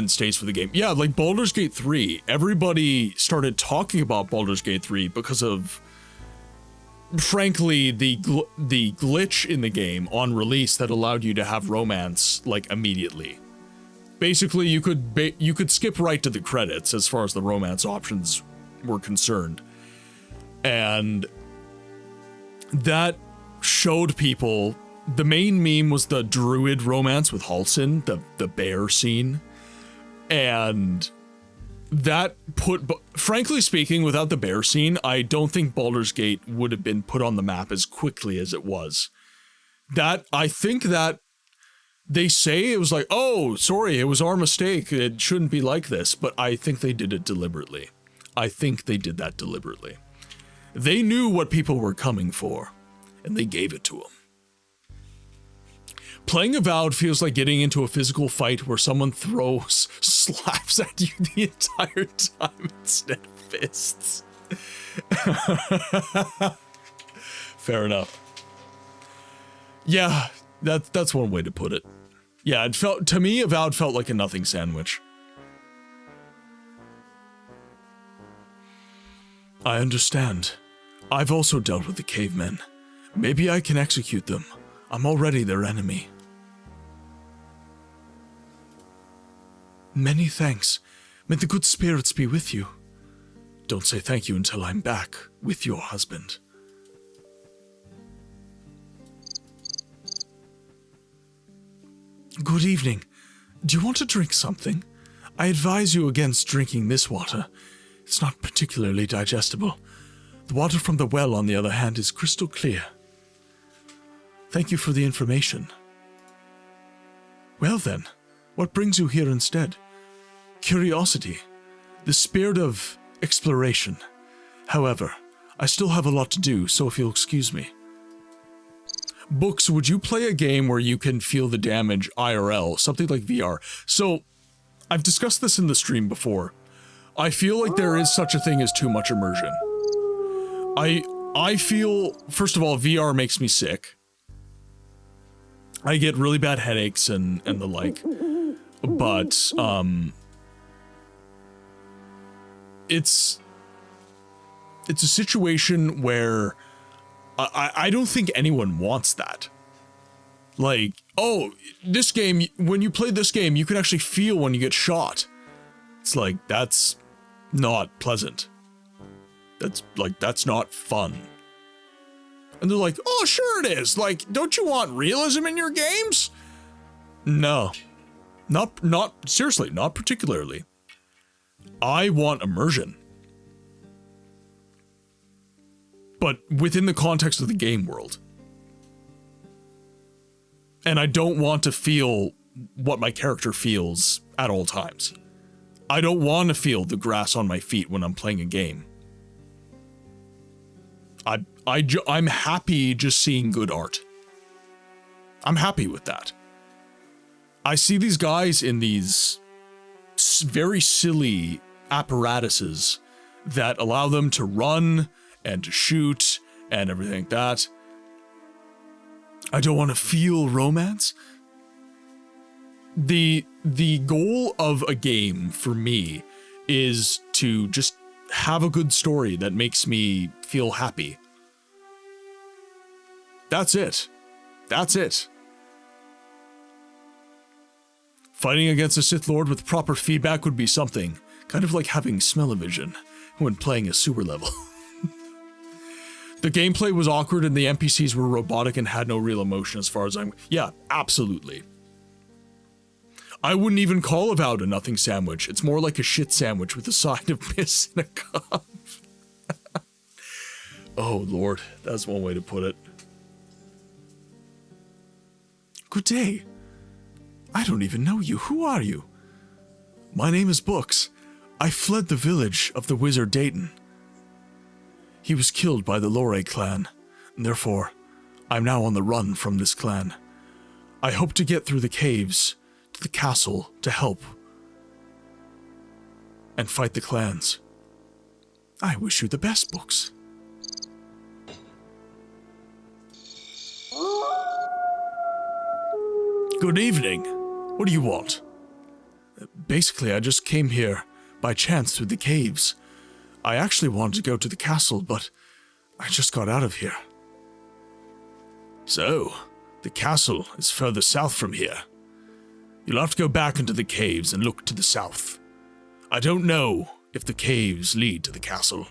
stays for the game. Yeah, like Baldur's Gate 3, everybody started talking about Baldur's Gate 3 because of, frankly, the glitch in the game on release that allowed you to have romance, like, immediately. Basically, you could skip right to the credits as far as the romance options were concerned. And that showed people, the main meme was the druid romance with Halsin, the bear scene. And that frankly speaking, without the bear scene, I don't think Baldur's Gate would have been put on the map as quickly as it was. I think that they say it was like, oh, sorry, it was our mistake. It shouldn't be like this. But I think they did it deliberately. I think they did that deliberately. They knew what people were coming for, and they gave it to them. Playing Avowed feels like getting into a physical fight where someone throws slaps at you the entire time instead of fists. Fair enough. Yeah, that's one way to put it. Yeah, to me, Avowed felt like a nothing sandwich. I understand. I've also dealt with the cavemen. Maybe I can execute them. I'm already their enemy. Many thanks. May the good spirits be with you. Don't say thank you until I'm back with your husband. Good evening. Do you want to drink something? I advise you against drinking this water. It's not particularly digestible. The water from the well, on the other hand, is crystal clear. Thank you for the information. Well then, what brings you here instead? Curiosity. The spirit of exploration. However, I still have a lot to do, so if you'll excuse me. Books, would you play a game where you can feel the damage IRL, something like VR? So, I've discussed this in the stream before. I feel like there is such a thing as too much immersion. I feel, first of all, VR makes me sick. I get really bad headaches and the like. But, it's a situation where I don't think anyone wants that. Like, oh, this game, when you play this game, you can actually feel when you get shot. It's like, that's not pleasant. That's not fun. And they're like, oh, sure it is. Like, don't you want realism in your games? No. Not seriously, not particularly. I want immersion. But within the context of the game world. And I don't want to feel what my character feels at all times. I don't want to feel the grass on my feet when I'm playing a game. I'm happy just seeing good art. I'm happy with that. I see these guys in these very silly apparatuses that allow them to run and to shoot and everything like that. I don't want to feel romance. The goal of a game for me is to just have a good story that makes me feel happy. That's it. That's it. Fighting against a Sith Lord with proper feedback would be something, kind of like having smell-o-vision when playing a sewer level. The gameplay was awkward and the NPCs were robotic and had no real emotion as far as I'm... Yeah, absolutely. I wouldn't even call Avowed a nothing sandwich. It's more like a shit sandwich with a side of piss and a cup. Oh, Lord. That's one way to put it. Good day. I don't even know you. Who are you? My name is Books. I fled the village of the wizard Dayton. He was killed by the Lore clan, and therefore, I'm now on the run from this clan. I hope to get through the caves to the castle to help and fight the clans. I wish you the best, Books. Good evening. What do you want? Basically, I just came here by chance through the caves. I actually wanted to go to the castle, but I just got out of here. So, the castle is further south from here. You'll have to go back into the caves and look to the south. I don't know if the caves lead to the castle,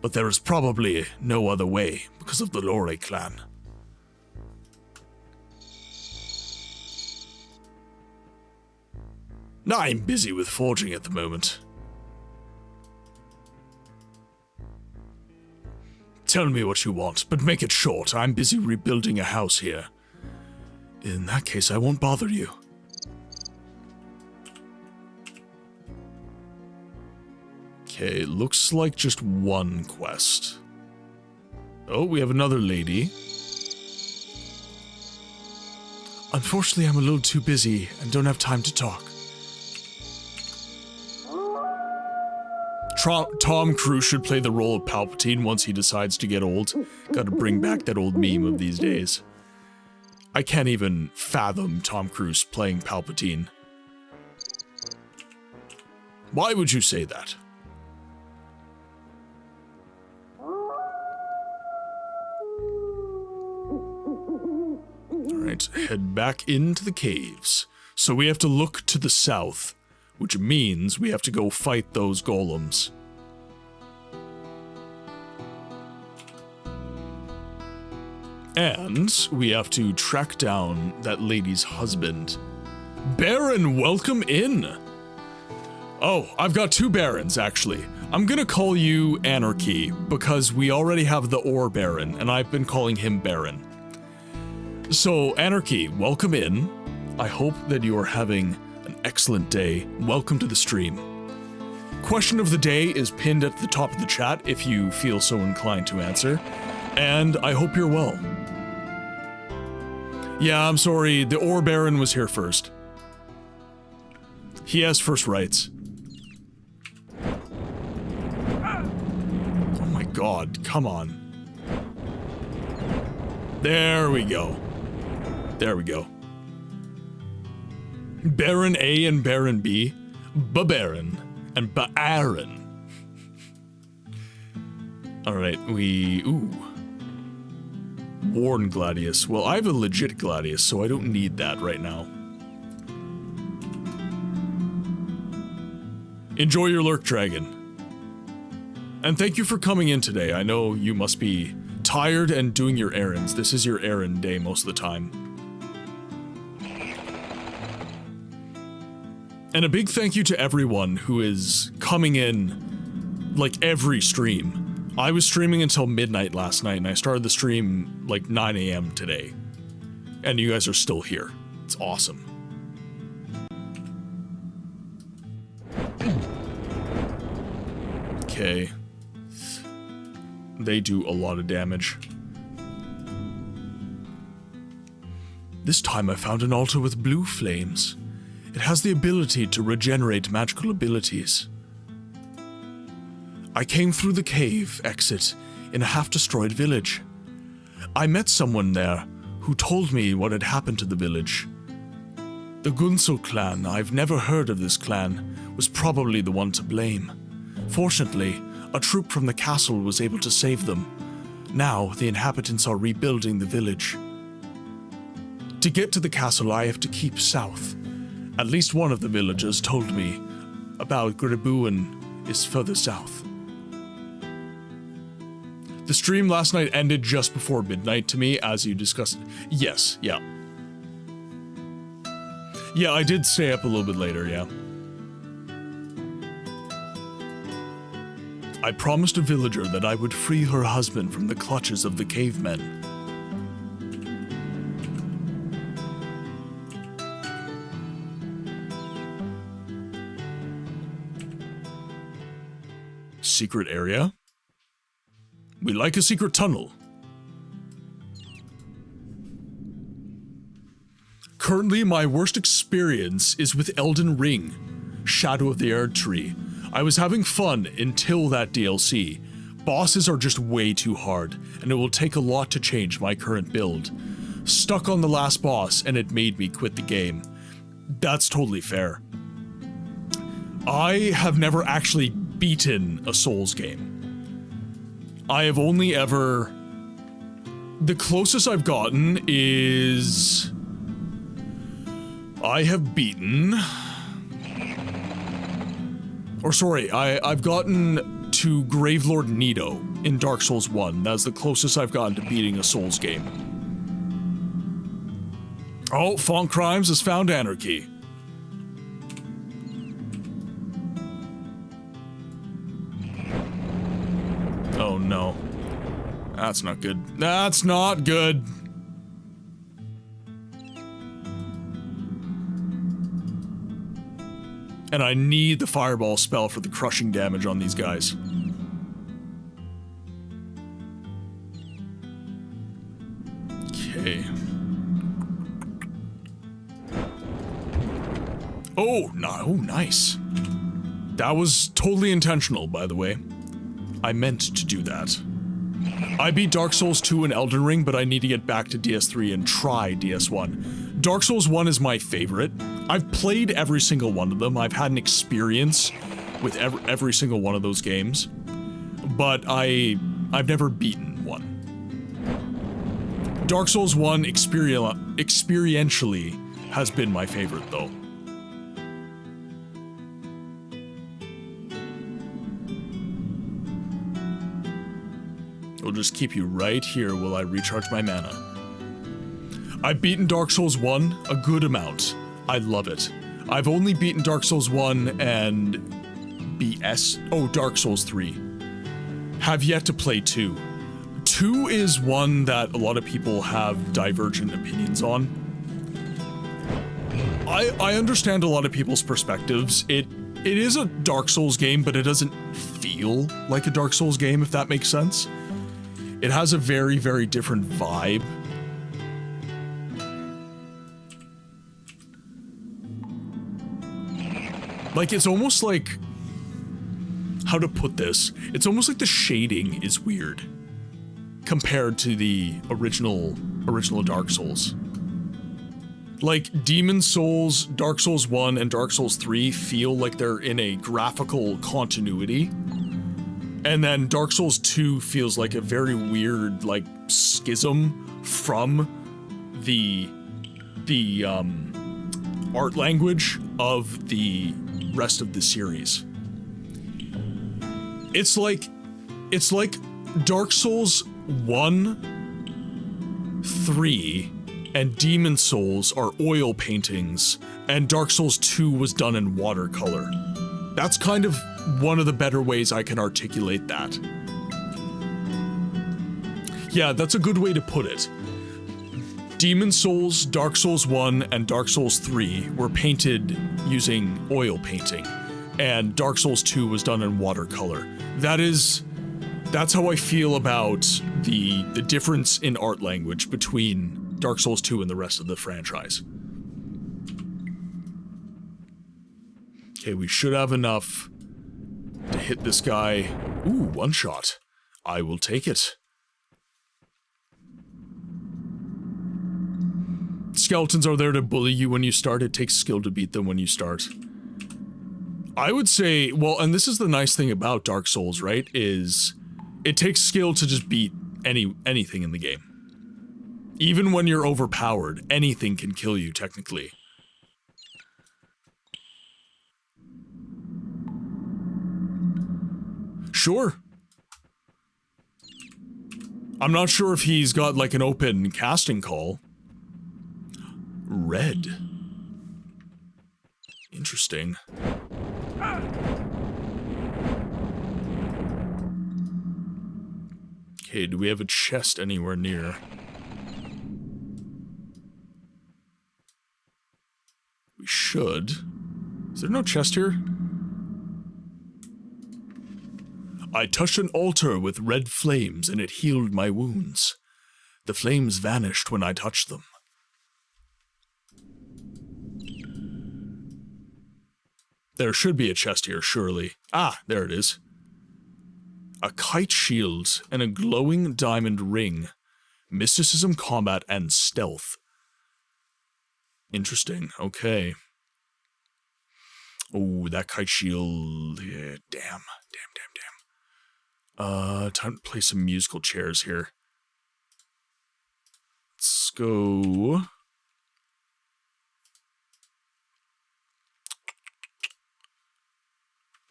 but there is probably no other way because of the Lore clan. I'm busy with forging at the moment. Tell me what you want, but make it short. I'm busy rebuilding a house here. In that case, I won't bother you. Okay, looks like just one quest. Oh, we have another lady. Unfortunately, I'm a little too busy and don't have time to talk. Tom Cruise should play the role of Palpatine once he decides to get old. Gotta bring back that old meme of these days. I can't even fathom Tom Cruise playing Palpatine. Why would you say that? Alright, head back into the caves. So we have to look to the south, which means we have to go fight those golems. And we have to track down that lady's husband. Baron, welcome in! Oh, I've got two barons, actually. I'm gonna call you Anarchy, because we already have the Ore Baron, and I've been calling him Baron. So, Anarchy, welcome in. I hope that you are having an excellent day. Welcome to the stream. Question of the day is pinned at the top of the chat if you feel so inclined to answer. And I hope you're well. Yeah, I'm sorry, the Ore Baron was here first. He has first rights. Oh my god, come on. There we go. There we go. Baron A and Baron B. Baron and Baron. Alright, ooh. Worn Gladius. Well, I have a legit Gladius, so I don't need that right now. Enjoy your Lurk Dragon. And thank you for coming in today. I know you must be tired and doing your errands. This is your errand day most of the time. And a big thank you to everyone who is coming in, like, every stream. I was streaming until midnight last night, and I started the stream, like, 9 AM today. And you guys are still here. It's awesome. Okay. They do a lot of damage. This time I found an altar with blue flames. It has the ability to regenerate magical abilities. I came through the cave exit in a half-destroyed village. I met someone there who told me what had happened to the village. The Gunsel clan, I've never heard of this clan, was probably the one to blame. Fortunately, a troop from the castle was able to save them. Now, the inhabitants are rebuilding the village. To get to the castle, I have to keep south. At least one of the villagers told me about Gribuin is further south. The stream last night ended just before midnight to me, as you discussed. Yes, yeah. Yeah, I did stay up a little bit later, yeah. I promised a villager that I would free her husband from the clutches of the cavemen. Secret area? We like a secret tunnel. Currently, my worst experience is with Elden Ring, Shadow of the Erd Tree. I was having fun until that DLC. Bosses are just way too hard, and it will take a lot to change my current build. Stuck on the last boss, and it made me quit the game. That's totally fair. I have never actually beaten a Souls game. I have only ever... The closest I've gotten is... I have beaten... Or sorry, I've gotten to Gravelord Nito in Dark Souls 1. That's the closest I've gotten to beating a Souls game. Oh, Font Crimes has found Anarchy. Oh no. That's not good. That's not good. And I need the fireball spell for the crushing damage on these guys. Okay. Oh, no, oh, nice. That was totally intentional, by the way. I meant to do that. I beat Dark Souls 2 and Elden Ring, but I need to get back to DS3 and try DS1. Dark Souls 1 is my favorite. I've played every single one of them. I've had an experience with every single one of those games, but I've never beaten one. Dark Souls 1 experientially has been my favorite, though. We'll just keep you right here while I recharge my mana. I've beaten Dark Souls 1 a good amount. I love it. I've only beaten Dark Souls 1 and Dark Souls 3. Have yet to play 2. 2 is one that a lot of people have divergent opinions on. I understand a lot of people's perspectives. It is a Dark Souls game, but it doesn't feel like a Dark Souls game, if that makes sense. It has a very, very different vibe. Like, it's almost like... How to put this? It's almost like the shading is weird compared to the original Dark Souls. Like, Demon Souls, Dark Souls 1, and Dark Souls 3 feel like they're in a graphical continuity. And then Dark Souls 2 feels like a very weird, like, schism from the art language of the rest of the series. It's like Dark Souls 1, 3, and Demon Souls are oil paintings, and Dark Souls 2 was done in watercolor. That's kind of one of the better ways I can articulate that. Yeah, that's a good way to put it. Demon Souls, Dark Souls 1, and Dark Souls 3 were painted using oil painting, and Dark Souls 2 was done in watercolor. That's how I feel about the difference in art language between Dark Souls 2 and the rest of the franchise. Okay, we should have enough to hit this guy. Ooh, one shot. I will take it. Skeletons are there to bully you when you start. It takes skill to beat them when you start. I would say, well, and this is the nice thing about Dark Souls, right? Is it takes skill to just beat anything in the game. Even when you're overpowered, anything can kill you, technically. Sure. I'm not sure if he's got, like, an open casting call. Red. Interesting. Okay, do we have a chest anywhere near? We should. Is there no chest here? I touched an altar with red flames and it healed my wounds. The flames vanished when I touched them. There should be a chest here, surely. Ah, there it is. A kite shield and a glowing diamond ring. Mysticism, combat, and stealth. Interesting, okay. Oh, that kite shield. Yeah, damn. Time to play some musical chairs here. Let's go.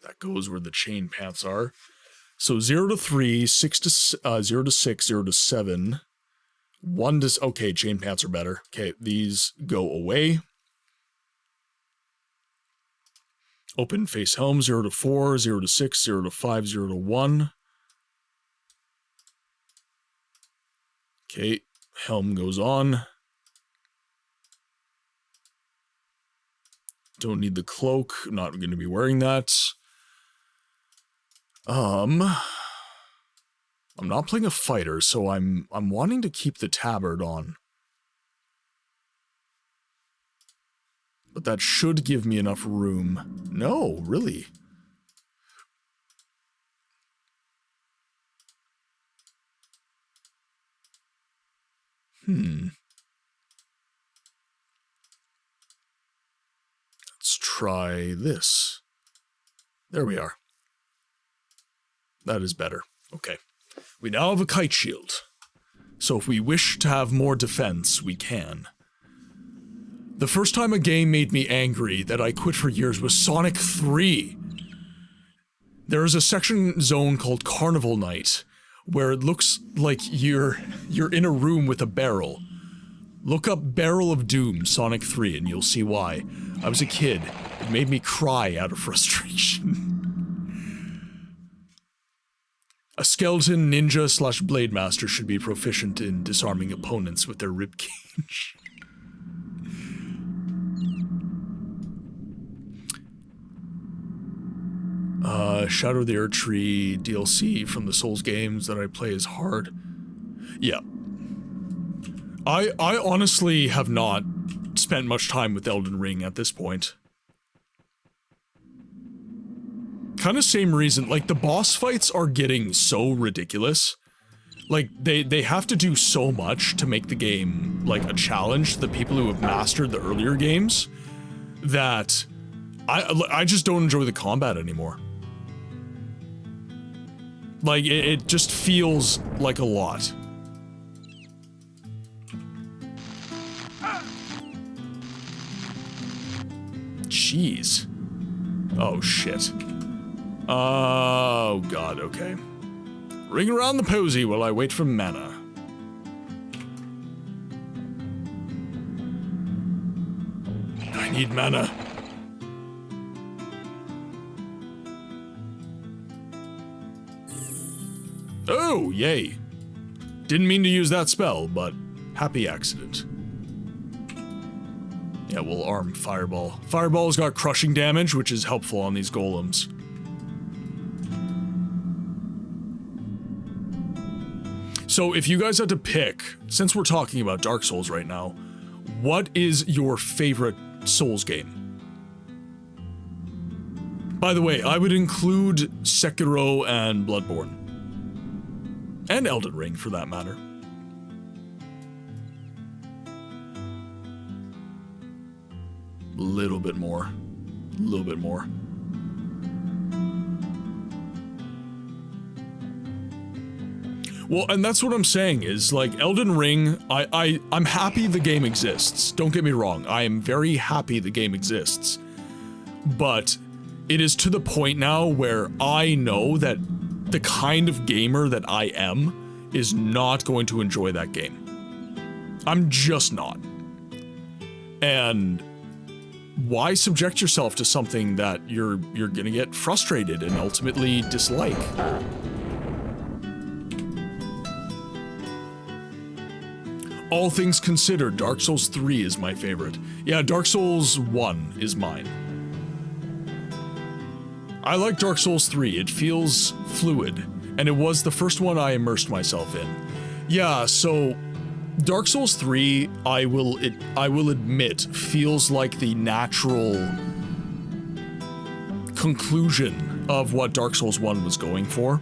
That goes where the chain pants are. So 0 to 3, 6 to 0 to 6, 0 to 7. 1 to... Okay, chain pants are better. Okay, these go away. Open face helm, 0 to 4, 0 to 6, 0 to 5, 0 to 1. Okay, helm goes on. Don't need the cloak, not going to be wearing that. I'm not playing a fighter, so I'm wanting to keep the tabard on. But that should give me enough room. No, really. Let's try this. There we are. That is better. Okay. We now have a kite shield. So if we wish to have more defense, we can. The first time a game made me angry that I quit for years was Sonic 3. There is a section zone called Carnival Night, where it looks like you're in a room with a barrel. Look up Barrel of Doom, Sonic 3, and you'll see why. I was a kid. It made me cry out of frustration. A skeleton ninja / blade master should be proficient in disarming opponents with their ribcage. Shadow of the Erdtree DLC from the Souls games that I play is hard. Yeah. I honestly have not spent much time with Elden Ring at this point. Kind of same reason, like the boss fights are getting so ridiculous. Like they have to do so much to make the game like a challenge to the people who have mastered the earlier games that I just don't enjoy the combat anymore. Like it just feels like a lot. Jeez. Oh shit. Oh god, okay. Ring around the posy while I wait for mana. I need mana. Oh, yay. Didn't mean to use that spell, but happy accident. Yeah, we'll arm Fireball. Fireball's got crushing damage, which is helpful on these golems. So if you guys had to pick, since we're talking about Dark Souls right now, what is your favorite Souls game? By the way, I would include Sekiro and Bloodborne. And Elden Ring, for that matter. A little bit more. A little bit more. Well, and that's what I'm saying, is like Elden Ring, I'm happy the game exists. Don't get me wrong, I am very happy the game exists. But it is to the point now where I know that the kind of gamer that I am is not going to enjoy that game. I'm just not. And why subject yourself to something that you're gonna get frustrated and ultimately dislike? All things considered, Dark Souls 3 is my favorite. Yeah, Dark Souls 1 is mine. I like Dark Souls 3, it feels fluid, and it was the first one I immersed myself in. Yeah, so Dark Souls 3, I will admit, feels like the natural conclusion of what Dark Souls 1 was going for.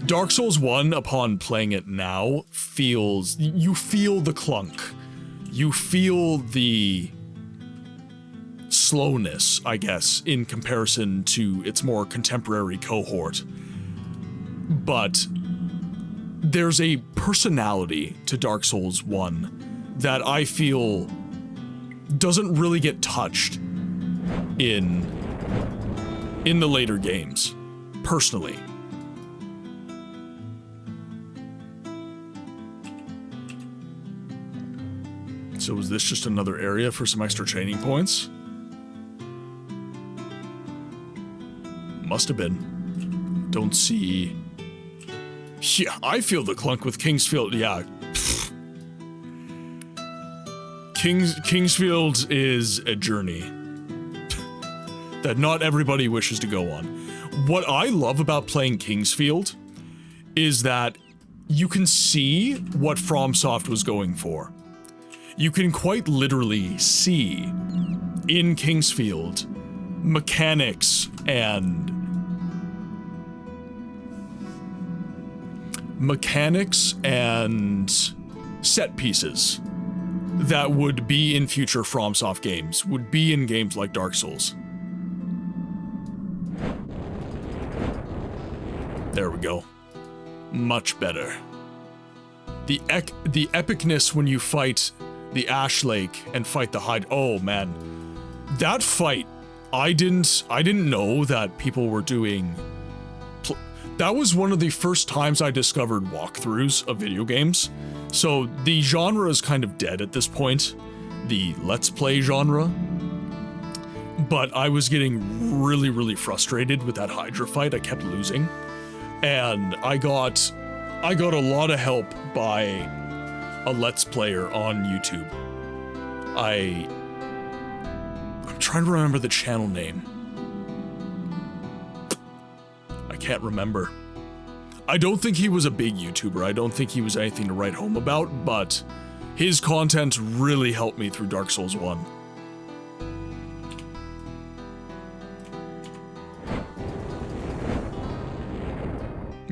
Dark Souls 1, upon playing it now, you feel the clunk. You feel the slowness, I guess, in comparison to its more contemporary cohort. But there's a personality to Dark Souls 1 that I feel doesn't really get touched in the later games, personally. So is this just another area for some extra training points? Must have been. Don't see... Yeah, I feel the clunk with Kingsfield, yeah. Kingsfield is a journey that not everybody wishes to go on. What I love about playing Kingsfield is that you can see what FromSoft was going for. You can quite literally see in Kingsfield mechanics and set pieces that would be in future FromSoft games, would be in games like Dark Souls. There we go. Much better. The epicness when you fight the Ash Lake and fight the Hyde. Oh man, that fight, I didn't know that people were doing. That was one of the first times I discovered walkthroughs of video games. So the genre is kind of dead at this point, the Let's Play genre. But I was getting really, really frustrated with that Hydra fight. I kept losing, and I got a lot of help by a Let's Player on YouTube. I'm trying to remember the channel name. I can't remember. I don't think he was a big YouTuber. I don't think he was anything to write home about, but his content really helped me through Dark Souls 1.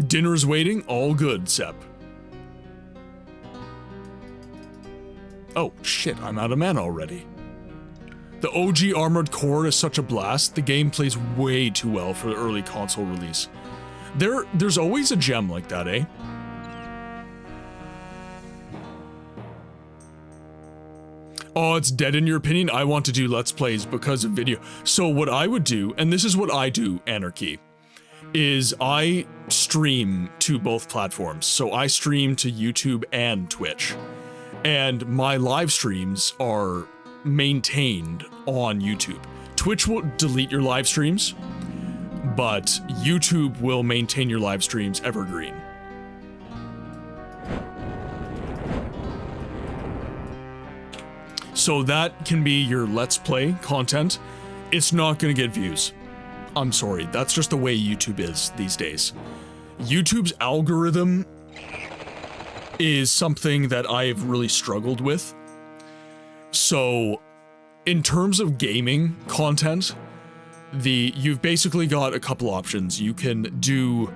Dinner's waiting, all good, Sep. Oh, shit, I'm out of mana already. The OG Armored Core is such a blast. The game plays way too well for the early console release. There's always a gem like that, eh? Oh, it's dead in your opinion? I want to do Let's Plays because of video. So what I would do, and this is what I do, Anarchy, is I stream to both platforms. So I stream to YouTube and Twitch. And my live streams are maintained on YouTube. Twitch will delete your live streams, but YouTube will maintain your live streams evergreen. So that can be your Let's Play content. It's not gonna get views. I'm sorry, that's just the way YouTube is these days. YouTube's algorithm is something that I've really struggled with. So, in terms of gaming content, you've basically got a couple options. You can do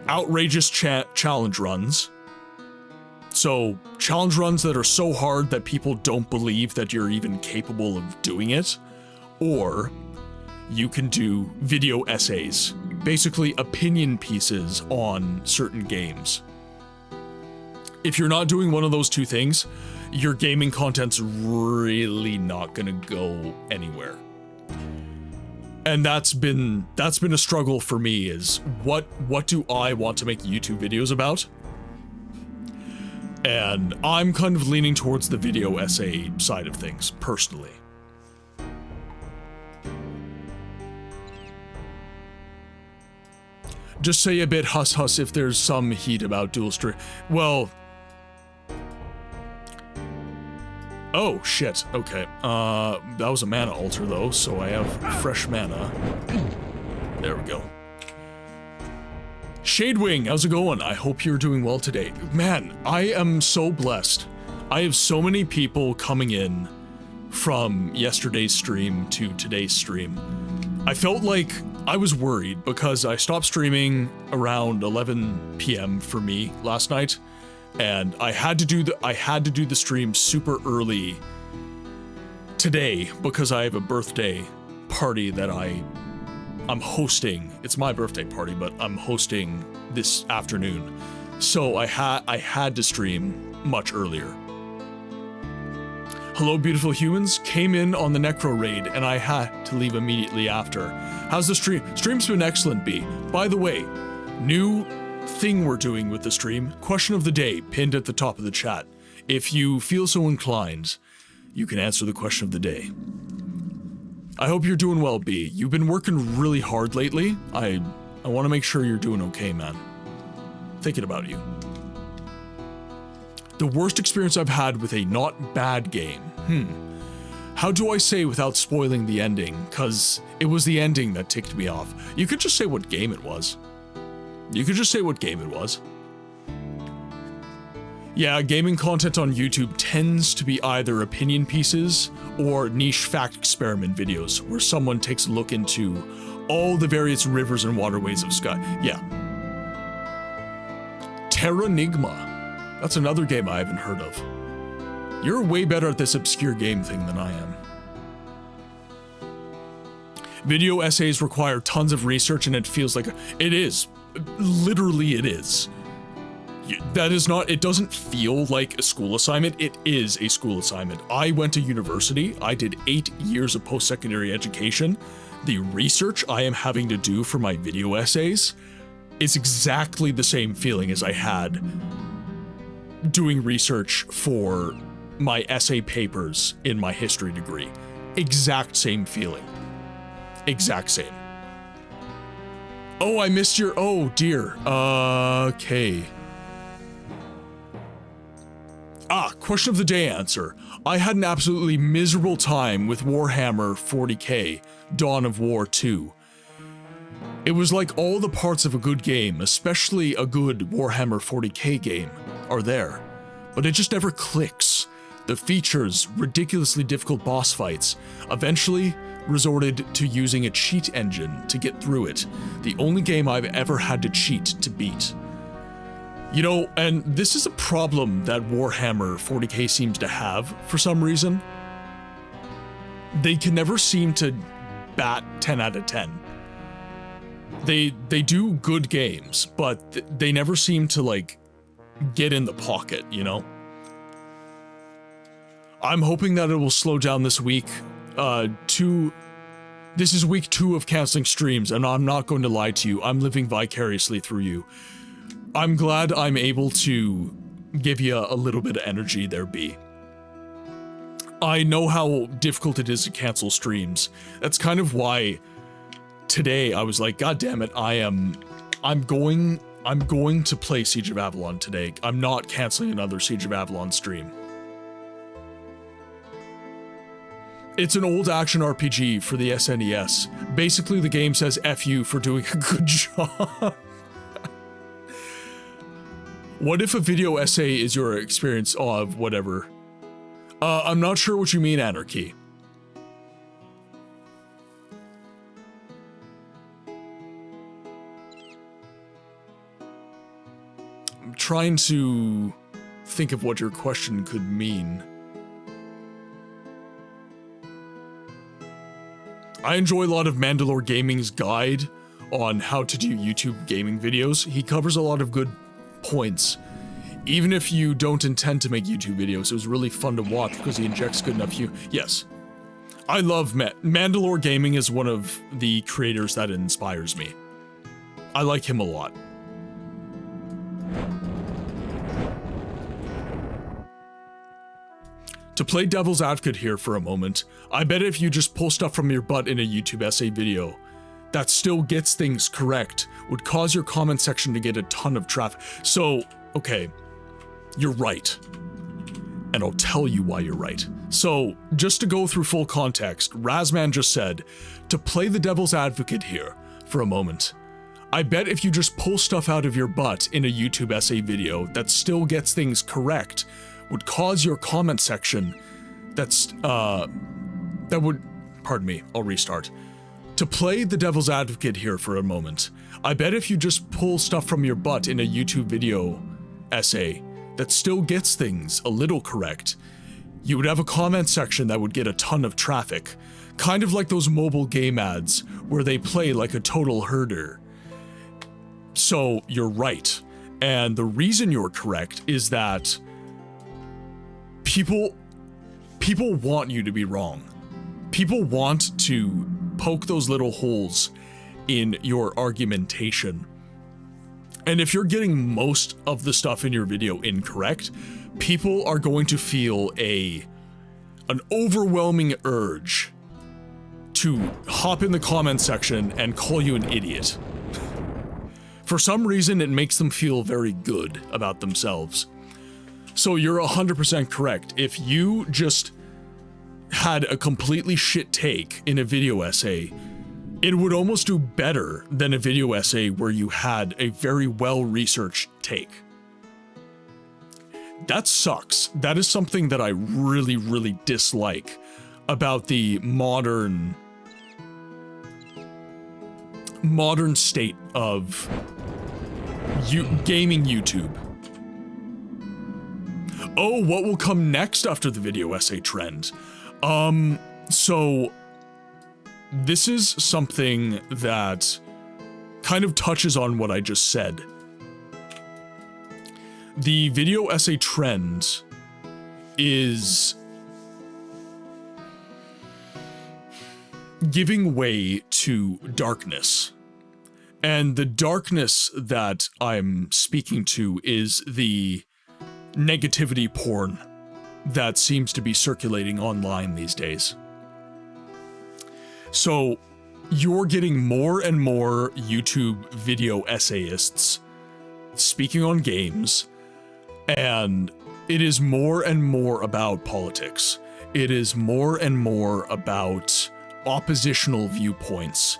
outrageous challenge runs. So, challenge runs that are so hard that people don't believe that you're even capable of doing it. Or, you can do video essays, basically opinion pieces on certain games. If you're not doing one of those two things, your gaming content's really not gonna go anywhere. And that's been a struggle for me, is what do I want to make YouTube videos about? And I'm kind of leaning towards the video essay side of things, personally. Just say a bit huss if there's some heat about dual stream. Well... Oh, shit. Okay. That was a mana altar, though, so I have fresh mana. There we go. Shadewing, how's it going? I hope you're doing well today. Man, I am so blessed. I have so many people coming in from yesterday's stream to today's stream. I felt like I was worried because I stopped streaming around 11 p.m. for me last night, and I had to do the stream super early today because I have a birthday party that I'm hosting. It's my birthday party, but I'm hosting this afternoon. So I had to stream much earlier. Hello, beautiful humans. Came in on the Necro raid, and I had to leave immediately after. How's the stream? Stream's been excellent, B. By the way, new thing we're doing with the stream, question of the day, pinned at the top of the chat. If you feel so inclined, you can answer the question of the day. I hope you're doing well, B. You've been working really hard lately. I want to make sure you're doing okay, man. Thinking about you. The worst experience I've had with a not bad game. How do I say without spoiling the ending? Cause it was the ending that ticked me off. You could just say what game it was. Yeah, gaming content on YouTube tends to be either opinion pieces or niche fact experiment videos where someone takes a look into all the various rivers and waterways of Sky. Yeah. Terranigma. That's another game I haven't heard of. You're way better at this obscure game thing than I am. Video essays require tons of research and it feels like it is. Literally it is. That is not, it doesn't feel like a school assignment, it is a school assignment. I went to university, I did 8 years of post-secondary education. The research I am having to do for my video essays is exactly the same feeling as I had doing research for my essay papers in my history degree. Exact same feeling. Exact same. Oh, I missed your, oh dear. Okay. Question of the day answer. I had an absolutely miserable time with Warhammer 40k, Dawn of War 2. It was like all the parts of a good game, especially a good Warhammer 40k game, are there, but it just never clicks. The features, ridiculously difficult boss fights, eventually resorted to using a cheat engine to get through it, the only game I've ever had to cheat to beat. You know, and this is a problem that Warhammer 40k seems to have for some reason. They can never seem to bat 10 out of 10. They do good games, but they never seem to, like, get in the pocket, you know? I'm hoping that it will slow down this week. This is week 2 of canceling streams, and I'm not going to lie to you, I'm living vicariously through you. I'm glad I'm able to give you a little bit of energy there, B. I know how difficult it is to cancel streams. That's kind of why today I was like, God damn it, I'm going to play Siege of Avalon today. I'm not canceling another Siege of Avalon stream. It's an old action RPG for the SNES. Basically, the game says F you for doing a good job. What if a video essay is your experience of whatever? I'm not sure what you mean, Anarchy. I'm trying to think of what your question could mean. I enjoy a lot of Mandalore Gaming's guide on how to do YouTube gaming videos. He covers a lot of good points. Even if you don't intend to make YouTube videos, it was really fun to watch because he injects good enough Yes. I love Mandalore Gaming is one of the creators that inspires me. I like him a lot. To play devil's advocate here for a moment, I bet if you just pull stuff from your butt in a YouTube essay video that still gets things correct would cause your comment section to get a ton of traffic. So, okay, you're right. And I'll tell you why you're right. So, just to go through full context, Razman just said, to play the devil's advocate here for a moment, I bet if you just pull stuff out of your butt in a YouTube essay video that still gets things correct would cause your comment section pardon me, I'll restart. To play the devil's advocate here for a moment, I bet if you just pull stuff from your butt in a YouTube video essay that still gets things a little correct, you would have a comment section that would get a ton of traffic, kind of like those mobile game ads where they play like a total herder. So you're right, and the reason you're correct is that people want you to be wrong. People want to poke those little holes in your argumentation. And if you're getting most of the stuff in your video incorrect, people are going to feel an overwhelming urge to hop in the comment section and call you an idiot. For some reason, it makes them feel very good about themselves. So you're 100% correct. If you just had a completely shit take in a video essay, it would almost do better than a video essay where you had a very well-researched take. That sucks. That is something that I really, really dislike about the modern state of gaming YouTube. Oh, what will come next after the video essay trend? So this is something that kind of touches on what I just said. The video essay trend is giving way to darkness. And the darkness that I'm speaking to is the negativity porn that seems to be circulating online these days. So you're getting more and more YouTube video essayists speaking on games, and it is more and more about politics. It is more and more about oppositional viewpoints.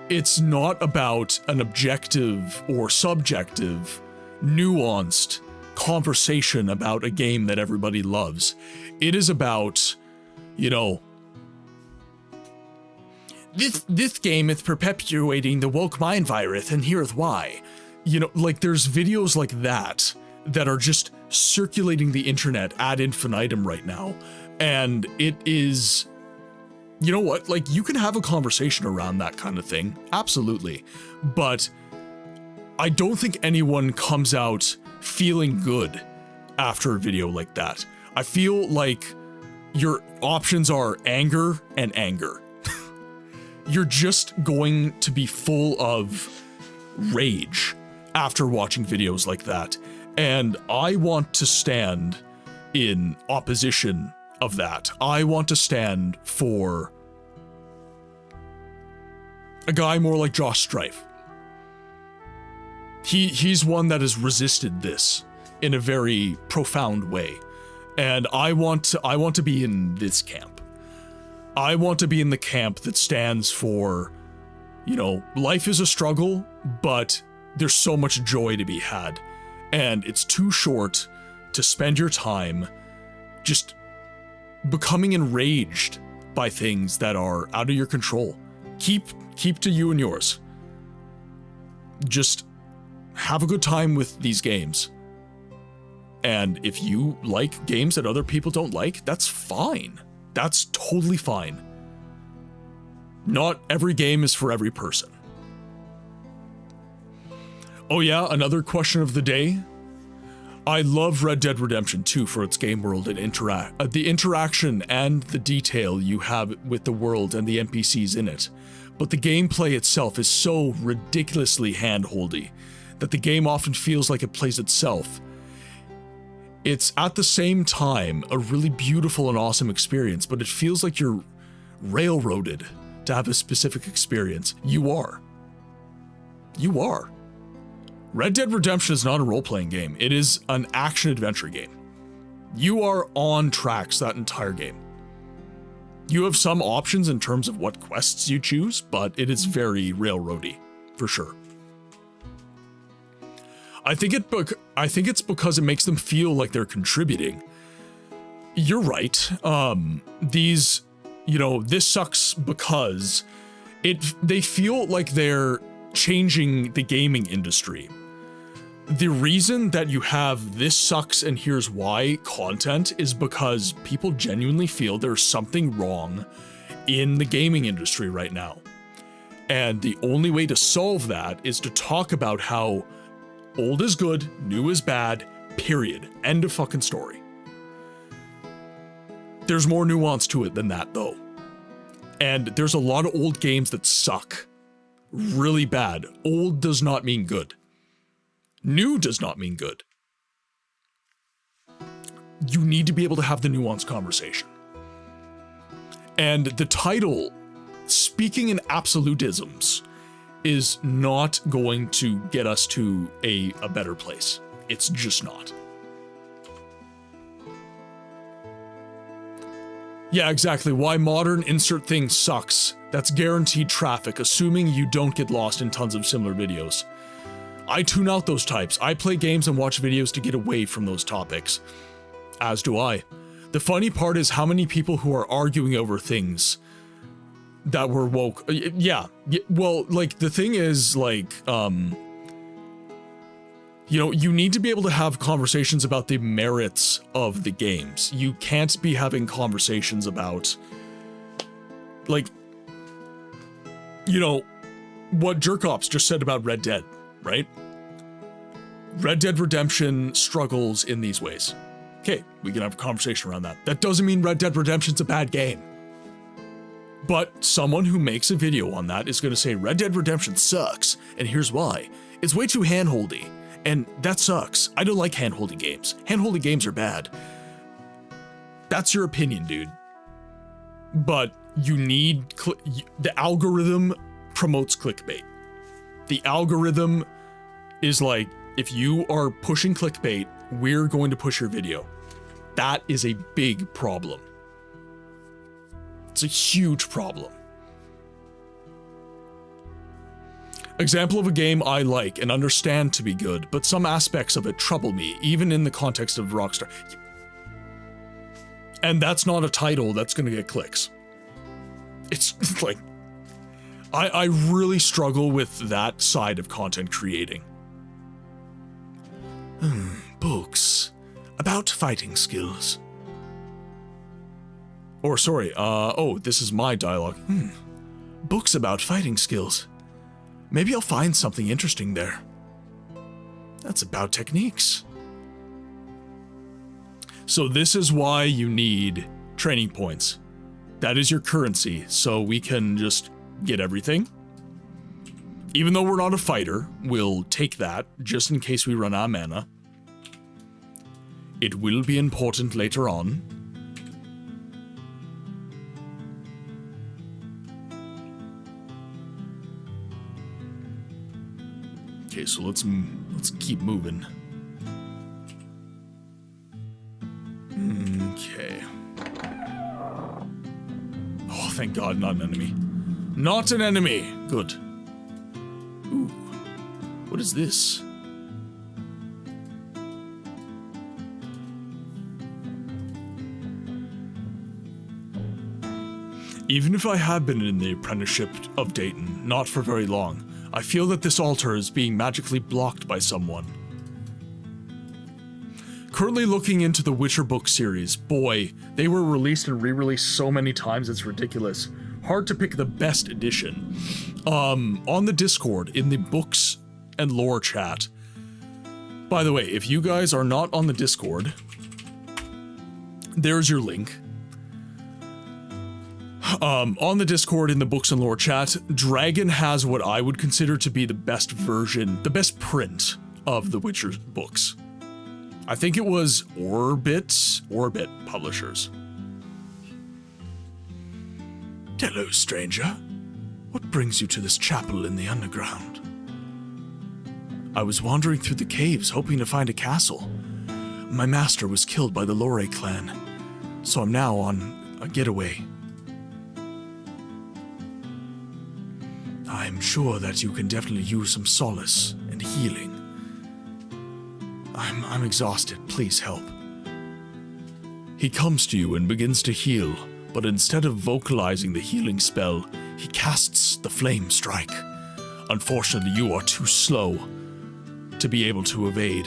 It's not about an objective or subjective, nuanced conversation about a game that everybody loves. It is about, you know, this game is perpetuating the woke mind virus, and here's why. You know, like, there's videos like that that are just circulating the internet ad infinitum right now, and it is, you know what, like, you can have a conversation around that kind of thing, absolutely, but I don't think anyone comes out feeling good after a video like that. I feel like your options are anger and anger. You're just going to be full of rage after watching videos like that. And I want to stand in opposition of that. I want to stand for a guy more like Josh Strife. He's one that has resisted this in a very profound way. And I want to be in this camp. I want to be in the camp that stands for, you know, life is a struggle, but there's so much joy to be had. And it's too short to spend your time just becoming enraged by things that are out of your control. Keep to you and yours. Just have a good time with these games. And if you like games that other people don't like, that's fine. That's totally fine. Not every game is for every person. Oh yeah, another question of the day. I love Red Dead Redemption 2 for its game world and the interaction and the detail you have with the world and the NPCs in it. But the gameplay itself is so ridiculously hand-holdy that the game often feels like it plays itself. It's at the same time a really beautiful and awesome experience, but it feels like you're railroaded to have a specific experience. You are. You are. Red Dead Redemption is not a role-playing game. It is an action-adventure game. You are on tracks that entire game. You have some options in terms of what quests you choose, but it is very railroady, for sure. I think it's because it makes them feel like they're contributing. You're right. This sucks because They feel like they're changing the gaming industry. The reason that you have this sucks and here's why content is because people genuinely feel there's something wrong in the gaming industry right now. And the only way to solve that is to talk about how old is good, new is bad, period. End of fucking story. There's more nuance to it than that, though. And there's a lot of old games that suck. Really bad. Old does not mean good. New does not mean good. You need to be able to have the nuanced conversation. And the title, Speaking in Absolutisms, is not going to get us to a better place. It's just not. Yeah, exactly. Why modern insert thing sucks. That's guaranteed traffic, assuming you don't get lost in tons of similar videos. I tune out those types. I play games and watch videos to get away from those topics. As do I. The funny part is how many people who are arguing over things that were woke. Yeah. Well, like, the thing is, like, you know, you need to be able to have conversations about the merits of the games. You can't be having conversations about, like, you know, what Jerkops just said about Red Dead, right? Red Dead Redemption struggles in these ways. Okay, we can have a conversation around that. That doesn't mean Red Dead Redemption's a bad game. But someone who makes a video on that is going to say Red Dead Redemption sucks, and here's why. It's way too handholdy, and that sucks. I don't like handholdy games. Handholdy games are bad. That's your opinion, dude. But you need... the algorithm promotes clickbait. The algorithm is like, if you are pushing clickbait, we're going to push your video. That is a big problem. It's a huge problem. Example of a game I like and understand to be good, but some aspects of it trouble me, even in the context of Rockstar. And that's not a title that's gonna get clicks. It's like, I really struggle with that side of content creating. Books about fighting skills. Or sorry, oh, this is my dialogue. Books about fighting skills. Maybe I'll find something interesting there. That's about techniques. So this is why you need training points. That is your currency, so we can just get everything. Even though we're not a fighter, we'll take that just in case we run out of mana. It will be important later on. Okay, so let's keep moving. Okay. Oh, thank God, not an enemy. Not an enemy! Good. Ooh. What is this? Even if I have been in the apprenticeship of Dayton, not for very long, I feel that this altar is being magically blocked by someone. Currently looking into the Witcher book series. Boy, they were released and re-released so many times it's ridiculous. Hard to pick the best edition. On the Discord, in the books and lore chat. By the way, if you guys are not on the Discord, there's your link. On the Discord in the books and lore chat, Dragon has what I would consider to be the best version, the best print of the Witcher books. I think it was Orbit Publishers. Hello, stranger. What brings you to this chapel in the underground? I was wandering through the caves hoping to find a castle. My master was killed by the Lore clan, so I'm now on a getaway. I'm sure that you can definitely use some solace and healing. I'm exhausted. Please help. He comes to you and begins to heal, but instead of vocalizing the healing spell, He casts the flame strike. Unfortunately, you are too slow to be able to evade.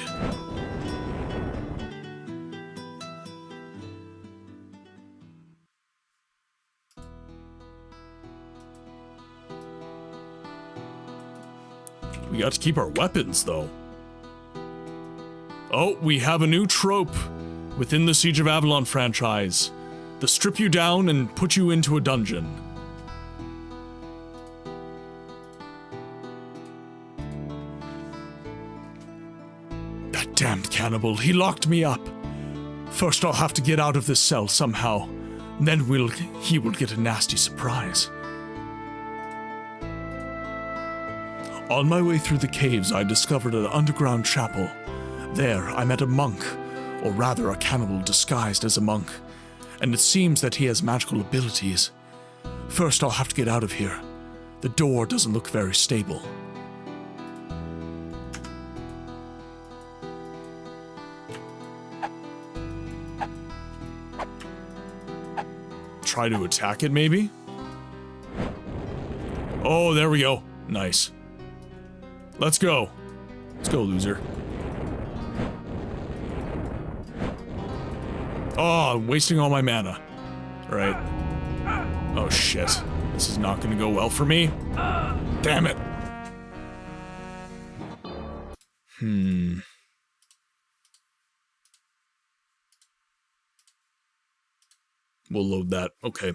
We got to keep our weapons, though. Oh, we have a new trope within the Siege of Avalon franchise. The strip you down and put you into a dungeon. That damned cannibal, he locked me up. First I'll have to get out of this cell somehow. Then he will get a nasty surprise. On my way through the caves, I discovered an underground chapel. There, I met a monk, or rather a cannibal disguised as a monk, and it seems that he has magical abilities. First, I'll have to get out of here. The door doesn't look very stable. Try to attack it, maybe? Oh, there we go. Nice. Let's go. Let's go, loser. Oh, I'm wasting all my mana. Right. Oh, shit. This is not gonna go well for me. Damn it. We'll load that. Okay.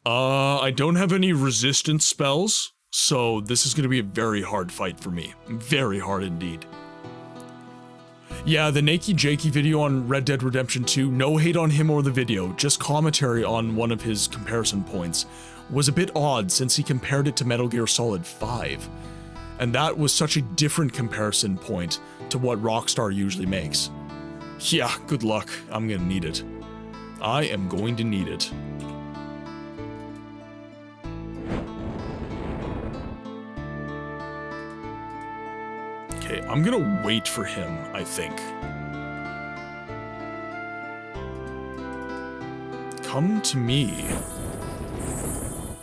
I don't have any resistance spells, so this is gonna be a very hard fight for me. Very hard indeed. Yeah, the Nakey Jakey video on Red Dead Redemption 2, no hate on him or the video, just commentary on one of his comparison points, was a bit odd since he compared it to Metal Gear Solid 5. And that was such a different comparison point to what Rockstar usually makes. Yeah, good luck. I'm gonna need it. I am going to need it. Okay, I'm gonna wait for him, I think. Come to me.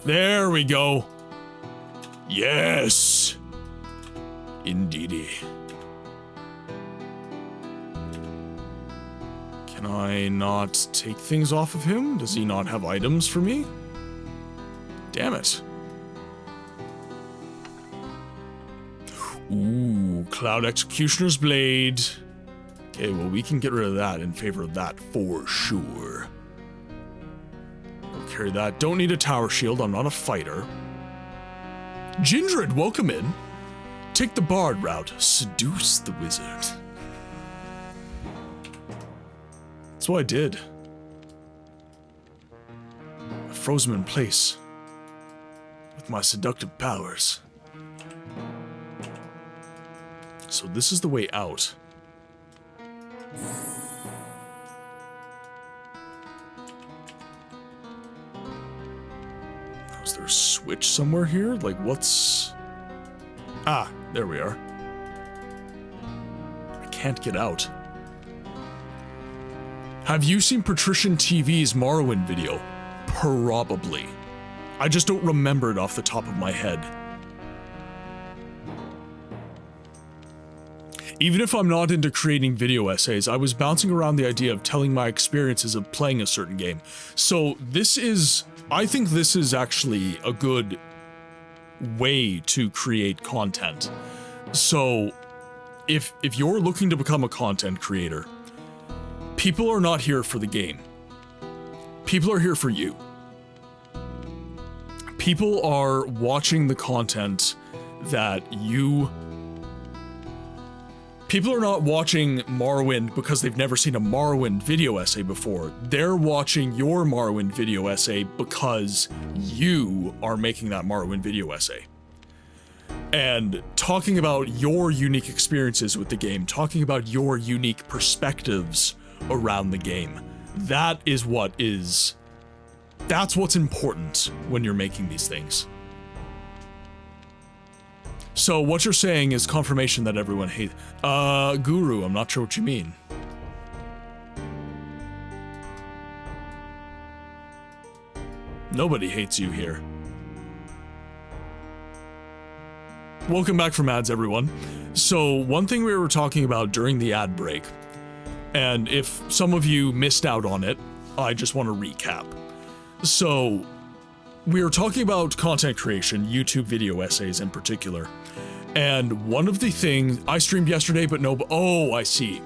There we go. Yes! Indeedy. Can I not take things off of him? Does he not have items for me? Damn it. Ooh, Cloud Executioner's Blade. Okay, well, we can get rid of that in favor of that for sure. I'll carry that. Don't need a tower shield. I'm not a fighter. Gindred, welcome in. Take the bard route. Seduce the wizard. That's what I did. I froze him in place with my seductive powers. So this is the way out. Is there a switch somewhere here? Like, what's... Ah, there we are. I can't get out. Have you seen Patrician TV's Morrowind video? Probably. I just don't remember it off the top of my head. Even if I'm not into creating video essays, I was bouncing around the idea of telling my experiences of playing a certain game. So this is, I think this is actually a good way to create content. So if you're looking to become a content creator, people are not here for the game. People are here for you. People are watching the content that you... People are not watching Morrowind because they've never seen a Morrowind video essay before. They're watching your Morrowind video essay because you are making that Morrowind video essay. And talking about your unique experiences with the game, talking about your unique perspectives around the game. That is what is... That's what's important when you're making these things. So what you're saying is confirmation that everyone hates... Guru, I'm not sure what you mean. Nobody hates you here. welcome back from ads, everyone. So one thing we were talking about during the ad break, and if some of you missed out on it, I just want to recap. So we were talking about content creation, YouTube video essays in particular. And one of the things I streamed yesterday, but no, oh, I see.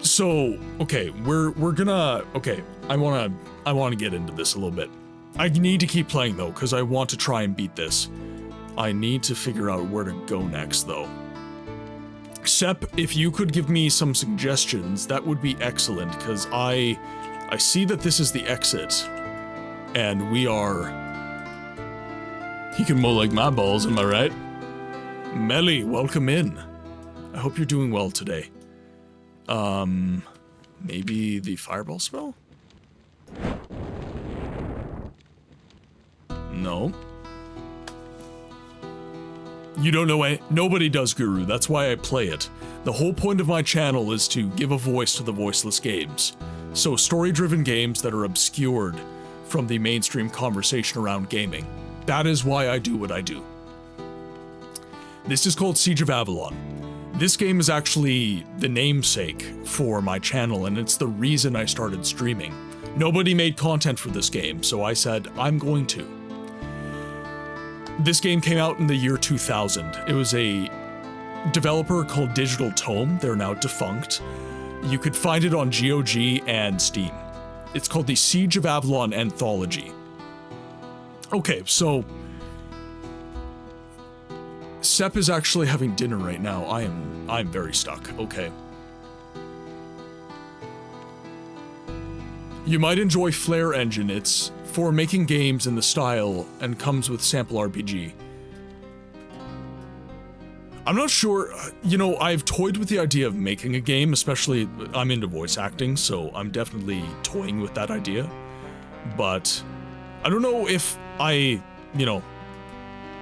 So, okay, we're gonna, okay, I want to get into this a little bit. I need to keep playing though, because I want to try and beat this. I need to figure out where to go next though. Sep, if you could give me some suggestions, that would be excellent, because I see that this is the exit, and we are... He can mow like my balls, am I right? Melly, welcome in. I hope you're doing well today. Maybe the fireball spell? No. You don't know nobody does, Guru. That's why I play it. The whole point of my channel is to give a voice to the voiceless games. So story-driven games that are obscured from the mainstream conversation around gaming. That is why I do what I do. This is called Siege of Avalon. This game is actually the namesake for my channel, and it's the reason I started streaming. Nobody made content for this game, so I said, I'm going to. This game came out in the year 2000. It was a developer called Digital Tome. They're now defunct. You could find it on GOG and Steam. It's called the Siege of Avalon Anthology. Okay, so Sep is actually having dinner right now. I'm very stuck. Okay. You might enjoy Flare Engine. It's for making games in the style and comes with sample RPG. I'm not sure, you know, I've toyed with the idea of making a game, especially I'm into voice acting, so I'm definitely toying with that idea. But I don't know if I, you know,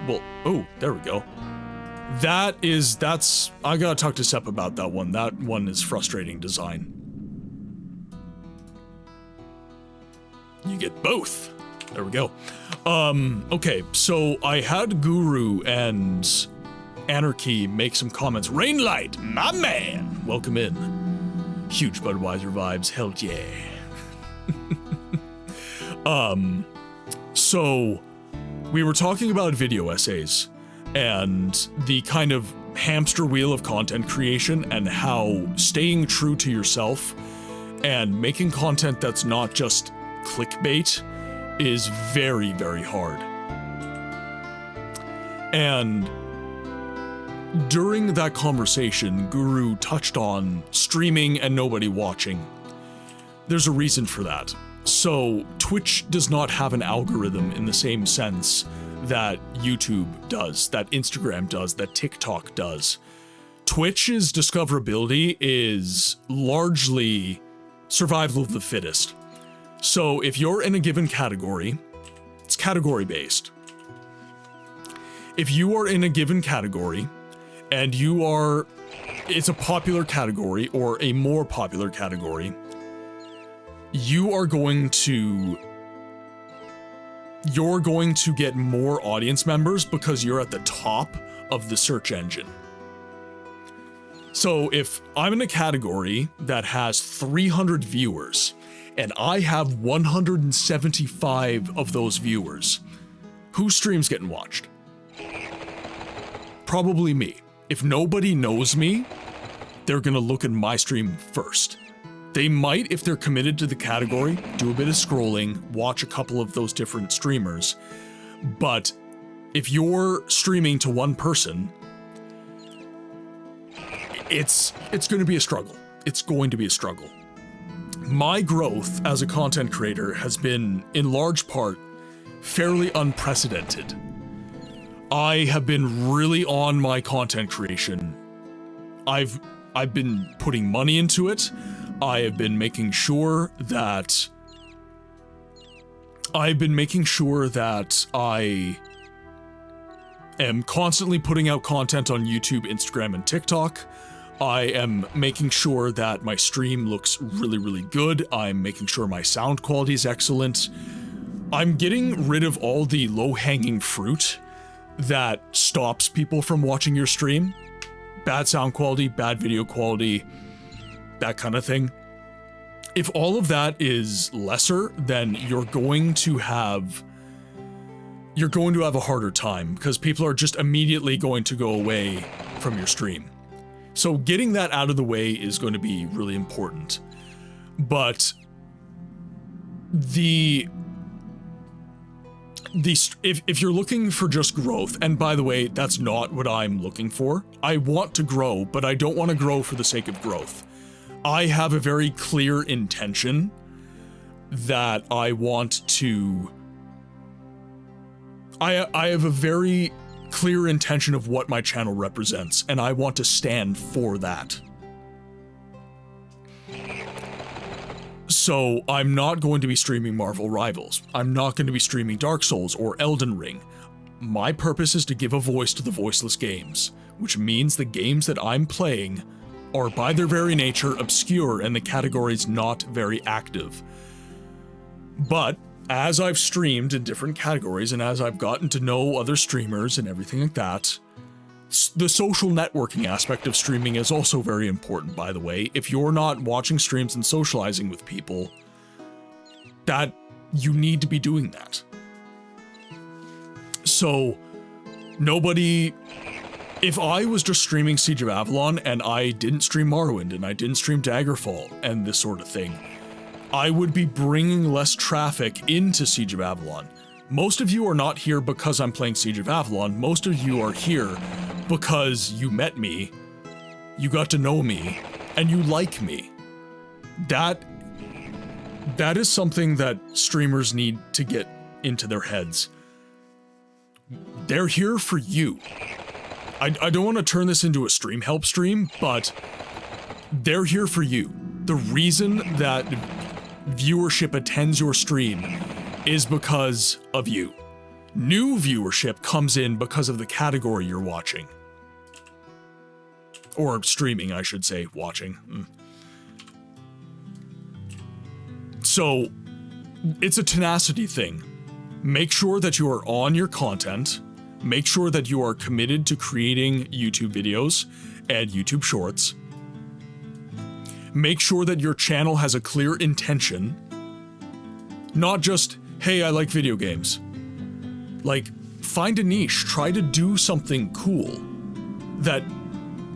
well, oh, there we go. That's, I gotta talk to Sep about that one. That one is frustrating design. You get both. There we go. Okay, so I had Guru and Anarchy make some comments. Rainlight, my man, welcome in. Huge Budweiser vibes, hell yeah. So we were talking about video essays and the kind of hamster wheel of content creation and how staying true to yourself and making content that's not just clickbait is very, very hard. And during that conversation, Guru touched on streaming and nobody watching. There's a reason for that. So Twitch does not have an algorithm in the same sense that YouTube does, that Instagram does, that TikTok does. Twitch's discoverability is largely survival of the fittest. So if you're in a given category, it's category based. If you are in a given category and it's a popular category or a more popular category, you are going to get more audience members because you're at the top of the search engine. So if I'm in a category that has 300 viewers and I have 175 of those viewers, whose stream's getting watched? Probably me. If nobody knows me, they're gonna look at my stream first. They might, if they're committed to the category, do a bit of scrolling, watch a couple of those different streamers. But if you're streaming to one person, it's going to be a struggle. It's going to be a struggle. My growth as a content creator has been, in large part, fairly unprecedented. I have been really on my content creation. I've been putting money into it. I have been making sure that I am constantly putting out content on YouTube, Instagram, and TikTok. I am making sure that my stream looks really, really good. I'm making sure my sound quality is excellent. I'm getting rid of all the low-hanging fruit that stops people from watching your stream. Bad sound quality, bad video quality, that kind of thing. If all of that is lesser, then you're going to have a harder time because people are just immediately going to go away from your stream. So getting that out of the way is going to be really important. But if you're looking for just growth, and by the way, that's not what I'm looking for. I want to grow, but I don't want to grow for the sake of growth. I have a very clear intention that I want to... I have a very clear intention of what my channel represents, and I want to stand for that. So I'm not going to be streaming Marvel Rivals. I'm not going to be streaming Dark Souls or Elden Ring. My purpose is to give a voice to the voiceless games, which means the games that I'm playing are by their very nature obscure and the category's not very active. But as I've streamed in different categories and as I've gotten to know other streamers and everything like that, the social networking aspect of streaming is also very important, by the way. If you're not watching streams and socializing with people, that you need to be doing that. So, if I was just streaming Siege of Avalon and I didn't stream Morrowind and I didn't stream Daggerfall and this sort of thing, I would be bringing less traffic into Siege of Avalon. Most of you are not here because I'm playing Siege of Avalon. Most of you are here because you met me, you got to know me, and you like me. That is something that streamers need to get into their heads. They're here for you. I don't want to turn this into a stream help stream, but they're here for you. The reason that viewership attends your stream is because of you. New viewership comes in because of the category you're watching. Or streaming, I should say, watching. So, it's a tenacity thing. Make sure that you are on your content. Make sure that you are committed to creating YouTube videos and YouTube shorts. Make sure that your channel has a clear intention. Not just, hey, I like video games. Like, find a niche. Try to do something cool that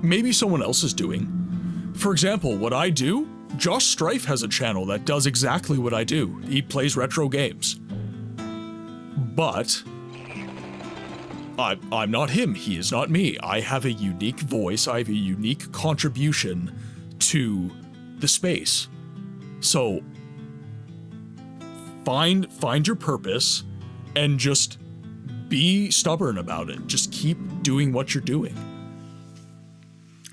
maybe someone else is doing. For example, what I do, Josh Strife has a channel that does exactly what I do. He plays retro games. But I'm not him. He is not me. I have a unique voice. I have a unique contribution to the space. So find your purpose and just be stubborn about it. Just keep doing what you're doing.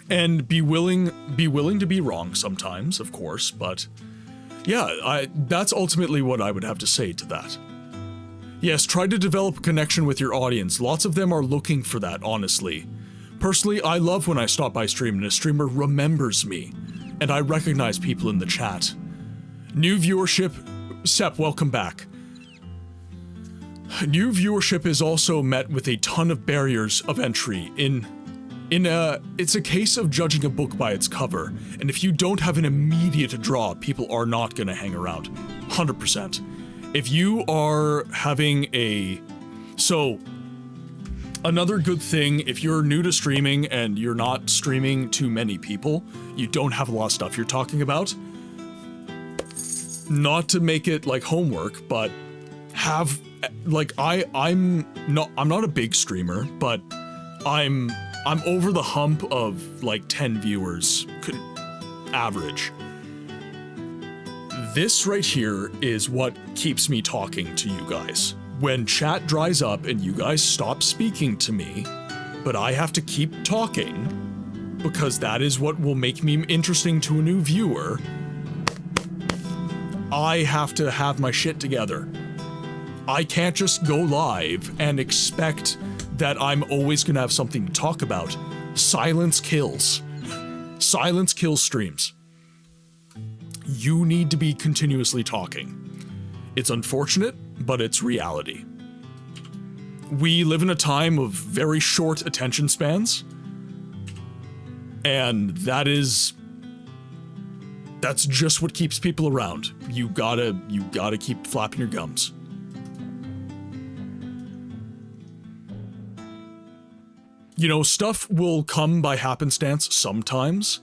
And be willing to be wrong sometimes, of course, but yeah, that's ultimately what I would have to say to that. Yes, try to develop a connection with your audience. Lots of them are looking for that, honestly. Personally, I love when I stop by stream and a streamer remembers me, and I recognize people in the chat. New viewership, Sep, welcome back. New viewership is also met with a ton of barriers of entry. It's a case of judging a book by its cover, and if you don't have an immediate draw, people are not going to hang around. 100%. If you are having another good thing, if you're new to streaming and you're not streaming to many people, you don't have a lot of stuff you're talking about, not to make it like homework, but have, like, I'm not a big streamer, but I'm over the hump of like 10 viewers, average. This right here is what keeps me talking to you guys. When chat dries up and you guys stop speaking to me, but I have to keep talking, because that is what will make me interesting to a new viewer, I have to have my shit together. I can't just go live and expect that I'm always gonna have something to talk about. Silence kills. Silence kills streams. You need to be continuously talking. It's unfortunate, but it's reality. we live in a time of very short attention spans. And that's just what keeps people around. You gotta keep flapping your gums. You know, stuff will come by happenstance sometimes,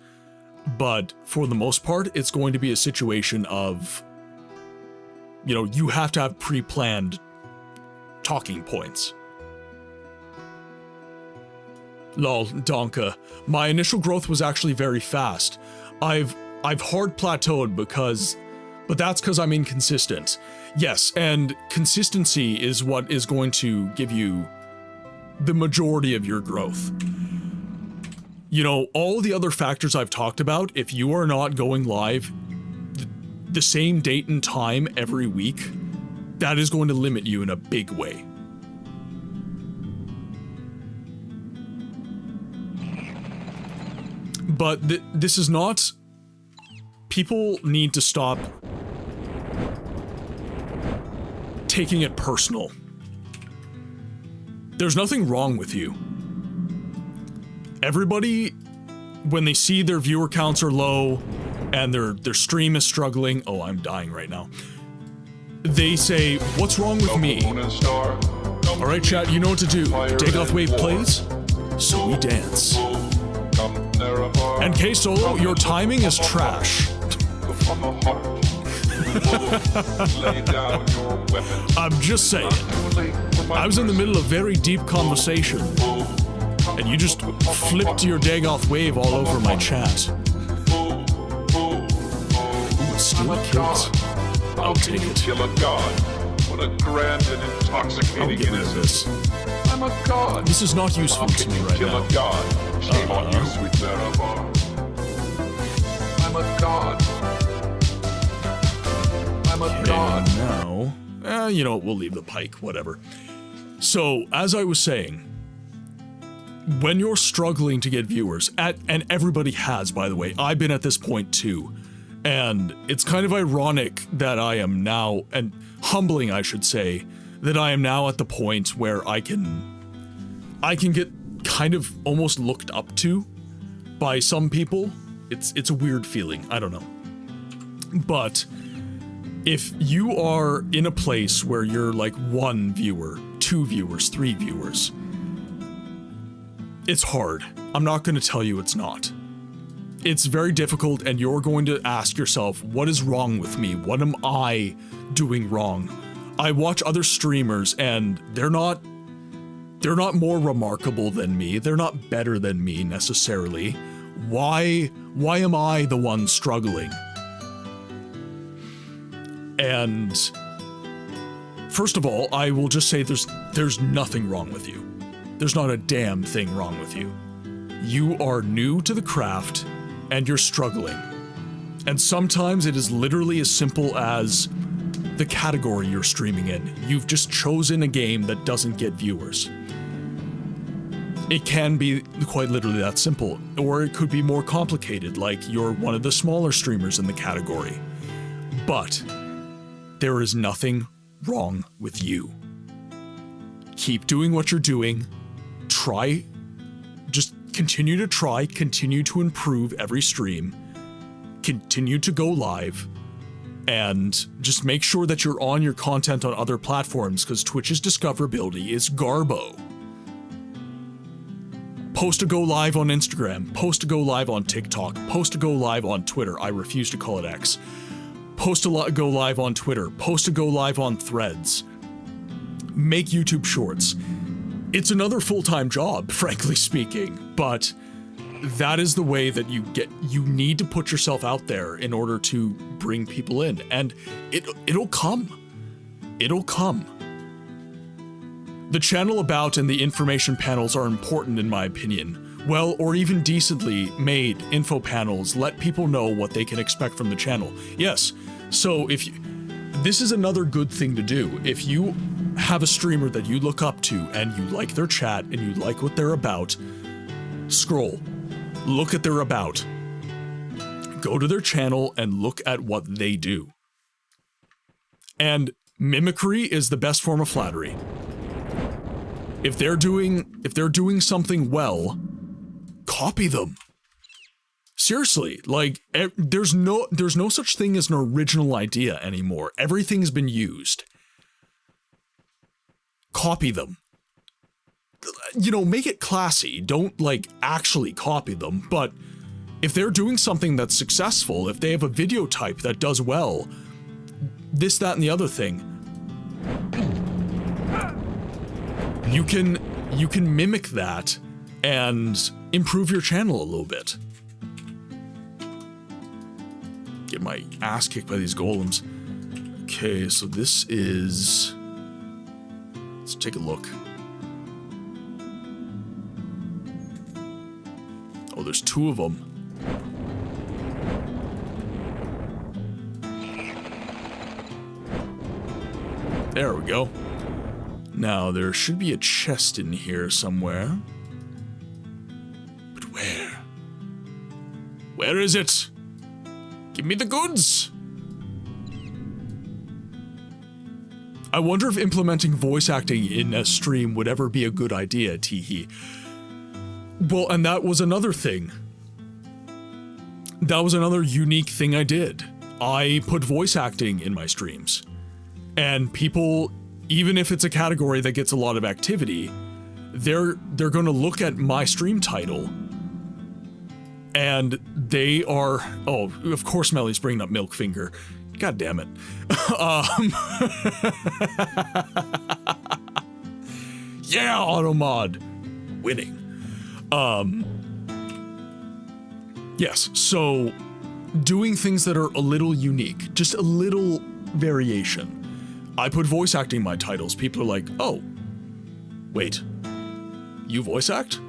but for the most part, it's going to be a situation of, you know, you have to have pre-planned talking points. Lol, Donka. My initial growth was actually very fast. I've hard plateaued but that's because I'm inconsistent. Yes, and consistency is what is going to give you the majority of your growth. You know, all the other factors I've talked about, if you are not going live the same date and time every week, that is going to limit you in a big way. But this is not... People need to stop taking it personal. There's nothing wrong with you. Everybody, when they see their viewer counts are low and their stream is struggling, oh, I'm dying right now. They say, what's wrong with me? Alright chat, you know what to do. Dagoth Wave plays, so we dance. And K-Solo, your timing is trash. I'm just saying. I was in the middle of very deep conversation, and you just flipped your Dagoth Wave all over my chat. Ooh, still kills. I'll take it. Kill a god. What a grand and intoxicating innocence. I'm a god. This is not useful to me right now. Kill a god. Shame on you, sweet Theravar. I'm a god. I'm a god. Now, you know, we'll leave the pike, whatever. So, as I was saying, when you're struggling to get viewers, and everybody has, by the way, I've been at this point too, and it's kind of ironic that I am now, and humbling I should say, that I am now at the point where I can get kind of almost looked up to by some people. It's a weird feeling, I don't know. But if you are in a place where you're like 1 viewer, 2 viewers, 3 viewers, it's hard. I'm not going to tell you it's not. It's very difficult, and you're going to ask yourself, what is wrong with me? What am I doing wrong? I watch other streamers, and they're not more remarkable than me. They're not better than me necessarily. Why am I the one struggling? And first of all, I will just say there's nothing wrong with you. There's not a damn thing wrong with you. You are new to the craft and you're struggling. And sometimes it is literally as simple as the category you're streaming in. You've just chosen a game that doesn't get viewers. It can be quite literally that simple, or it could be more complicated, like you're one of the smaller streamers in the category. But there is nothing wrong with you. Keep doing what you're doing. Try, just continue to try, continue to improve every stream, continue to go live, and just make sure that you're on your content on other platforms, because Twitch's discoverability is garbo. Post to go live on Instagram, post to go live on TikTok, post to go live on Twitter, I refuse to call it X. Post to go live on Twitter, post to go live on Threads. Make YouTube shorts. It's another full-time job, frankly speaking, but that is the way that you need to put yourself out there in order to bring people in, and it'll come. It'll come. The channel about and the information panels are important in my opinion. Well, or even decently made info panels let people know what they can expect from the channel. Yes, so this is another good thing to do. If you have a streamer that you look up to and you like their chat and you like what they're about, scroll, look at their about, go to their channel and look at what they do. And mimicry is the best form of flattery. If they're doing something well, copy them. Seriously, like, there's no such thing as an original idea anymore. Everything's been used. Copy them. You know, make it classy. Don't, like, actually copy them, but if they're doing something that's successful, if they have a video type that does well, this, that, and the other thing, you can mimic that and improve your channel a little bit. Get my ass kicked by these golems. Okay, so this is... Let's take a look. Oh, there's 2 of them. There we go. Now, there should be a chest in here somewhere. But where? Where is it? Give me the goods! I wonder if implementing voice acting in a stream would ever be a good idea, teehee. Well, and that was another thing. That was another unique thing I did. I put voice acting in my streams. And people, even if it's a category that gets a lot of activity, they're gonna look at my stream title and they are, oh, of course Melly's bringing up Milkfinger. God damn it. Yeah, Automod. Winning. Yes, so doing things that are a little unique, just a little variation. I put voice acting in my titles. People are like, oh, wait, you voice act?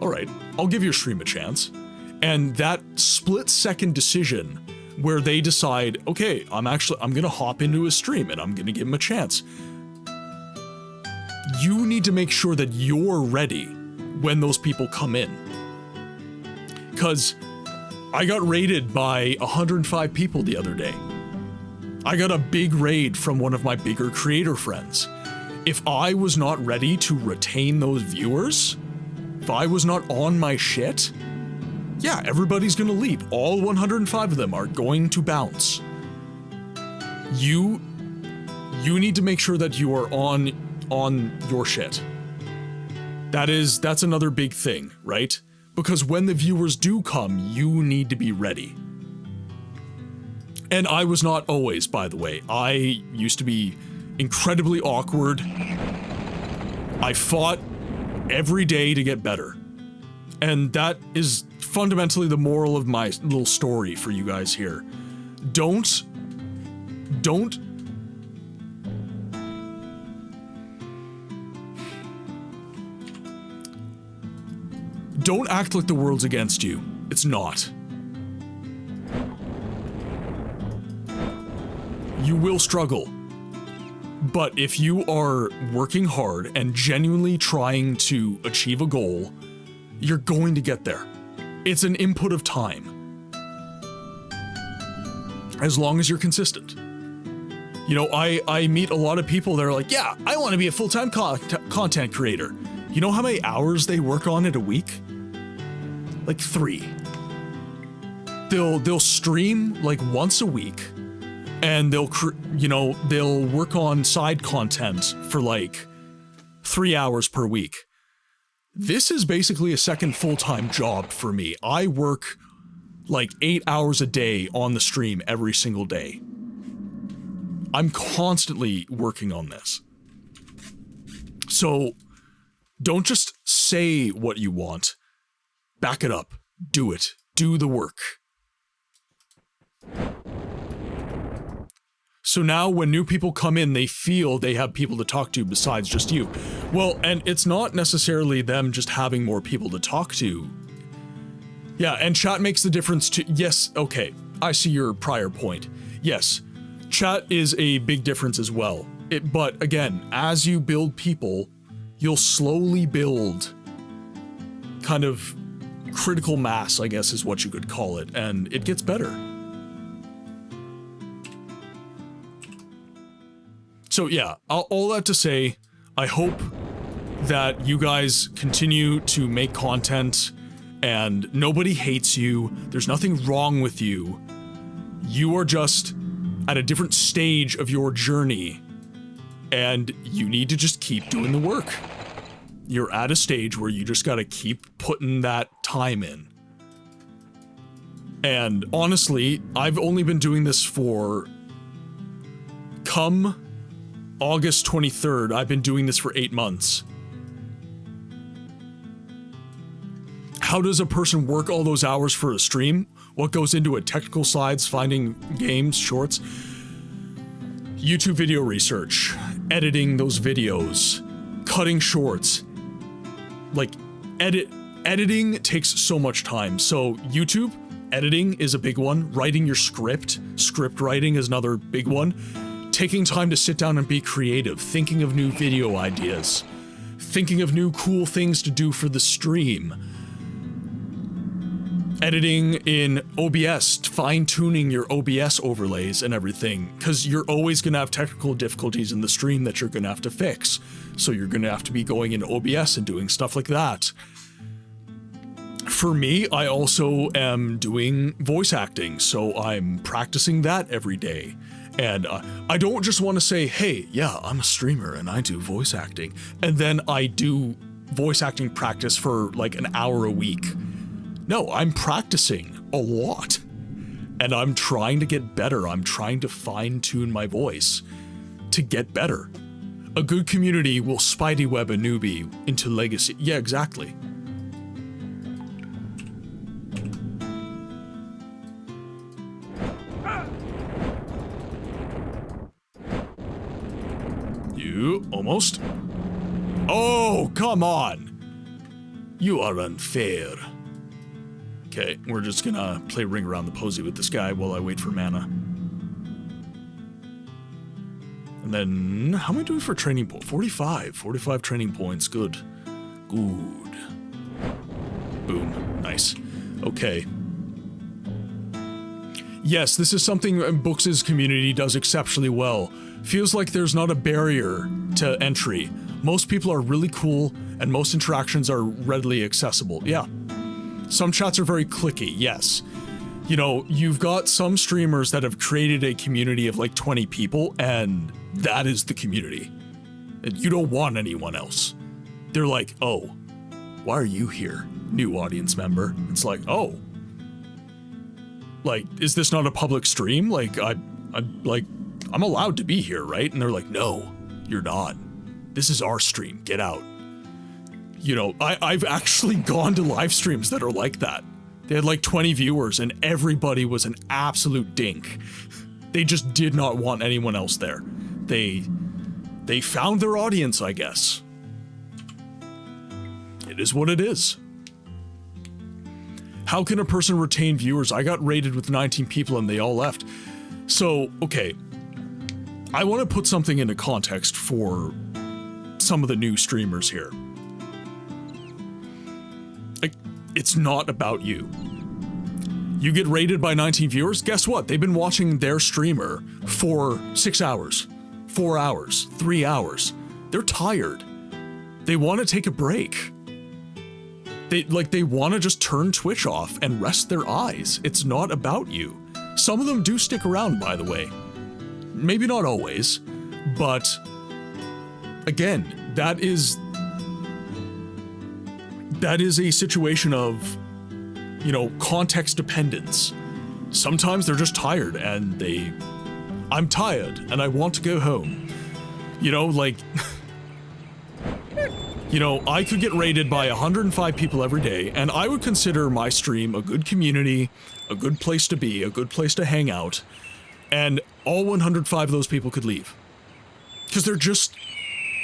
All right, I'll give your stream a chance. And that split-second decision where they decide, okay, I'm gonna hop into a stream and I'm gonna give them a chance. You need to make sure that you're ready when those people come in. Because I got raided by 105 people the other day. I got a big raid from one of my bigger creator friends. If I was not ready to retain those viewers, if I was not on my shit, yeah, everybody's gonna leave. All 105 of them are going to bounce. You need to make sure that you are on your shit. That's another big thing, right? Because when the viewers do come, you need to be ready. And I was not always, by the way. I used to be incredibly awkward. I fought every day to get better. And that is fundamentally the moral of my little story for you guys here. Don't act like the world's against you. It's not. You will struggle. But if you are working hard and genuinely trying to achieve a goal, you're going to get there. It's an input of time. As long as you're consistent. You know, I meet a lot of people that are like, yeah, I want to be a full-time content creator. You know how many hours they work on it a week? Like 3. They'll stream like once a week, and they'll work on side content for like 3 hours per week. This is basically a second full-time job for me. I work like 8 hours a day on the stream every single day. I'm constantly working on this. So don't just say what you want. Back it up. Do it. Do the work. So now when new people come in, they feel they have people to talk to besides just you. Well, and it's not necessarily them just having more people to talk to. Yeah, and chat makes the difference too. Yes, okay, I see your prior point. Yes, chat is a big difference as well. But again, as you build people, you'll slowly build kind of critical mass, I guess is what you could call it, and it gets better. So yeah, all that to say, I hope that you guys continue to make content and nobody hates you. There's nothing wrong with you. You are just at a different stage of your journey and you need to just keep doing the work. You're at a stage where you just gotta keep putting that time in. And honestly, I've only been doing this for, come August 23rd, I've been doing this for 8 months. How does a person work all those hours for a stream? What goes into it? Technical sides, finding games, shorts, YouTube video research, editing those videos, cutting shorts. Like, editing takes so much time. So YouTube, editing is a big one. Writing your script writing is another big one. Taking time to sit down and be creative, thinking of new video ideas, thinking of new cool things to do for the stream. Editing in OBS, fine-tuning your OBS overlays and everything, because you're always going to have technical difficulties in the stream that you're going to have to fix. So you're going to have to be going into OBS and doing stuff like that. For me, I also am doing voice acting, so I'm practicing that every day. And I don't just want to say, hey, yeah, I'm a streamer and I do voice acting. And then I do voice acting practice for like an hour a week. No, I'm practicing a lot. And I'm trying to get better. I'm trying to fine-tune my voice to get better. A good community will spidey-web a newbie into legacy. Yeah, exactly. You almost. Oh, come on. You are unfair. Okay, we're just gonna play Ring Around the Posy with this guy while I wait for mana. And then, how am I doing for training point? 45 training points, good. Good. Boom, nice. Okay. Yes, this is something Books' community does exceptionally well. Feels like there's not a barrier to entry. Most people are really cool, and most interactions are readily accessible. Yeah. Some chats are very clicky, yes. You know, you've got some streamers that have created a community of like 20 people, and that is the community. And you don't want anyone else. They're like, oh, why are you here, new audience member? It's like, oh. Like, is this not a public stream? Like, I'm allowed to be here, right? And they're like, no, you're not. This is our stream, get out. You know, I've actually gone to live streams that are like that. They had like 20 viewers and everybody was an absolute dink. They just did not want anyone else there. They found their audience, I guess. It is what it is. How can a person retain viewers? I got raided with 19 people and they all left. So, okay. I want to put something into context for some of the new streamers here. Like, it's not about you. You get raided by 19 viewers, guess what? They've been watching their streamer for 6 hours, 4 hours, 3 hours. They're tired. They want to take a break. They want to just turn Twitch off and rest their eyes. It's not about you. Some of them do stick around, by the way. Maybe not always, but again, that is a situation of, you know, context dependence. Sometimes they're just tired and I'm tired and I want to go home. You know, like, you know, I could get raided by 105 people every day, and I would consider my stream a good community, a good place to be, a good place to hang out, and all 105 of those people could leave. Because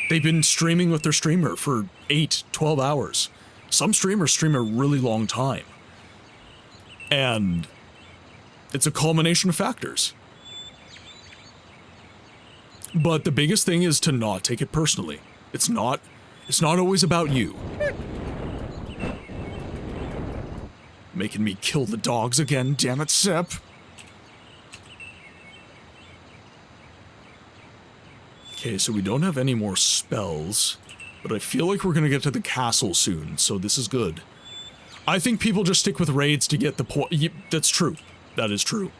they've been streaming with their streamer for 8, 12 hours. Some streamers stream a really long time. And it's a culmination of factors. But the biggest thing is to not take it personally. It's not always about you. Making me kill the dogs again, damn it, Sep. Okay, so we don't have any more spells. but I feel like we're gonna get to the castle soon, so this is good. I think people just stick with raids to get the point. That's true. That is true.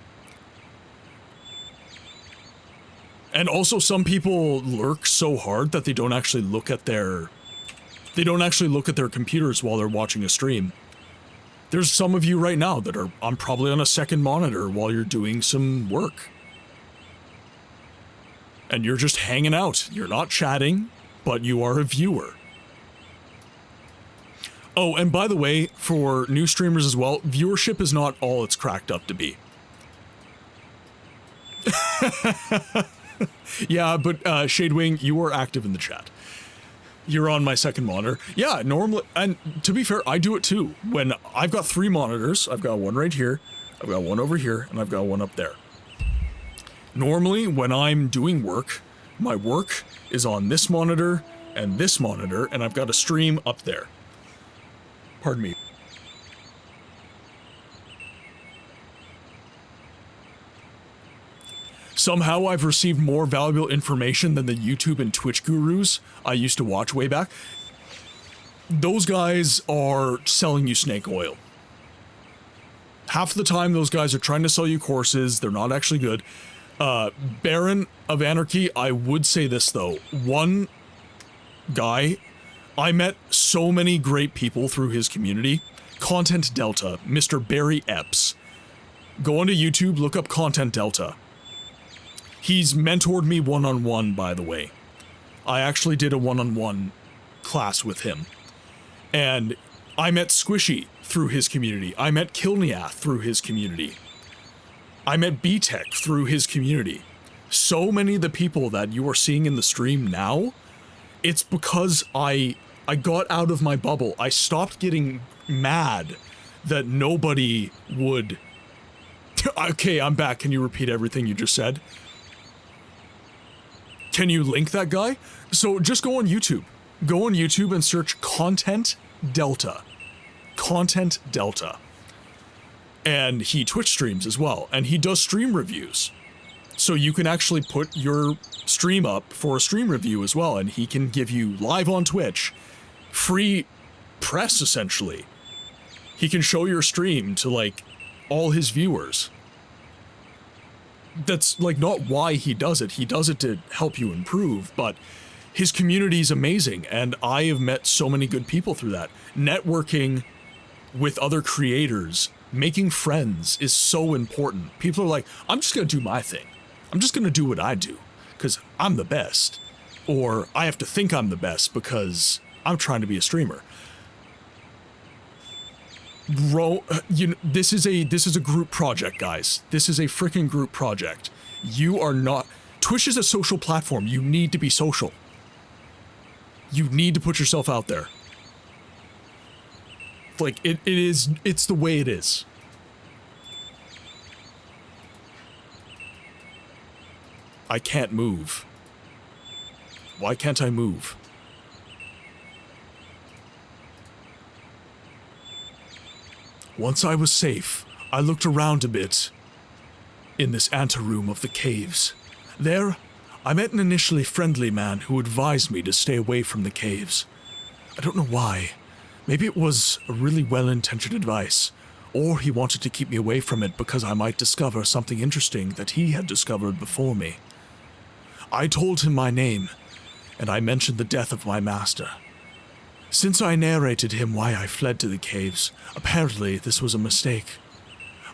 And also some people lurk so hard that they don't actually look at their computers while they're watching a stream. There's some of you right now that are probably on a second monitor while you're doing some work. And you're just hanging out. You're not chatting, but you are a viewer. Oh, and by the way, for new streamers as well, viewership is not all it's cracked up to be. Yeah, but Shadewing, you are active in the chat. You're on my second monitor. Yeah, normally, and to be fair, I do it too. When I've got 3 monitors, I've got one right here, I've got one over here, and I've got one up there. Normally, when I'm doing work, my work is on this monitor, and I've got a stream up there. Pardon me. Somehow I've received more valuable information than the YouTube and Twitch gurus I used to watch way back. Those guys are selling you snake oil. Half the time those guys are trying to sell you courses, they're not actually good. Baron of Anarchy, I would say this though. One guy, I met so many great people through his community. Content Delta, Mr. Barry Epps. Go onto YouTube, look up Content Delta. He's mentored me one-on-one, by the way. I actually did a one-on-one class with him. And I met Squishy through his community. I met Kilniath through his community. I met B-Tech through his community. So many of the people that you are seeing in the stream now, it's because I got out of my bubble. I stopped getting mad that nobody would... Okay, I'm back. Can you repeat everything you just said? Can you link that guy? So just go on YouTube. Go on YouTube and search Content Delta. Content Delta. And he Twitch streams as well. And he does stream reviews. So you can actually put your stream up for a stream review as well. And he can give you live on Twitch free press, essentially. He can show your stream to, like, all his viewers. That's, like, not why he does it. He does it to help you improve, but his community is amazing, and I have met so many good people through that. Networking with other creators, making friends is so important. People are like, I'm just gonna do my thing. I'm just gonna do what I do, because I'm the best. Or, I have to think I'm the best because I'm trying to be a streamer. This is a group project, guys. This is a freaking group project. You are not... Twitch is a social platform. You need to be social. You need to put yourself out there. Like, it's the way it is. I can't move. Why can't I move? Once I was safe, I looked around a bit in this anteroom of the caves. There, I met an initially friendly man who advised me to stay away from the caves. I don't know why. Maybe it was a really well-intentioned advice, or he wanted to keep me away from it because I might discover something interesting that he had discovered before me. I told him my name, and I mentioned the death of my master. Since I narrated him why I fled to the caves, apparently this was a mistake.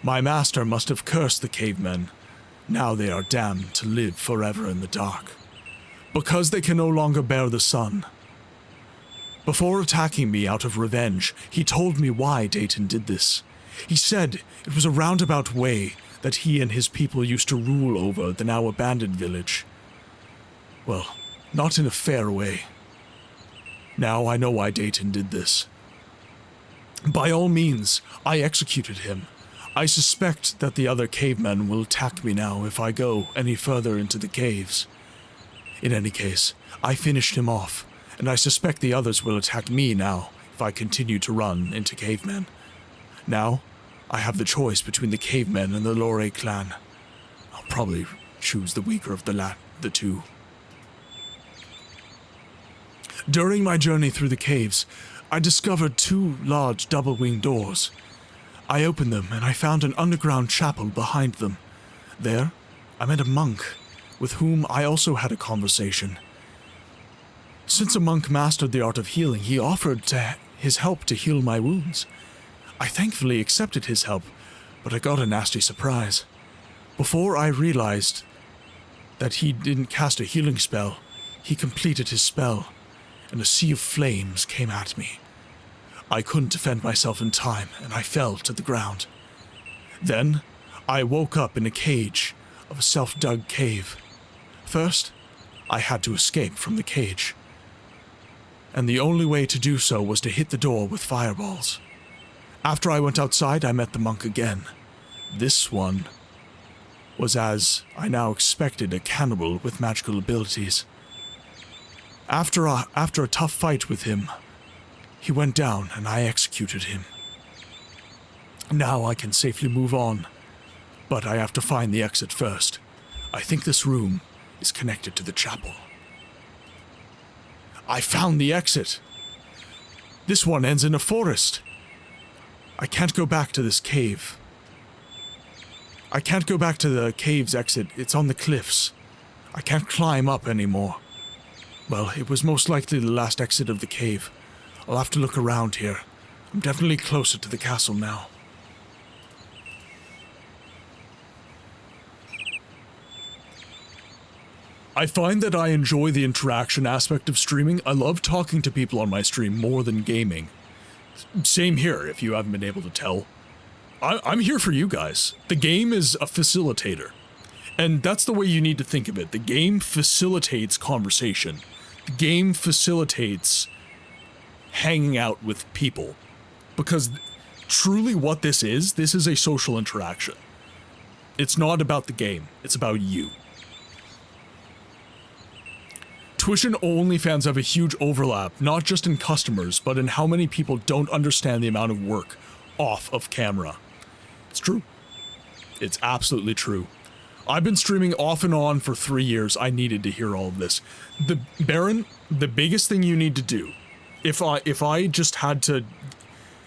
My master must have cursed the cavemen. Now they are damned to live forever in the dark, because they can no longer bear the sun. Before attacking me out of revenge, he told me why Dayton did this. He said it was a roundabout way that he and his people used to rule over the now abandoned village. Well, not in a fair way. Now I know why Dayton did this. By all means, I executed him. I suspect that the other cavemen will attack me now if I go any further into the caves. In any case, I finished him off, and I suspect the others will attack me now if I continue to run into cavemen. Now, I have the choice between the cavemen and the Lore clan. I'll probably choose the weaker of the two. During my journey through the caves, I discovered 2 large double-winged doors. I opened them and I found an underground chapel behind them. There, I met a monk, with whom I also had a conversation. Since a monk mastered the art of healing, he offered his help to heal my wounds. I thankfully accepted his help, but I got a nasty surprise. Before I realized that he didn't cast a healing spell, he completed his spell, and a sea of flames came at me. I couldn't defend myself in time, and I fell to the ground. Then, I woke up in a cage of a self-dug cave. First, I had to escape from the cage, and the only way to do so was to hit the door with fireballs. After I went outside, I met the monk again. This one was, as I now expected, a cannibal with magical abilities. After a tough fight with him, he went down and I executed him. Now I can safely move on, but I have to find the exit first. I think this room is connected to the chapel. I found the exit! This one ends in a forest. I can't go back to this cave. I can't go back to the cave's exit. It's on the cliffs. I can't climb up anymore. Well, it was most likely the last exit of the cave. I'll have to look around here. I'm definitely closer to the castle now. I find that I enjoy the interaction aspect of streaming. I love talking to people on my stream more than gaming. Same here, if you haven't been able to tell. I'm here for you guys. The game is a facilitator. And that's the way you need to think of it. The game facilitates conversation. The game facilitates hanging out with people. Because truly what this is a social interaction. It's not about the game, it's about you. Twitch and OnlyFans have a huge overlap, not just in customers, but in how many people don't understand the amount of work off of camera. It's true. It's absolutely true. I've been streaming off and on for 3 years. I needed to hear all of this. Baron, the biggest thing you need to do, if I just had to,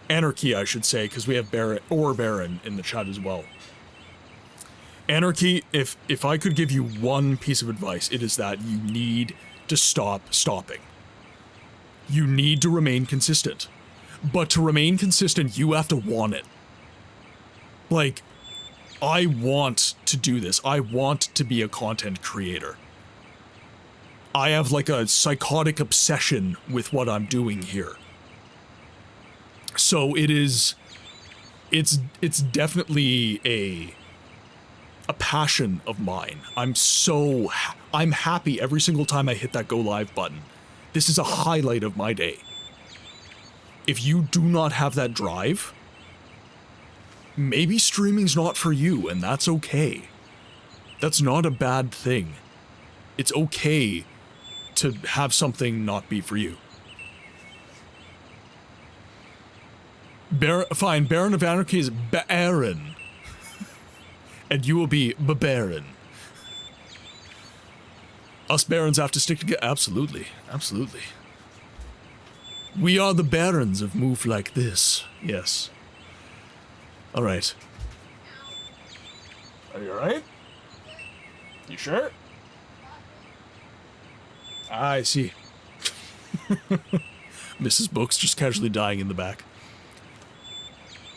Anarchy I should say, because we have Baron in the chat as well. Anarchy, if I could give you one piece of advice, it is that you need to stop stopping. You need to remain consistent. But to remain consistent, you have to want it. Like, I want to do this. I want to be a content creator. I have like a psychotic obsession with what I'm doing here. So it's definitely a passion of mine. I'm happy every single time I hit that go live button. This is a highlight of my day. If you do not have that drive, maybe streaming's not for you, and that's okay. That's not a bad thing. It's okay to have something not be for you. Fine, Baron of Anarchy is Baron. And you will be Baron. Us Barons have to stick together. Absolutely, absolutely. We are the Barons of Move Like This. Yes. Alright. Are you alright? You sure? I see. Mrs. Books just casually dying in the back.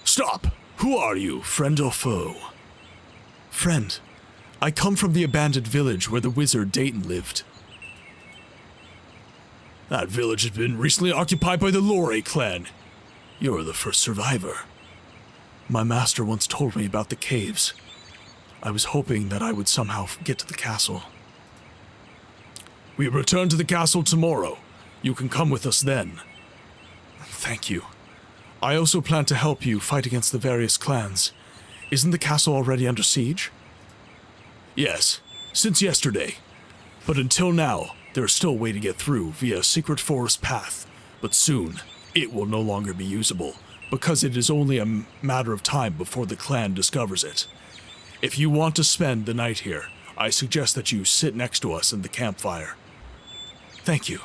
Stop! Who are you, friend or foe? Friend, I come from the abandoned village where the wizard Dayton lived. That village has been recently occupied by the Lorre clan. You're the first survivor. My master once told me about the caves. I was hoping that I would somehow get to the castle. We return to the castle tomorrow. You can come with us then. Thank you. I also plan to help you fight against the various clans. Isn't the castle already under siege? Yes, since yesterday. But until now, there is still a way to get through via a secret forest path. But soon, it will no longer be usable, because it is only a matter of time before the clan discovers it. If you want to spend the night here, I suggest that you sit next to us in the campfire. Thank you.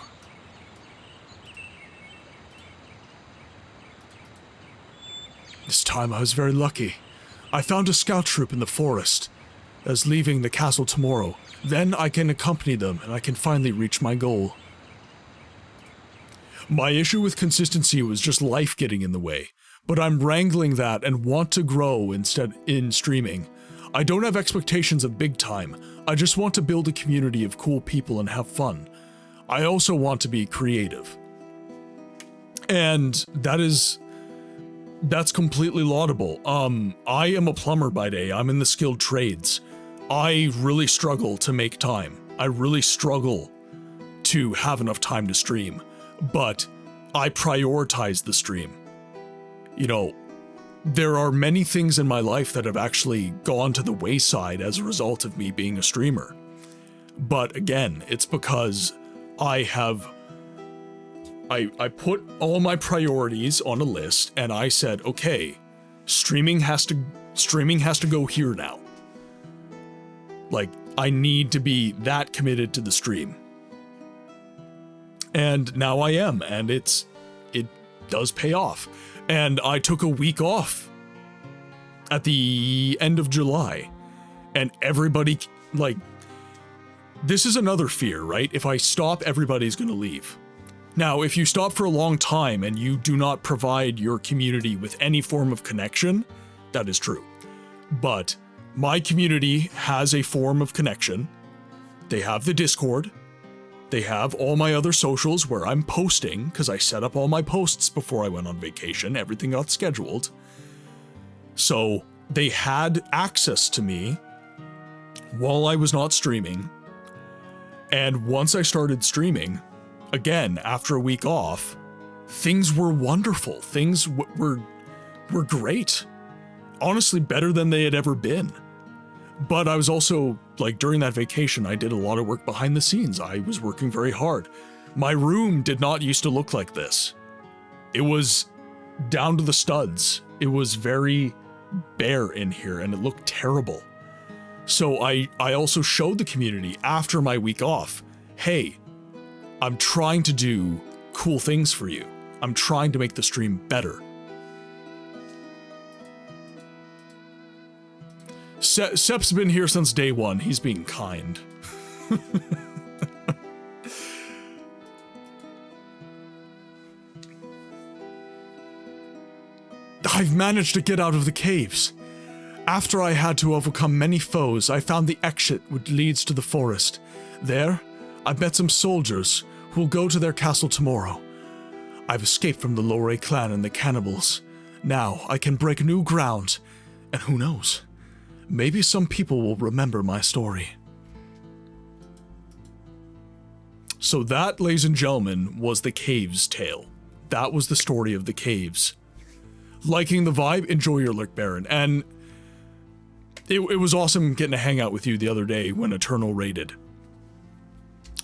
This time I was very lucky. I found a scout troop in the forest that is leaving the castle tomorrow. Then I can accompany them and I can finally reach my goal. My issue with consistency was just life getting in the way, but I'm wrangling that and want to grow instead in streaming. I don't have expectations of big time. I just want to build a community of cool people and have fun. I also want to be creative. And that's completely laudable. I am a plumber by day. I'm in the skilled trades. I really struggle to make time. I really struggle to have enough time to stream, but I prioritize the stream. You know, there are many things in my life that have actually gone to the wayside as a result of me being a streamer. But again, it's because I put all my priorities on a list and I said, okay, streaming has to go here now. Like, I need to be that committed to the stream. And now I am, and it does pay off. And I took a week off at the end of July, and everybody, like, this is another fear, right? If I stop, everybody's gonna leave. Now, if you stop for a long time and you do not provide your community with any form of connection, that is true. But my community has a form of connection. They have the Discord. They have all my other socials where I'm posting, because I set up all my posts before I went on vacation. Everything got scheduled. So they had access to me while I was not streaming. And once I started streaming, again, after a week off, things were wonderful. Things were great. Honestly, better than they had ever been. But I was also, like, during that vacation, I did a lot of work behind the scenes. I was working very hard. My room did not used to look like this. It was down to the studs. It was very bare in here, and it looked terrible. So I also showed the community after my week off, hey, I'm trying to do cool things for you. I'm trying to make the stream better. Sep's been here since day one. He's being kind. I've managed to get out of the caves. After I had to overcome many foes, I found the exit which leads to the forest. There, I met some soldiers who will go to their castle tomorrow. I've escaped from the Lore clan and the cannibals. Now I can break new ground, and who knows? Maybe some people will remember my story. So that, ladies and gentlemen, was the Caves tale. That was the story of the Caves. Liking the vibe? Enjoy your Lurk Baron. And it was awesome getting to hang out with you the other day when Eternal raided.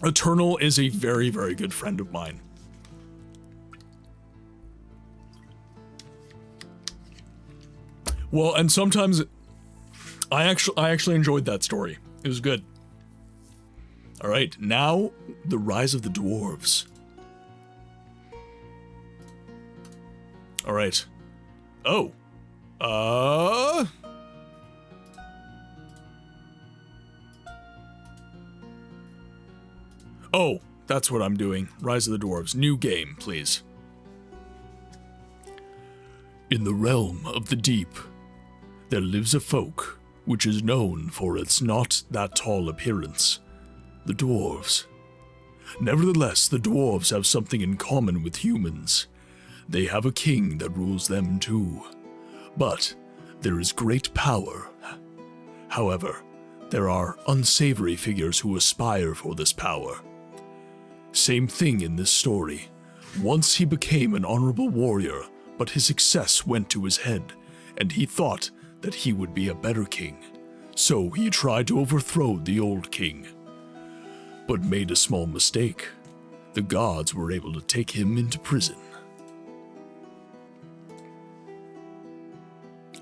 Eternal is a very, very good friend of mine. Well, and sometimes I actually enjoyed that story. It was good. All right, now the rise of the dwarves. All right. Oh. Oh, that's what I'm doing. Rise of the Dwarves. New game, please. In the realm of the deep, there lives a folk which is known for its not that tall appearance, the dwarves. Nevertheless, the dwarves have something in common with humans. They have a king that rules them too. But there is great power. However, there are unsavory figures who aspire for this power. Same thing in this story. Once he became an honorable warrior, but his success went to his head, and he thought that he would be a better king. So he tried to overthrow the old king, but made a small mistake. The gods were able to take him into prison.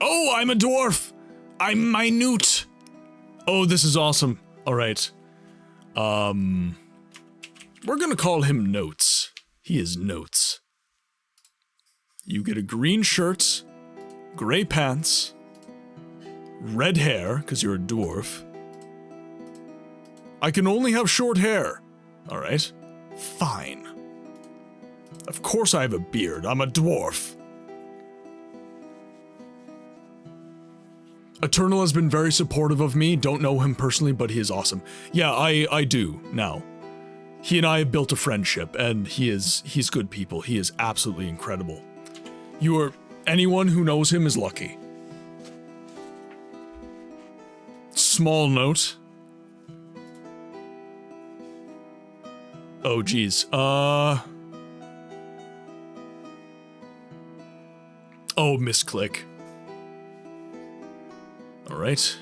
Oh, I'm a dwarf! I'm minute! Oh, this is awesome. All right. We're gonna call him Notes. He is Notes. You get a green shirt gray pants, red hair, because you're a dwarf. I can only have short hair. Alright. Fine. Of course I have a beard. I'm a dwarf. Eternal has been very supportive of me. Don't know him personally, but he is awesome. Yeah, I do now. He and I have built a friendship, and he's good people. He is absolutely incredible. Anyone who knows him is lucky. Small note. Oh, geez. Oh, misclick. Alright.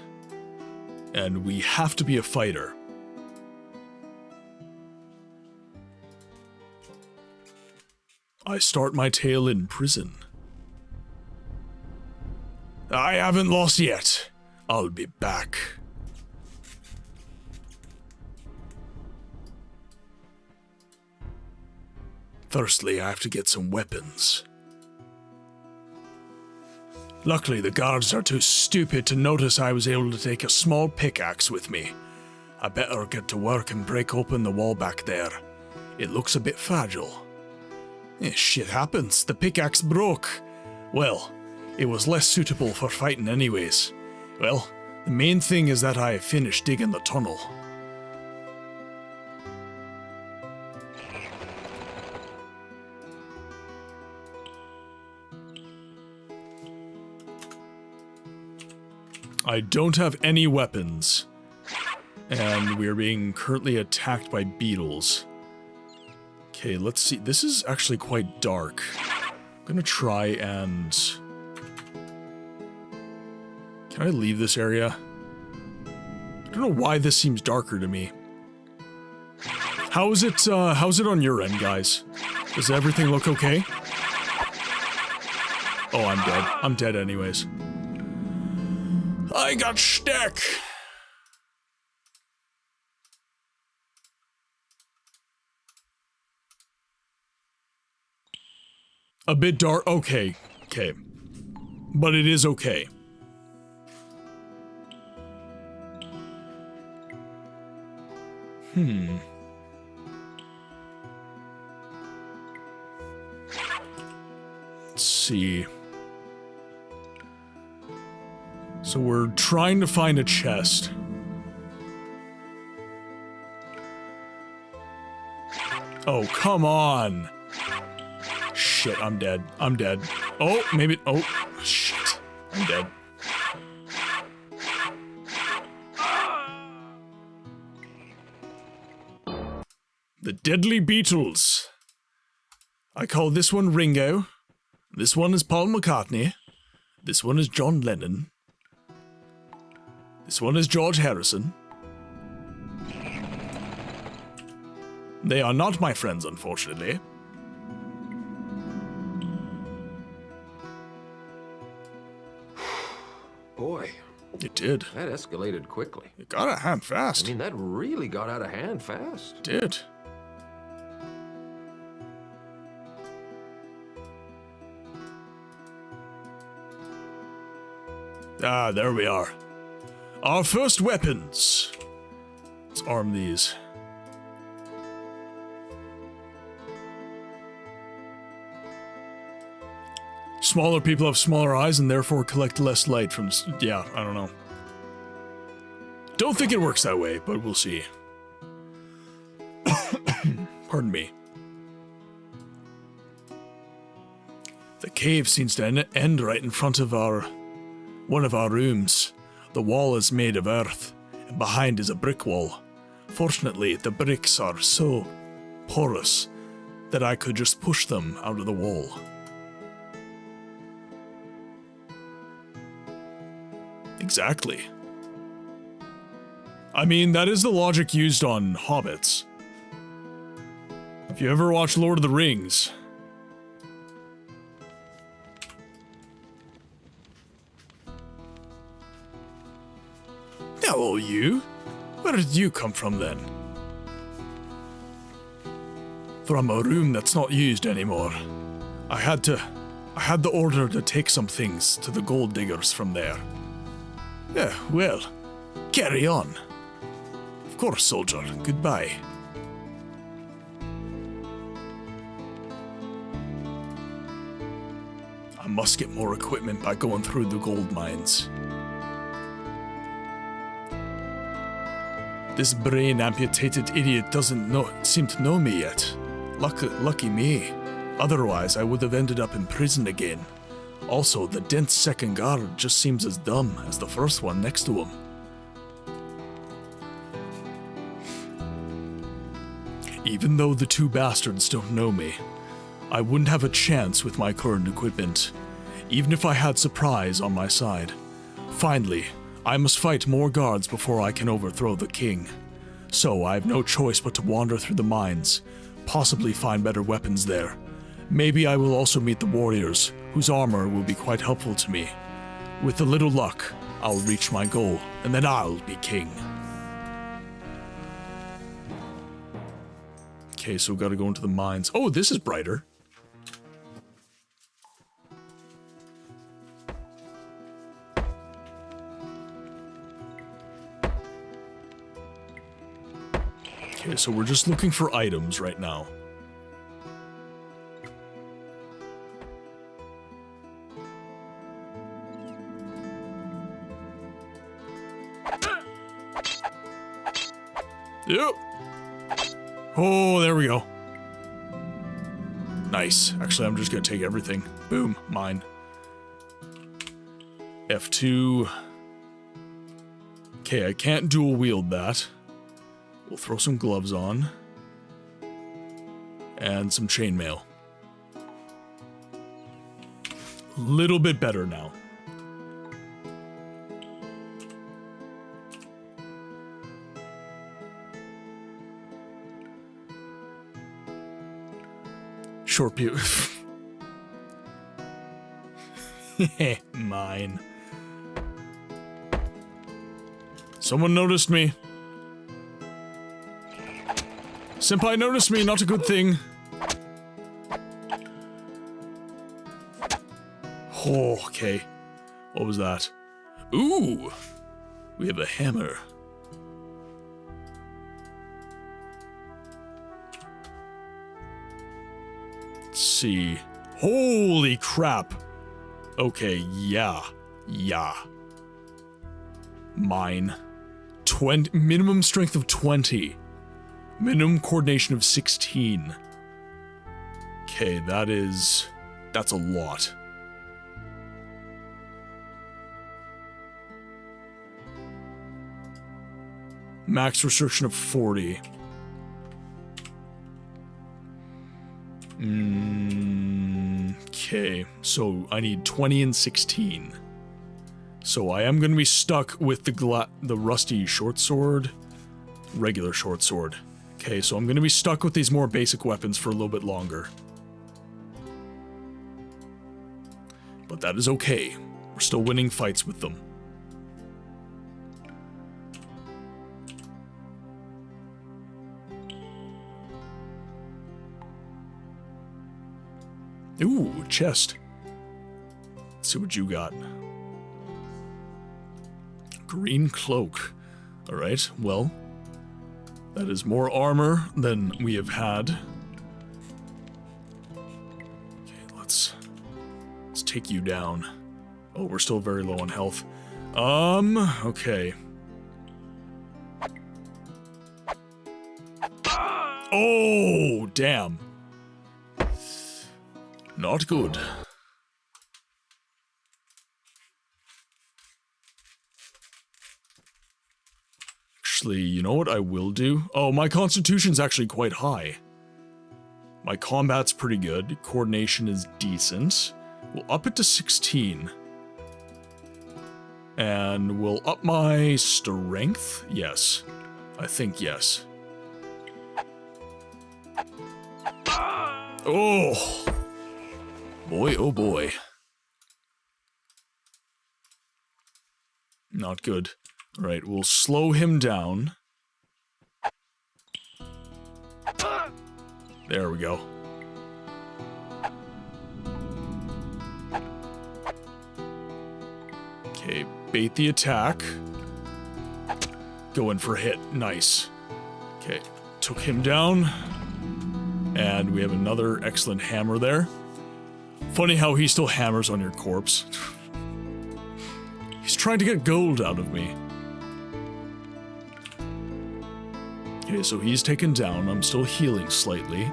And we have to be a fighter. I start my tale in prison. I haven't lost yet. I'll be back. Firstly, I have to get some weapons. Luckily, the guards are too stupid to notice I was able to take a small pickaxe with me. I better get to work and break open the wall back there. It looks a bit fragile. Shit happens. The pickaxe broke. Well, it was less suitable for fighting anyways. Well, the main thing is that I have finished digging the tunnel. I don't have any weapons, and we're being currently attacked by beetles. Okay, let's see. This is actually quite dark. I'm gonna try and... Can I leave this area? I don't know why this seems darker to me. How's it on your end, guys? Does everything look okay? Oh, I'm dead. I'm dead anyways. I got stuck! A bit dark. Okay. Okay. But it is okay. Let's see. So we're trying to find a chest. Oh, come on. Shit, I'm dead. I'm dead. Oh, maybe. Oh, shit. I'm dead. The deadly beetles. I call this one Ringo. This one is Paul McCartney. This one is John Lennon. This one is George Harrison. They are not my friends, unfortunately. Boy, It did. that escalated quickly. It got out of hand fast. I mean, that really got out of hand fast. It did. Ah, there we are. Our first weapons. Let's arm these. Smaller people have smaller eyes and therefore collect less light from... Yeah, I don't know. Don't think it works that way, but we'll see. Pardon me. The cave seems to end right in front of one of our rooms. The wall is made of earth, and behind is a brick wall. Fortunately, the bricks are so porous that I could just push them out of the wall. Exactly. I mean, that is the logic used on hobbits. If you ever watch Lord of the Rings... Hello, you. Where did you come from, then? From a room that's not used anymore. I had to I had the order to take some things to the gold diggers from there. Yeah, well, carry on. Of course, soldier. Goodbye. I must get more equipment by going through the gold mines. This brain-amputated idiot doesn't seem to know me yet. Lucky me. Otherwise, I would have ended up in prison again. Also, the dense second guard just seems as dumb as the first one next to him. Even though the two bastards don't know me, I wouldn't have a chance with my current equipment, even if I had surprise on my side. Finally, I must fight more guards before I can overthrow the king. So I have no choice but to wander through the mines, possibly find better weapons there. Maybe I will also meet the warriors, whose armor will be quite helpful to me. With a little luck, I'll reach my goal, and then I'll be king. Okay, so we gotta go into the mines. Oh, this is brighter. Okay, so we're just looking for items right now. Yep. Oh, there we go. Nice. Actually, I'm just gonna take everything. Boom, mine. F2. Okay, I can't dual wield that. We'll throw some gloves on. And some chainmail. Little bit better now. Short pew. Mine. Someone noticed me. Senpai noticed me, not a good thing. Oh, okay. What was that? Ooh! We have a hammer. Let's see. Holy crap! Okay, yeah. Mine. Minimum strength of 20. Minimum coordination of 16. Okay, that's a lot. Max restriction of 40. Okay, so I need 20 and 16. So I am going to be stuck with the rusty short sword, regular short sword. Okay, so I'm going to be stuck with these more basic weapons for a little bit longer. But that is okay. We're still winning fights with them. Ooh, chest. Let's see what you got. Green cloak. Alright, well, that is more armor than we have had. Okay, let's take you down. Oh, we're still very low on health. Okay. Oh, damn. Not good. Actually, you know what I will do? Oh, my constitution's actually quite high. My combat's pretty good. Coordination is decent. We'll up it to 16. And we'll up my strength? Yes. I think yes. Oh! Boy, oh boy. Not good. Alright, we'll slow him down. There we go. bait the attack. Go in for a hit. Nice. Okay, took him down. And we have another excellent hammer there. Funny how he still hammers on your corpse. He's trying to get gold out of me. Okay, so he's taken down. I'm still healing slightly.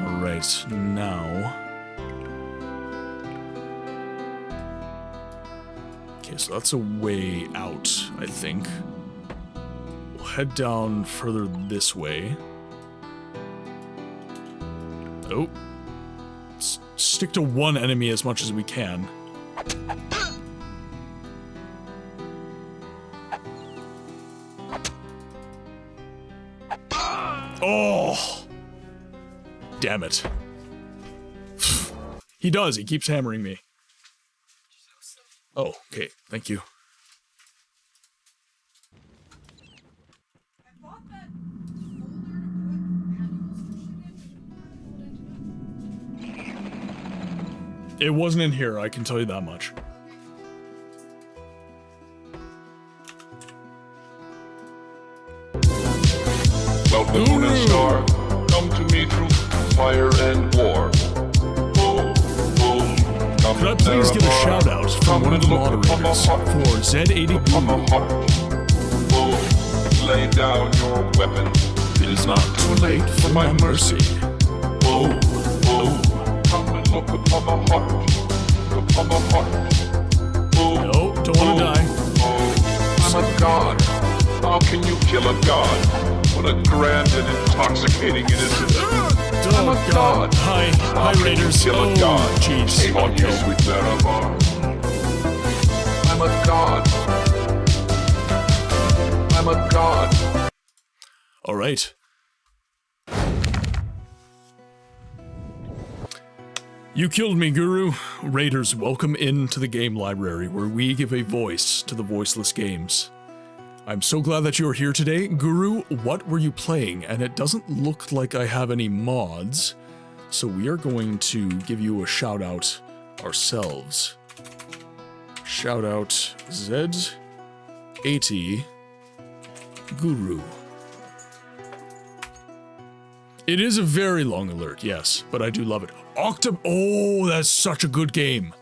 Alright, now... Okay, so that's a way out, I think. We'll head down further this way. Oh. Stick to one enemy as much as we can. Oh! Damn it. He does, he keeps hammering me. Oh, okay, thank you. I bought that folder to put manuals for shit in. It wasn't in here, I can tell you that much. Welcome, Moon and Star. Come to me through fire and war. Oh, oh, come Could I please get a shout out from one of the moderators for Z80? Oh, lay down your weapon. It is not too late for my mercy. Oh, oh, come and look upon the heart. Upon the heart. Oh, No, don't want to die. oh, I'm a god. How can you kill a god? What a grand and intoxicating innocence. I'm a god. Hi, How can you Raiders. kill a Oh, god? jeez. Shame on you, sweet Marabar. I'm a god. I'm a god. All right. You killed me, Guru. Raiders, welcome into the game library, where we give a voice to the voiceless games. I'm so glad that you are here today. Guru, what were you playing? And it doesn't look like I have any mods, so we are going to give you a shout out ourselves. Shout out Z80 Guru. It is a very long alert, yes, but I do love it. Oh, that's such a good game.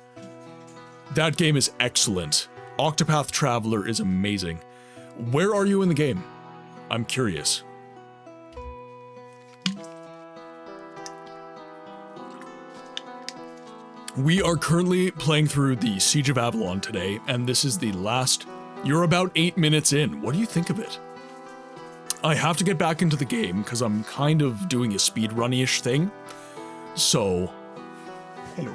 That game is excellent. Octopath Traveler is amazing. Where are you in the game? I'm curious. We are currently playing through the Siege of Avalon today, and this is the last... You're about 8 minutes in. What do you think of it? I have to get back into the game, because I'm kind of doing a speedrun-ish thing. So... Hello,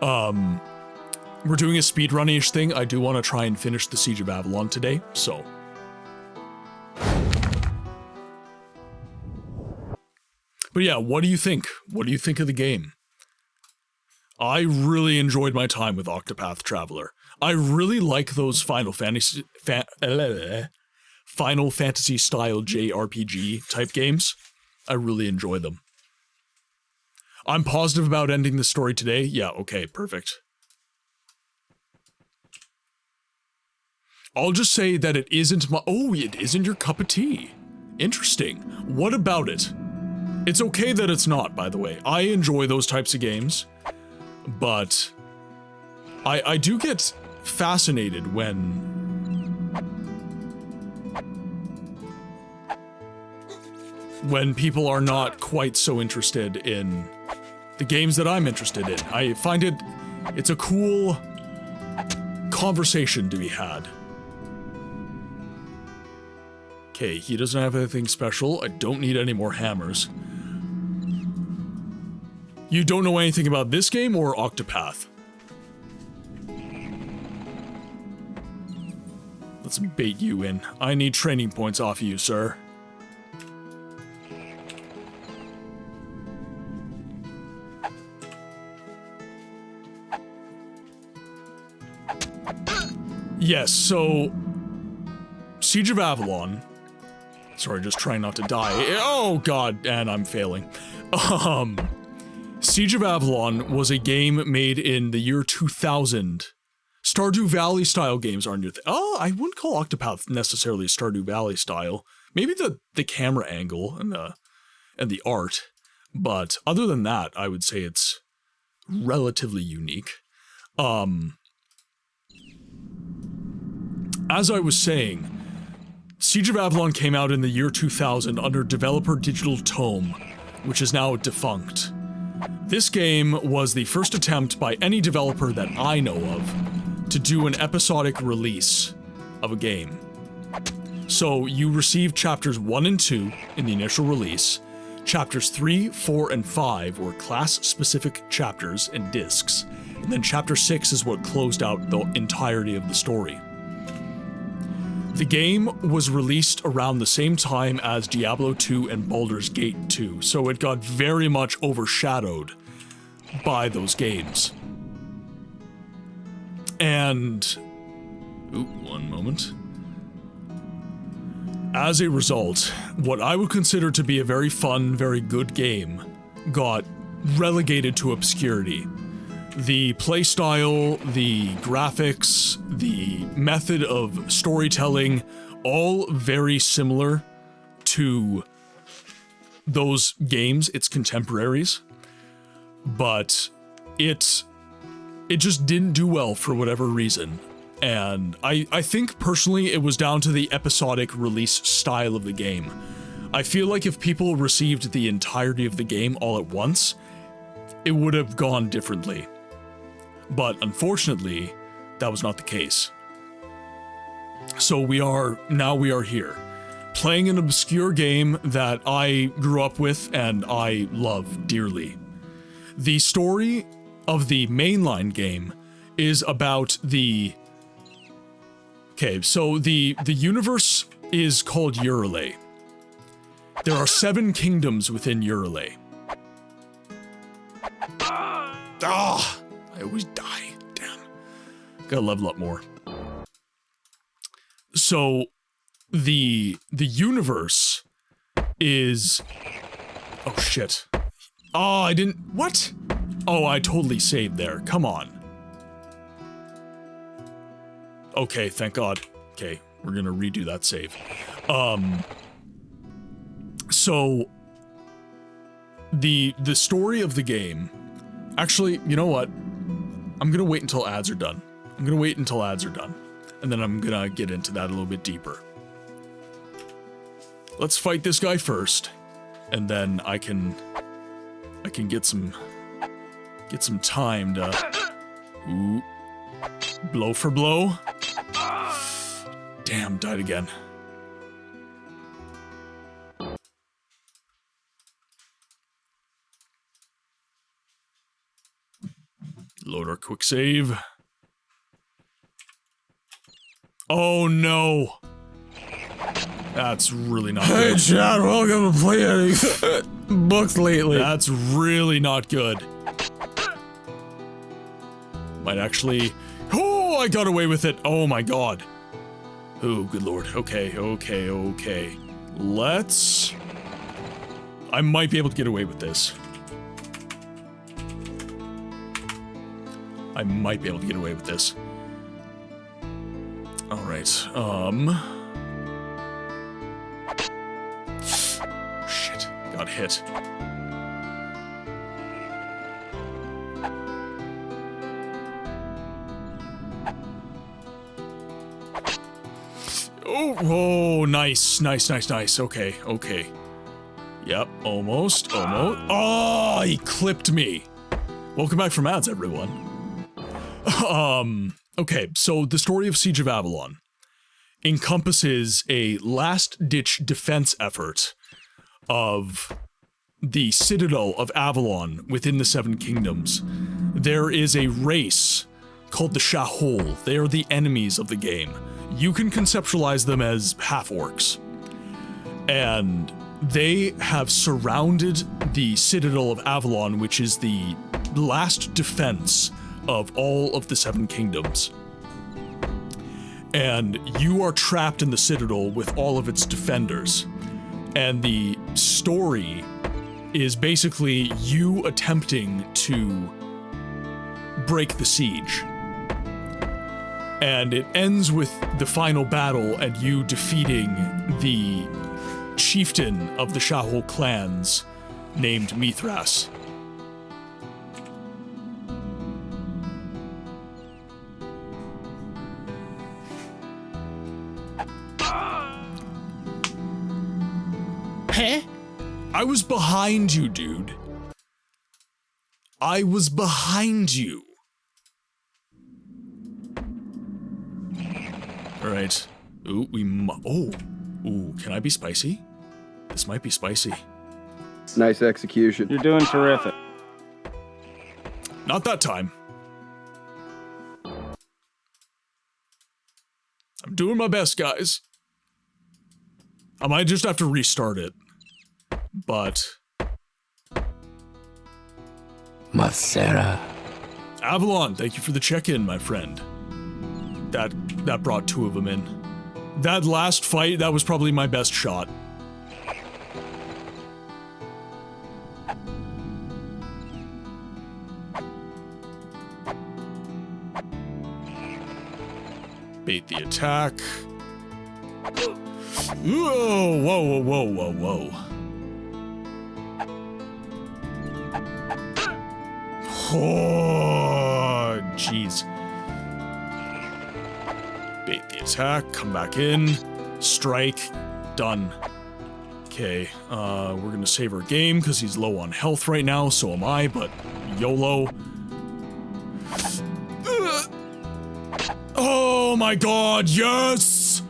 Quinn. We're doing a speedrun-ish thing. I do want to try and finish the Siege of Avalon today, so... But yeah, what do you think? What do you think of the game? I really enjoyed my time with Octopath Traveler. I really like those Final Fantasy style JRPG type games. I really enjoy them. I'm positive about ending the story today. Yeah, okay, perfect. I'll just say that it isn't my- Oh, it isn't your cup of tea. Interesting. What about it? It's okay that it's not, by the way. I enjoy those types of games, but I do get fascinated when people are not quite so interested in the games that I'm interested in. I find it's a cool conversation to be had. Okay, he doesn't have anything special. I don't need any more hammers. You don't know anything about this game or Octopath? Let's bait you in. I need training points off you, sir. Yes, so... Siege of Avalon... Sorry, just trying not to die. Oh god, and I'm failing. Siege of Avalon was a game made in the year 2000. Stardew Valley style games aren't your thing. Oh, I wouldn't call Octopath necessarily Stardew Valley style. Maybe the camera angle and the art, but other than that, I would say it's relatively unique. As I was saying, Siege of Avalon came out in the year 2000 under developer Digital Tome, which is now defunct. This game was the first attempt by any developer that I know of to do an episodic release of a game. So you received chapters 1 and 2 in the initial release. Chapters 3, 4, and 5 were class-specific chapters and discs, and then chapter 6 is what closed out the entirety of the story. The game was released around the same time as Diablo 2 and Baldur's Gate 2, so it got very much overshadowed by those games. And... one moment. As a result, what I would consider to be a very fun, very good game got relegated to obscurity. The playstyle, the graphics, the method of storytelling, all very similar to those games, its contemporaries, but it just didn't do well for whatever reason. And I think personally it was down to the episodic release style of the game. I feel like if people received the entirety of the game all at once, it would have gone differently. But unfortunately, that was not the case. So we are here, playing an obscure game that I grew up with and I love dearly. The story of the mainline game is about the... Okay, so the universe is called Eurele. There are 7 kingdoms within Eurele. Ah! I always die. Damn. Gotta level up more. So, the universe is... Oh, shit. Oh, I didn't... What? Oh, I totally saved there. Come on. Okay, thank God. Okay, we're gonna redo that save. So... The story of the game... Actually, you know what? I'm gonna wait until ads are done. And then I'm gonna get into that a little bit deeper. Let's fight this guy first, and then I can get some time to... Ooh. Blow for blow. Damn, died again. Load our quick save. Oh no! That's really not good. Hey Chad, welcome to PlayAnyGoodBooksLately. That's really not good. Might actually... Oh, I got away with it. Oh my god. Oh, good lord. Okay. Let's... I might be able to get away with this. Alright, shit, got hit. Oh, nice. Okay. Yep, almost. Oh, he clipped me. Welcome back from ads, everyone. Okay, so the story of Siege of Avalon encompasses a last-ditch defense effort of the Citadel of Avalon within the 7 Kingdoms. There is a race called the Shahol. They are the enemies of the game. You can conceptualize them as half-orcs. And they have surrounded the Citadel of Avalon, which is the last defense of all of the 7 Kingdoms. And you are trapped in the Citadel with all of its defenders. And the story is basically you attempting to break the siege. And it ends with the final battle and you defeating the chieftain of the Shahol clans named Mithras. Huh? I was behind you, dude. I was behind you. Alright. Ooh, Ooh, can I be spicy? This might be spicy. Nice execution. You're doing terrific. Not that time. I'm doing my best, guys. I might just have to restart it. But... Masera. Avalon, thank you for the check-in, my friend. That brought 2 of them in. That last fight, that was probably my best shot. Bait the attack. Whoa, whoa, whoa, whoa, whoa, whoa. Oh, jeez. Bait the attack, come back in, strike, done. Okay, we're gonna save our game because he's low on health right now, so am I, but YOLO. Oh my god, yes!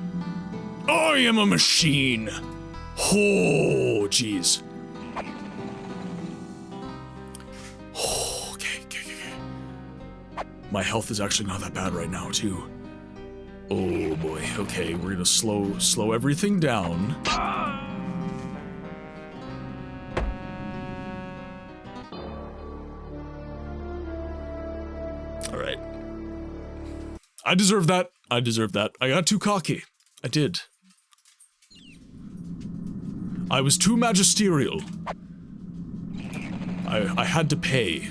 I am a machine! Oh, jeez. My health is actually not that bad right now, too. Oh boy, okay, we're gonna slow everything down. Alright. I deserve that. I deserve that. I got too cocky. I did. I was too magisterial. I had to pay.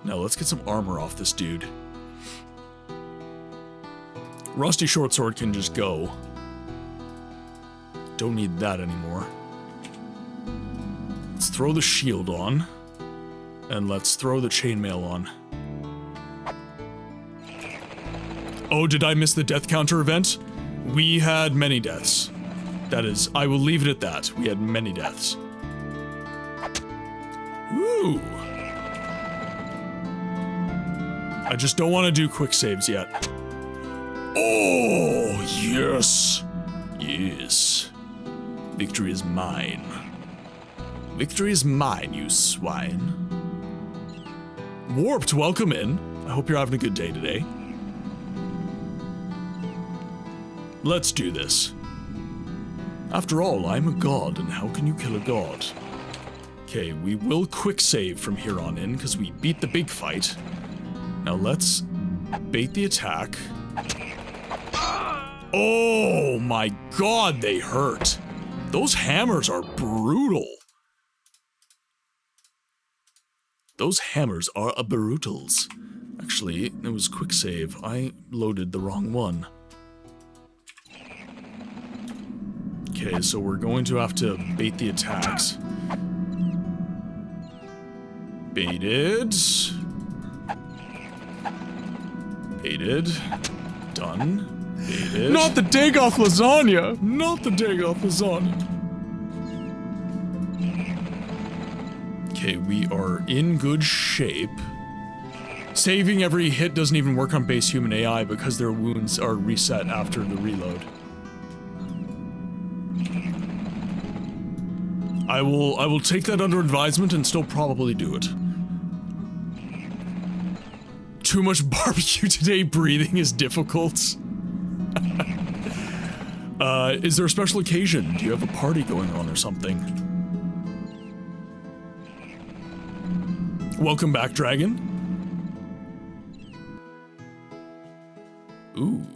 Now let's get some armor off this dude. Rusty Shortsword can just go. Don't need that anymore. Let's throw the shield on. And let's throw the chainmail on. Oh, did I miss the death counter event? We had many deaths. That is, I will leave it at that. We had many deaths. Ooh. I just don't want to do quick saves yet. Oh, yes. Yes. Victory is mine. Victory is mine, you swine. Warped, welcome in. I hope you're having a good day today. Let's do this. After all, I'm a god, and how can you kill a god? Okay, we will quick save from here on in, because we beat the big fight. Now let's bait the attack. Oh my god, they hurt. Those hammers are brutal. Those hammers are brutals. Actually, it was quick save. I loaded the wrong one. Okay, so we're going to have to bait the attacks. Baited. Baited. Done. Baited. Not the Dagoth lasagna! Not the Dagoth lasagna. Okay, we are in good shape. Saving every hit doesn't even work on base human AI because their wounds are reset after the reload. I will take that under advisement and still probably do it. Too much barbecue today, breathing is difficult. Is there a special occasion? Do you have a party going on or something? Welcome back, Dragon. Ooh.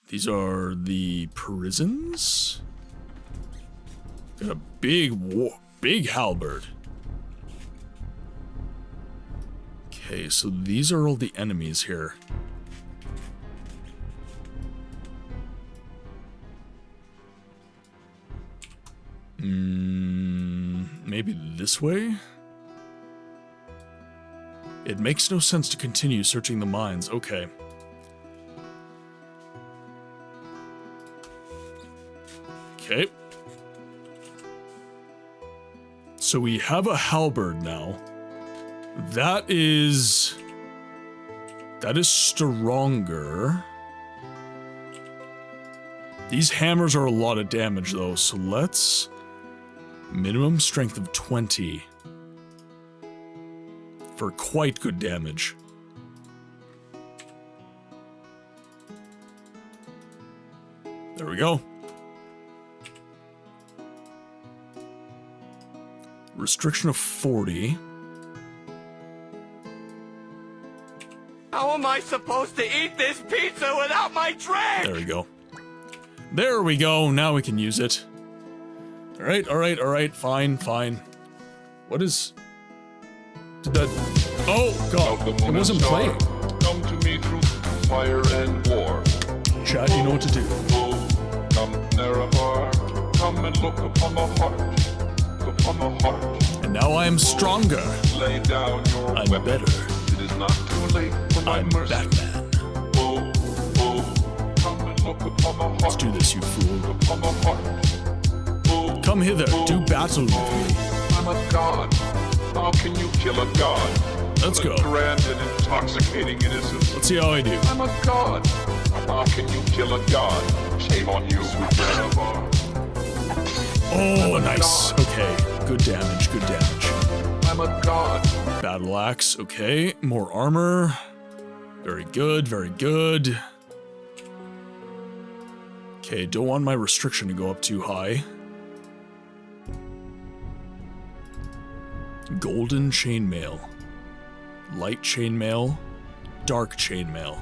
These are the prisons. Got a big halberd. Okay, so these are all the enemies here. Maybe this way? It makes no sense to continue searching the mines. Okay. Okay. So we have a halberd now. That is stronger. These hammers are a lot of damage though, so let's minimum strength of 20 for quite good damage. There we go. Restriction of 40. How am I supposed to eat this pizza without my drink? There we go. There we go. Now we can use it. All right. Fine. What is... Did that... Oh, God. It wasn't playing. Come to me through fire and war. Chat, you know what to do. Come nearer, come and look upon the heart. Upon the heart. And now I am stronger. Lay down your I'm weapon. better. It is not too late for my I'm mercy. Batman. Oh, come and look upon the heart. Let's do this, you fool. Upon the heart. Oh, Come hither. Do battle with me. I'm a god. How can you kill a god? Let's go. Grand and intoxicating innocence. Let's see how I do. I'm a god. How can you kill a god? Shame on you, sweet Benavar. Oh, nice. Okay. Good damage. I'm a god. Battle axe. Okay. More armor. Very good. Okay, don't want my restriction to go up too high. Golden chainmail. Light chainmail. Dark chainmail.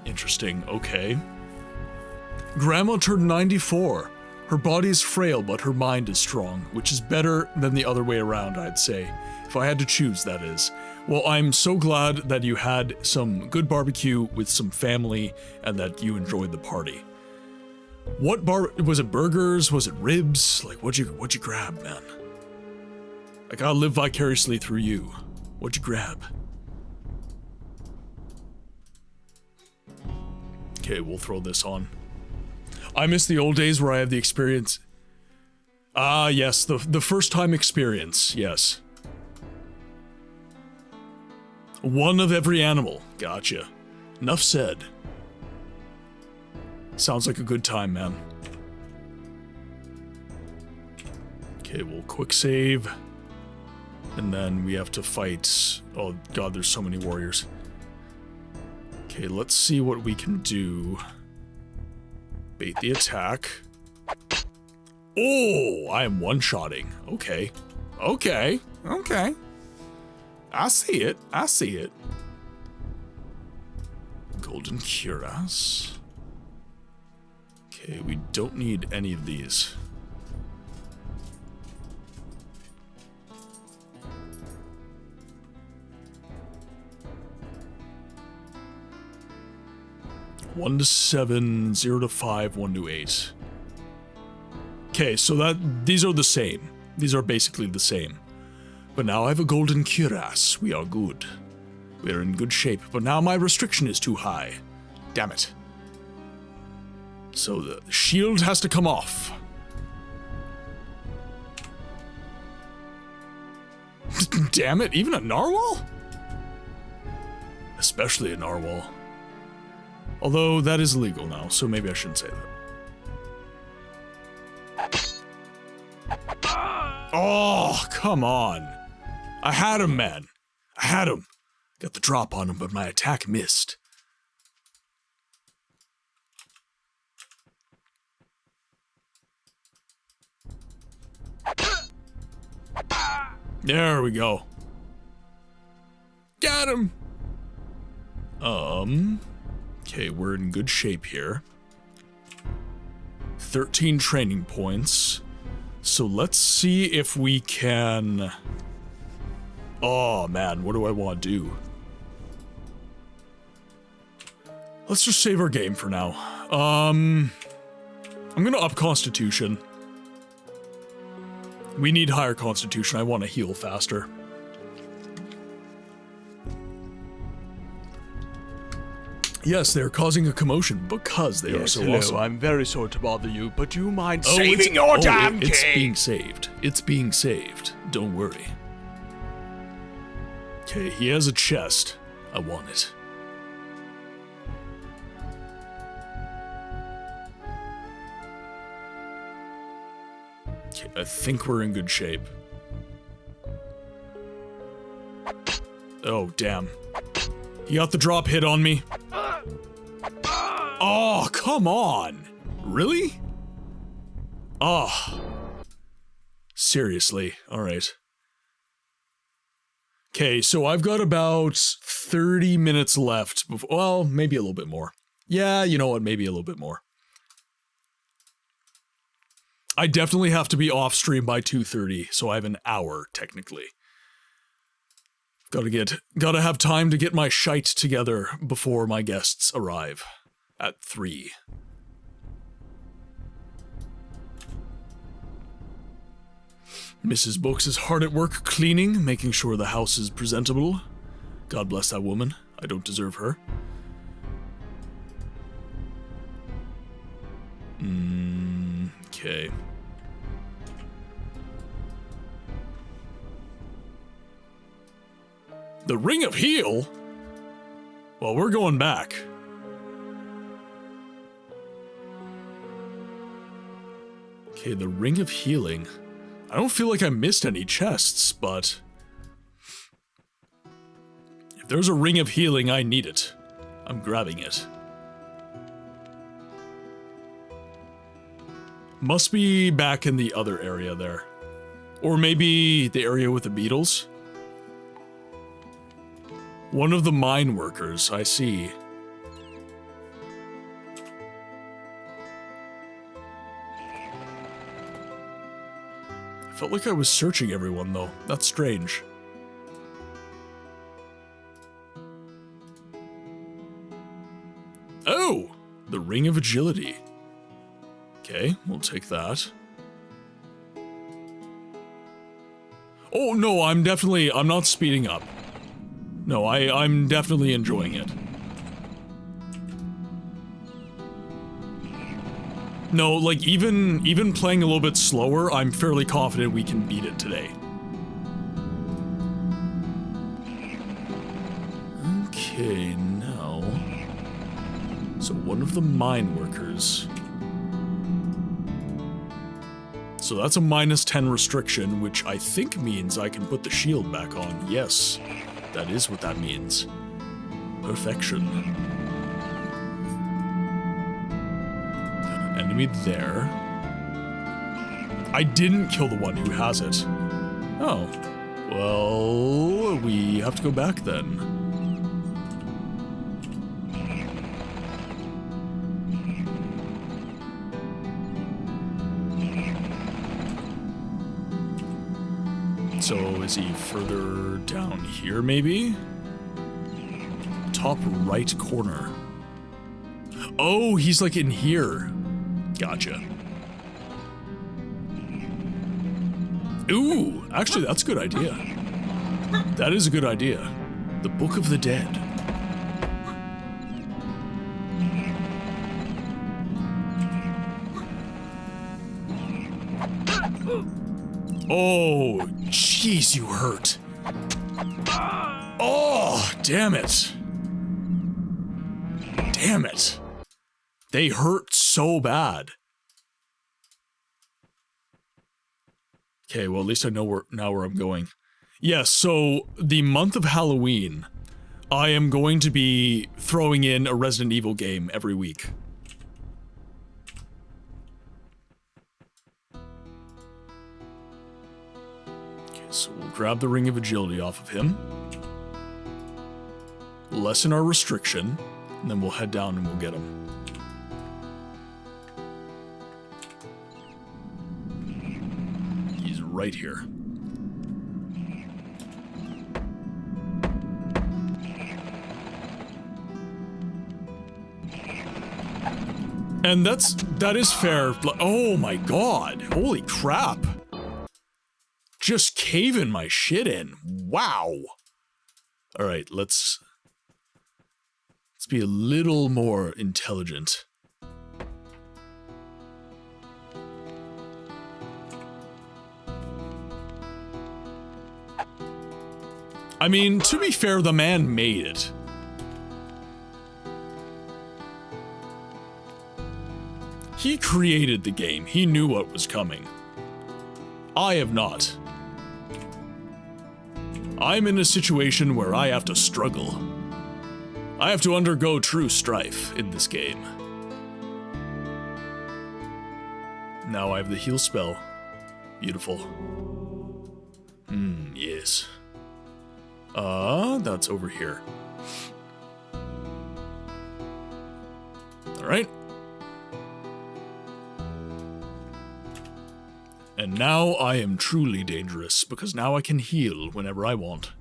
Interesting. Okay. Grandma turned 94. Her body is frail, but her mind is strong, which is better than the other way around, I'd say. If I had to choose, that is. Well, I'm so glad that you had some good barbecue with some family and that you enjoyed the party. What was it? Burgers? Was it ribs? Like, what'd you grab, man? I gotta live vicariously through you. What'd you grab? Okay, we'll throw this on. I miss the old days where I had the experience. Ah, yes, the first time experience, yes. One of every animal. Gotcha. Enough said. Sounds like a good time, man. Okay, we'll quick save. And then we have to fight... Oh god, there's so many warriors. Okay, let's see what we can do. Bait the attack. Oh, I am one-shotting. Okay. I see it. Golden cuirass. Okay, we don't need any of these. One to 7, 0 to 5, 1 to 8. Okay, so these are the same. These are basically the same. But now I have a golden cuirass. We are good. We are in good shape. But now my restriction is too high. Damn it. So the shield has to come off. Damn it, even a narwhal? Especially a narwhal. Although that is illegal now, so maybe I shouldn't say that. Oh, come on. I had him, man. I had him. Got the drop on him, but my attack missed. There we go. Got him. Okay, we're in good shape here. 13 training points. So let's see if we can... Oh, man, what do I want to do? Let's just save our game for now. I'm gonna up Constitution. We need higher Constitution. I want to heal faster. Yes, they're causing a commotion because they are so awesome. I'm very sorry to bother you, but do you mind Oh, saving your damn It's king? being saved. It's being saved. Don't worry. Okay, he has a chest. I want it. Okay, I think we're in good shape. Oh, damn. He got the drop hit on me. Oh, come on. Really? Oh. Seriously. Alright. Okay, so I've got about 30 minutes left. Well, maybe a little bit more. Yeah, you know what? Maybe a little bit more. I definitely have to be off stream by 2:30, so I have an hour, technically. Gotta have time to get my shite together before my guests arrive. At 3. Mrs. Books is hard at work cleaning, making sure the house is presentable. God bless that woman. I don't deserve her. Okay. The Ring of Heal? Well, we're going back. Okay, the Ring of Healing. I don't feel like I missed any chests, but... if there's a Ring of Healing, I need it. I'm grabbing it. Must be back in the other area there. Or maybe the area with the beetles? One of the mine workers, I see. I felt like I was searching everyone, though. That's strange. Oh! The Ring of Agility. Okay, we'll take that. Oh, no, I'm not speeding up. No, I'm definitely enjoying it. No, like, even playing a little bit slower, I'm fairly confident we can beat it today. Okay, now... so one of the mine workers... so that's a -10 restriction, which I think means I can put the shield back on. Yes, that is what that means. Perfection. Got an enemy there. I didn't kill the one who has it. Oh. Well, we have to go back then. So, is he further down here, maybe? Top right corner. Oh, he's like in here. Gotcha. Ooh, actually, that's a good idea. That is a good idea. The Book of the Dead. Oh, jeez, you hurt. Oh, damn it. Damn it. They hurt so bad. Okay, well, at least I know now where I'm going. Yes, so the month of Halloween, I am going to be throwing in a Resident Evil game every week. So we'll grab the Ring of Agility off of him. lessen our restriction, and then we'll head down and we'll get him. He's right here. And that is fair. Oh my god. Holy crap. Just caving my shit in. Wow. All right, let's be a little more intelligent. I mean, to be fair, the man made it. He created the game. He knew what was coming. I have not. I'm in a situation where I have to struggle. I have to undergo true strife in this game. Now I have the heal spell. Beautiful. Yes. That's over here. Alright. And now I am truly dangerous, because now I can heal whenever I want.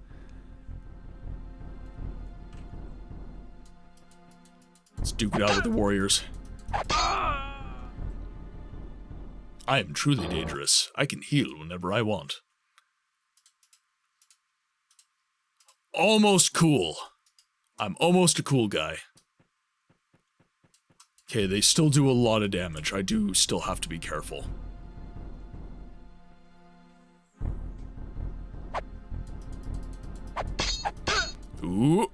Let's duke it out with the warriors. I am truly dangerous. I can heal whenever I want. Almost cool. I'm almost a cool guy. Okay, they still do a lot of damage. I do still have to be careful. Ooh.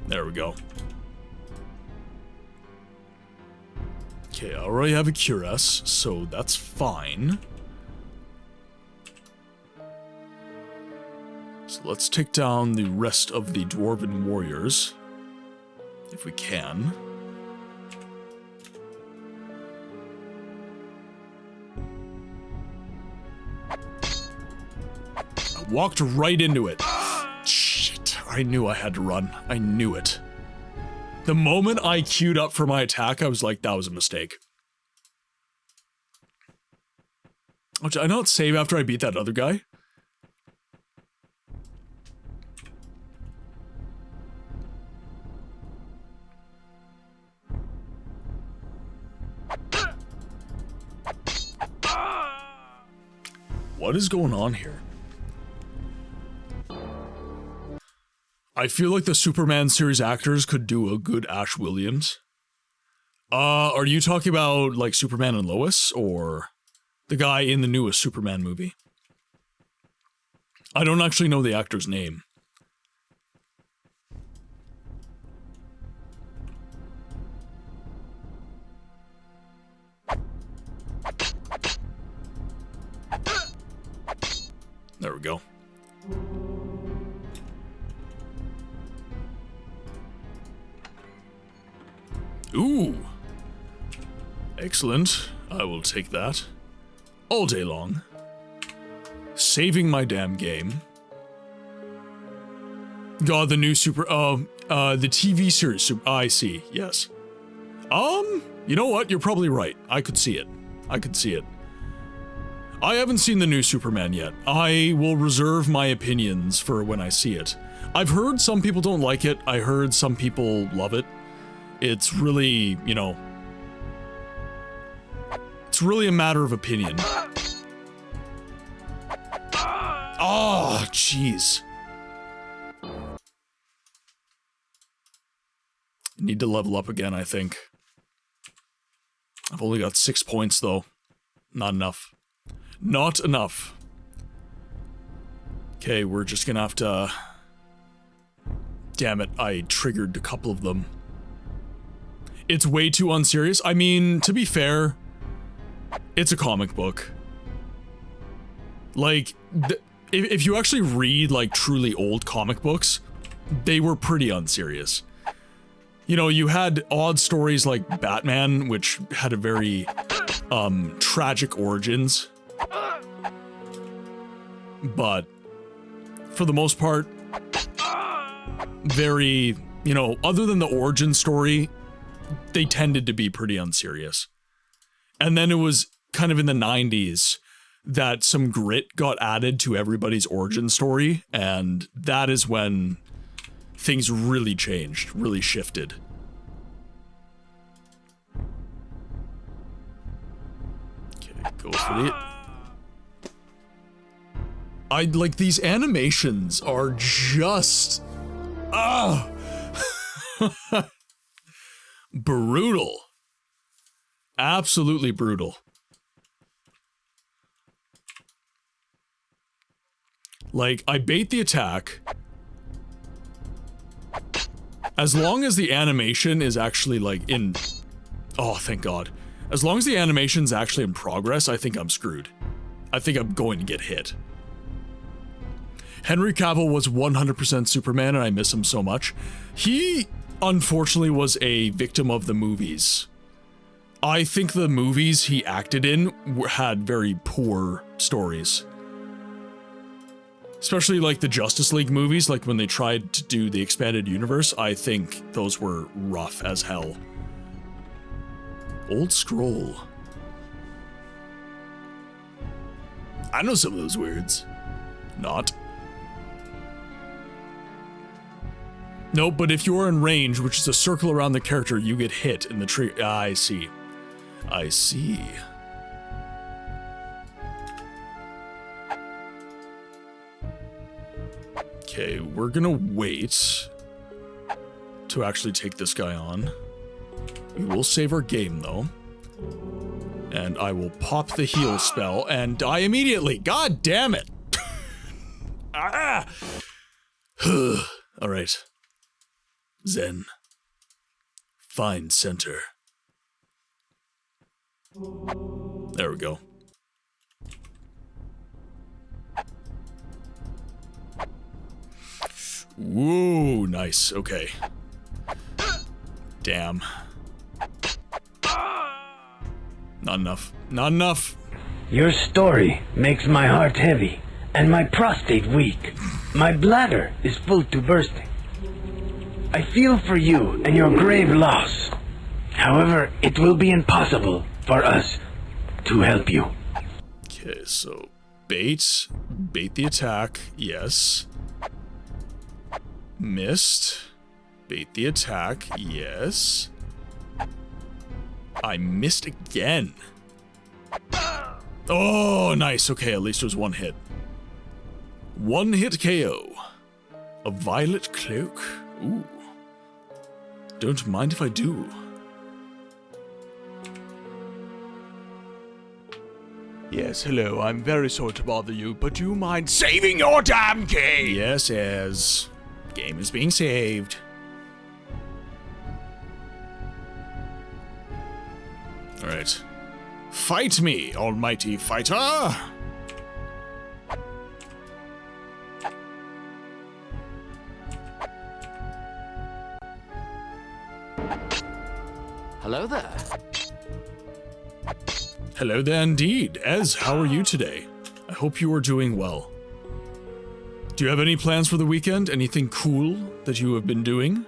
There we go. Okay, I already have a cuirass, so that's fine. So let's take down the rest of the dwarven warriors, if we can. I walked right into it. Shit, I knew I had to run. I knew it. The moment I queued up for my attack, I was like, that was a mistake. Did I not save after I beat that other guy? What is going on here? I feel like the Superman series actors could do a good Ash Williams. Are you talking about like Superman and Lois, or the guy in the newest Superman movie? I don't actually know the actor's name. There we go. Ooh. Excellent. I will take that. All day long. Saving my damn game. God, the new the TV series. I see. Yes. You know what? You're probably right. I could see it. I could see it. I haven't seen the new Superman yet. I will reserve my opinions for when I see it. I've heard some people don't like it. I heard some people love it. It's really, you know, it's really a matter of opinion. Oh, jeez. Need to level up again, I think. I've only got 6 points, though. Not enough. Not enough. Okay, we're just gonna have to... Damn it, I triggered a couple of them. It's way too unserious. I mean, to be fair, it's a comic book. Like, if you actually read, like, truly old comic books, they were pretty unserious. You know, you had odd stories like Batman, which had a very, tragic origins. But, for the most part, very, you know, other than the origin story, they tended to be pretty unserious. And then it was kind of in the 90s that some grit got added to everybody's origin story, and that is when things really changed, really shifted. Okay, go for it. Like, these animations are just... brutal. Absolutely brutal. Like, I bait the attack. As long as the animation is actually, like, in... Oh, thank God. As long as the animation's actually in progress, I think I'm screwed. I think I'm going to get hit. Henry Cavill was 100% Superman, and I miss him so much. He, unfortunately, was a victim of the movies. I think the movies he acted in had very poor stories. Especially like the Justice League movies, like when they tried to do the expanded universe, I think those were rough as hell. Old Scroll. I know some of those words. Not. No, but if you are in range, which is a circle around the character, you get hit in the tree. Ah, I see. I see. Okay, we're gonna wait to actually take this guy on. We will save our game, though. And I will pop the heal spell and die immediately. God damn it! Ah! Alright. Zen. Find center. There we go. Whoa, nice. Okay. Damn. Not enough. Not enough. Your story makes my heart heavy and my prostate weak. My bladder is full to bursting. I feel for you and your grave loss. However, it will be impossible for us to help you. Okay, so bait the attack, yes. Missed. Bait the attack, yes. I missed again. Oh, nice. Okay, at least it was one hit. One hit KO. A violet cloak. Ooh. Don't mind if I do. Yes, hello. I'm very sorry to bother you, but do you mind saving your damn game? Yes, yes. Game is being saved. Alright. Fight me, almighty fighter! Hello there. Hello there indeed. Ez, how are you today? I hope you are doing well. Do you have any plans for the weekend? Anything cool that you have been doing?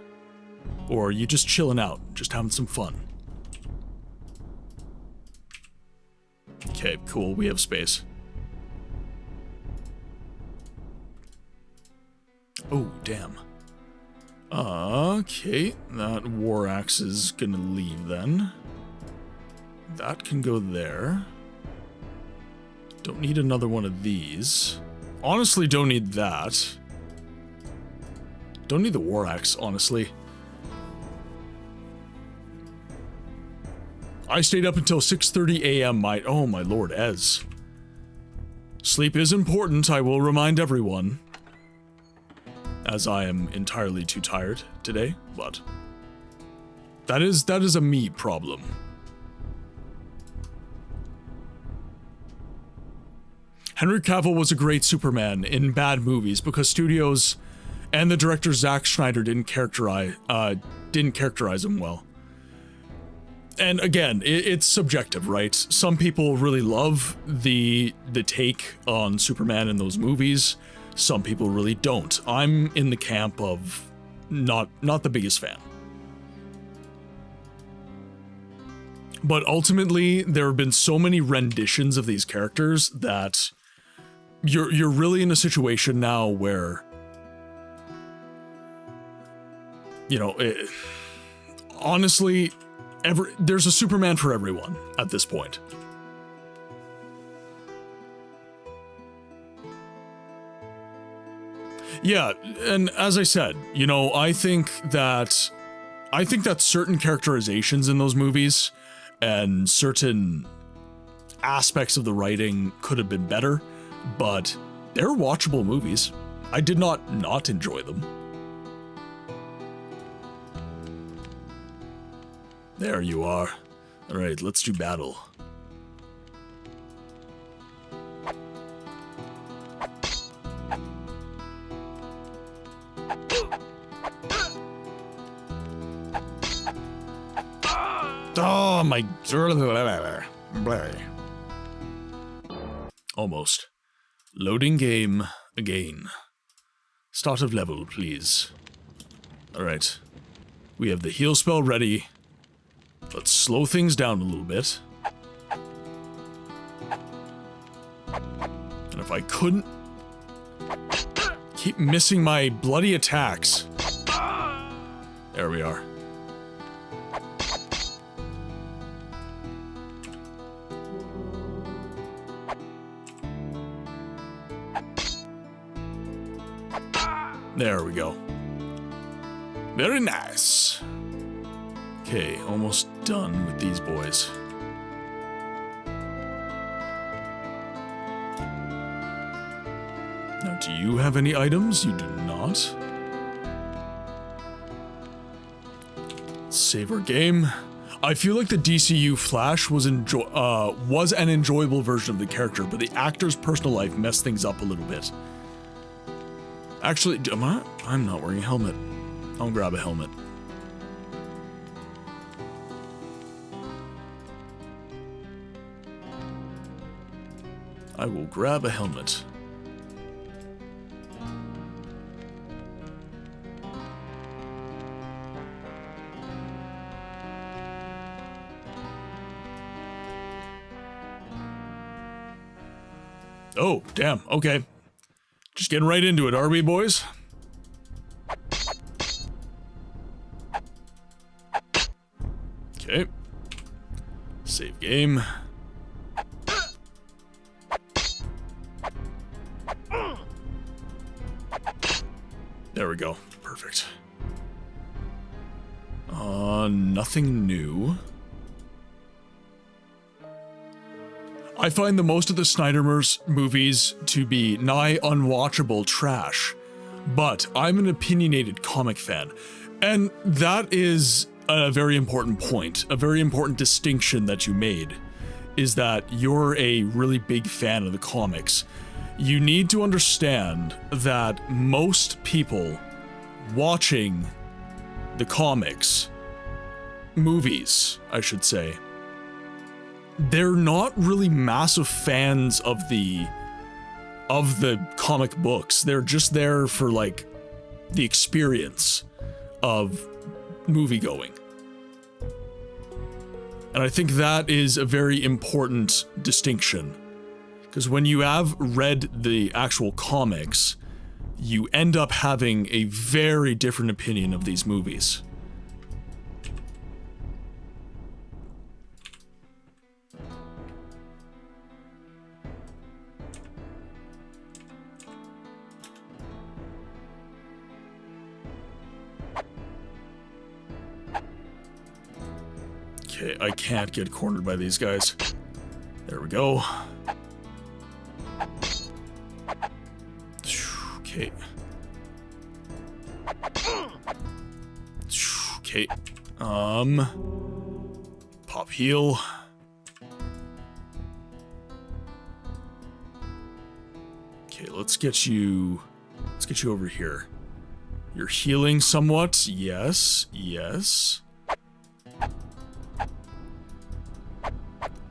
Or are you just chilling out, just having some fun? Okay, cool, we have space. Oh, damn. Okay, that war axe is gonna leave then. That can go there. Don't need another one of these. Honestly, don't need that. Don't need the war axe, honestly. I stayed up until 6:30 a.m. Oh my lord, Ez. Sleep is important, I will remind everyone. As I am entirely too tired today, but that is a me problem. Henry Cavill was a great Superman in bad movies because studios and the director Zack Snyder didn't characterize him well. And again, it's subjective, right? Some people really love the take on Superman in those movies. Some people really don't. I'm in the camp of not the biggest fan. But ultimately, there have been so many renditions of these characters that you're really in a situation now where, you know, honestly, there's a Superman for everyone at this point. Yeah, and as I said, you know, I think that certain characterizations in those movies and certain aspects of the writing could have been better, but they're watchable movies. I did not enjoy them. There you are. All right, let's do battle. Oh my... Almost. Loading game again. Start of level, please. Alright. We have the heal spell ready. Let's slow things down a little bit. And if I couldn't... keep missing my bloody attacks. There we are. There we go. Very nice. Okay, almost done with these boys. Now, do you have any items? You do not. Save our game. I feel like the DCU Flash was an enjoyable version of the character, but the actor's personal life messed things up a little bit. Actually, I'm not wearing a helmet. I'll grab a helmet. I will grab a helmet. Oh, damn, okay. Just getting right into it, are we, boys? Okay. Save game. There we go. Perfect. Nothing new. I find the most of the Snyderverse movies to be nigh unwatchable trash, but I'm an opinionated comic fan, and that is a very important point, a very important distinction that you made, is that you're a really big fan of the comics. You need to understand that most people watching the comics, movies, I should say, they're not really massive fans of the comic books. They're just there for, like, the experience of movie going. And I think that is a very important distinction, because when you have read the actual comics, you end up having a very different opinion of these movies. Okay, I can't get cornered by these guys. There we go. Okay. Okay. Pop heal. Okay, let's get you over here. You're healing somewhat. Yes, yes.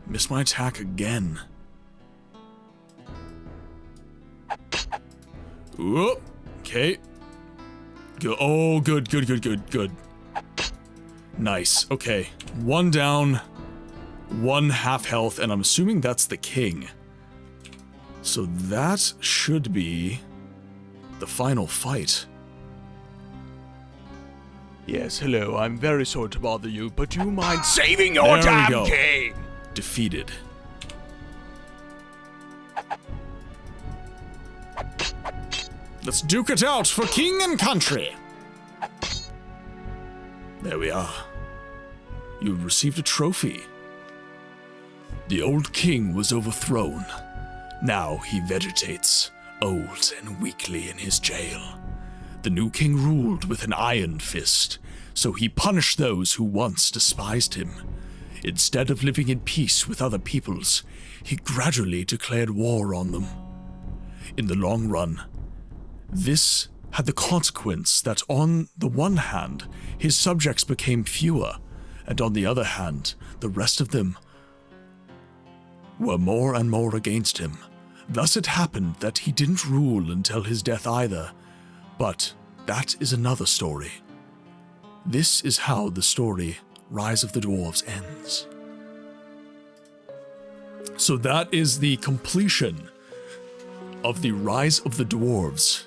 Missed my attack again. Whoop. Okay. Good. Oh, good. Nice. Okay. 1 down, 1 half health, and I'm assuming that's the king. So that should be the final fight. Yes, hello. I'm very sorry to bother you, but do you mind saving your damn king? Defeated. Let's duke it out for king and country. There we are. You have received a trophy. The old king was overthrown. Now he vegetates, old and weakly in his jail. The new king ruled with an iron fist, so he punished those who once despised him. Instead of living in peace with other peoples, he gradually declared war on them. In the long run, this had the consequence that on the one hand, his subjects became fewer, and on the other hand, the rest of them were more and more against him. Thus it happened that he didn't rule until his death either, but that is another story. This is how the story Rise of the Dwarves ends. So that is the completion of the Rise of the Dwarves.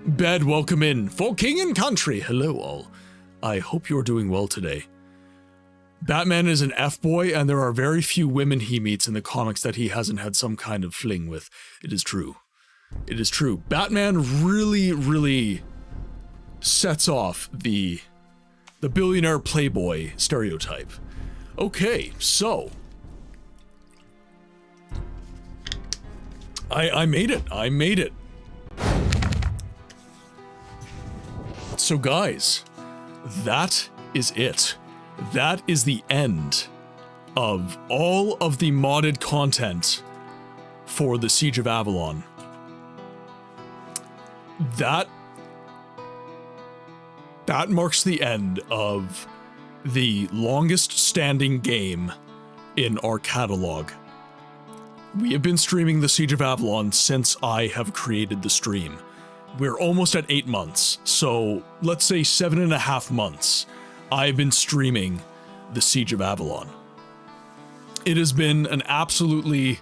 Bed, welcome in for King and Country. Hello all. I hope you're doing well today. Batman is an F-boy, and there are very few women he meets in the comics that he hasn't had some kind of fling with. It is true. It is true. Batman really sets off the billionaire playboy stereotype. Okay, so I made it. I made it. So guys, that is it. That is the end of all of the modded content for the Siege of Avalon. That marks the end of the longest standing game in our catalog. We have been streaming the Siege of Avalon since I have created the stream. We're almost at 8 months, so let's say 7.5 months I've been streaming the Siege of Avalon. It has been an absolutely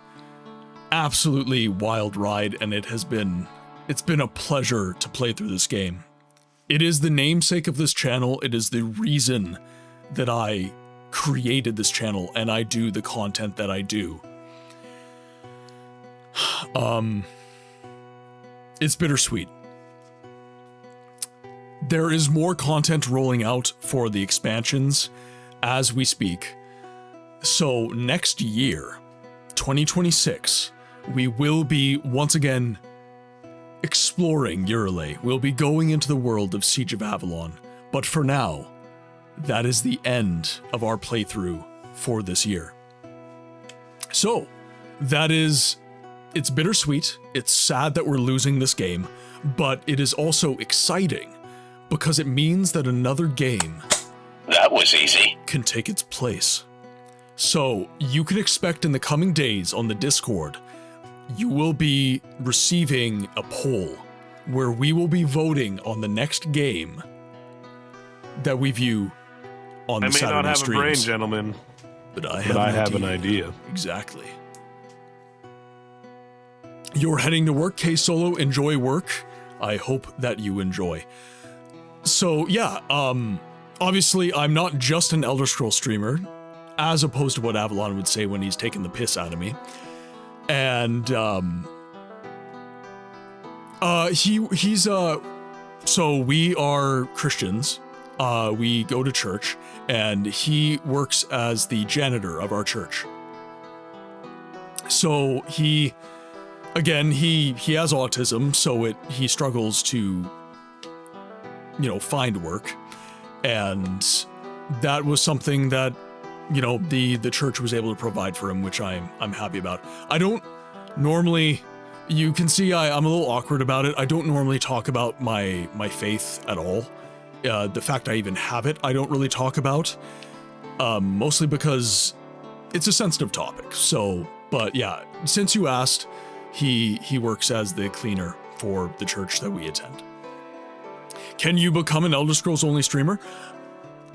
wild ride, and it's been a pleasure to play through this game. It is the namesake of this channel. It is the reason that I created this channel and I do the content that I do. It's bittersweet. There is more content rolling out for the expansions as we speak. So next year, 2026, we will be once again exploring Urlay. We'll be going into the world of Siege of Avalon. But for now, that is the end of our playthrough for this year. So, it's bittersweet. It's sad that we're losing this game, but it is also exciting because it means that another game that was easy can take its place. So you can expect in the coming days on the Discord, you will be receiving a poll where we will be voting on the next game that we view on the Saturday streams. I may not have streams. a brain, gentlemen, but I have an idea. Exactly. You're heading to work, K-Solo. Enjoy work. I hope that you enjoy. So yeah, obviously I'm not just an Elder Scrolls streamer, as opposed to what Avalon would say when he's taking the piss out of me. And so we are Christians. We go to church, and he works as the janitor of our church. So he has autism, so he struggles to, find work. And that was something that, the church was able to provide for him, which I'm happy about. I don't normally, you can see I'm a little awkward about it. I don't normally talk about my faith at all. The fact I even have it, I don't really talk about, mostly because it's a sensitive topic. So, but yeah, since you asked, He works as the cleaner for the church that we attend. Can you become an Elder Scrolls only streamer?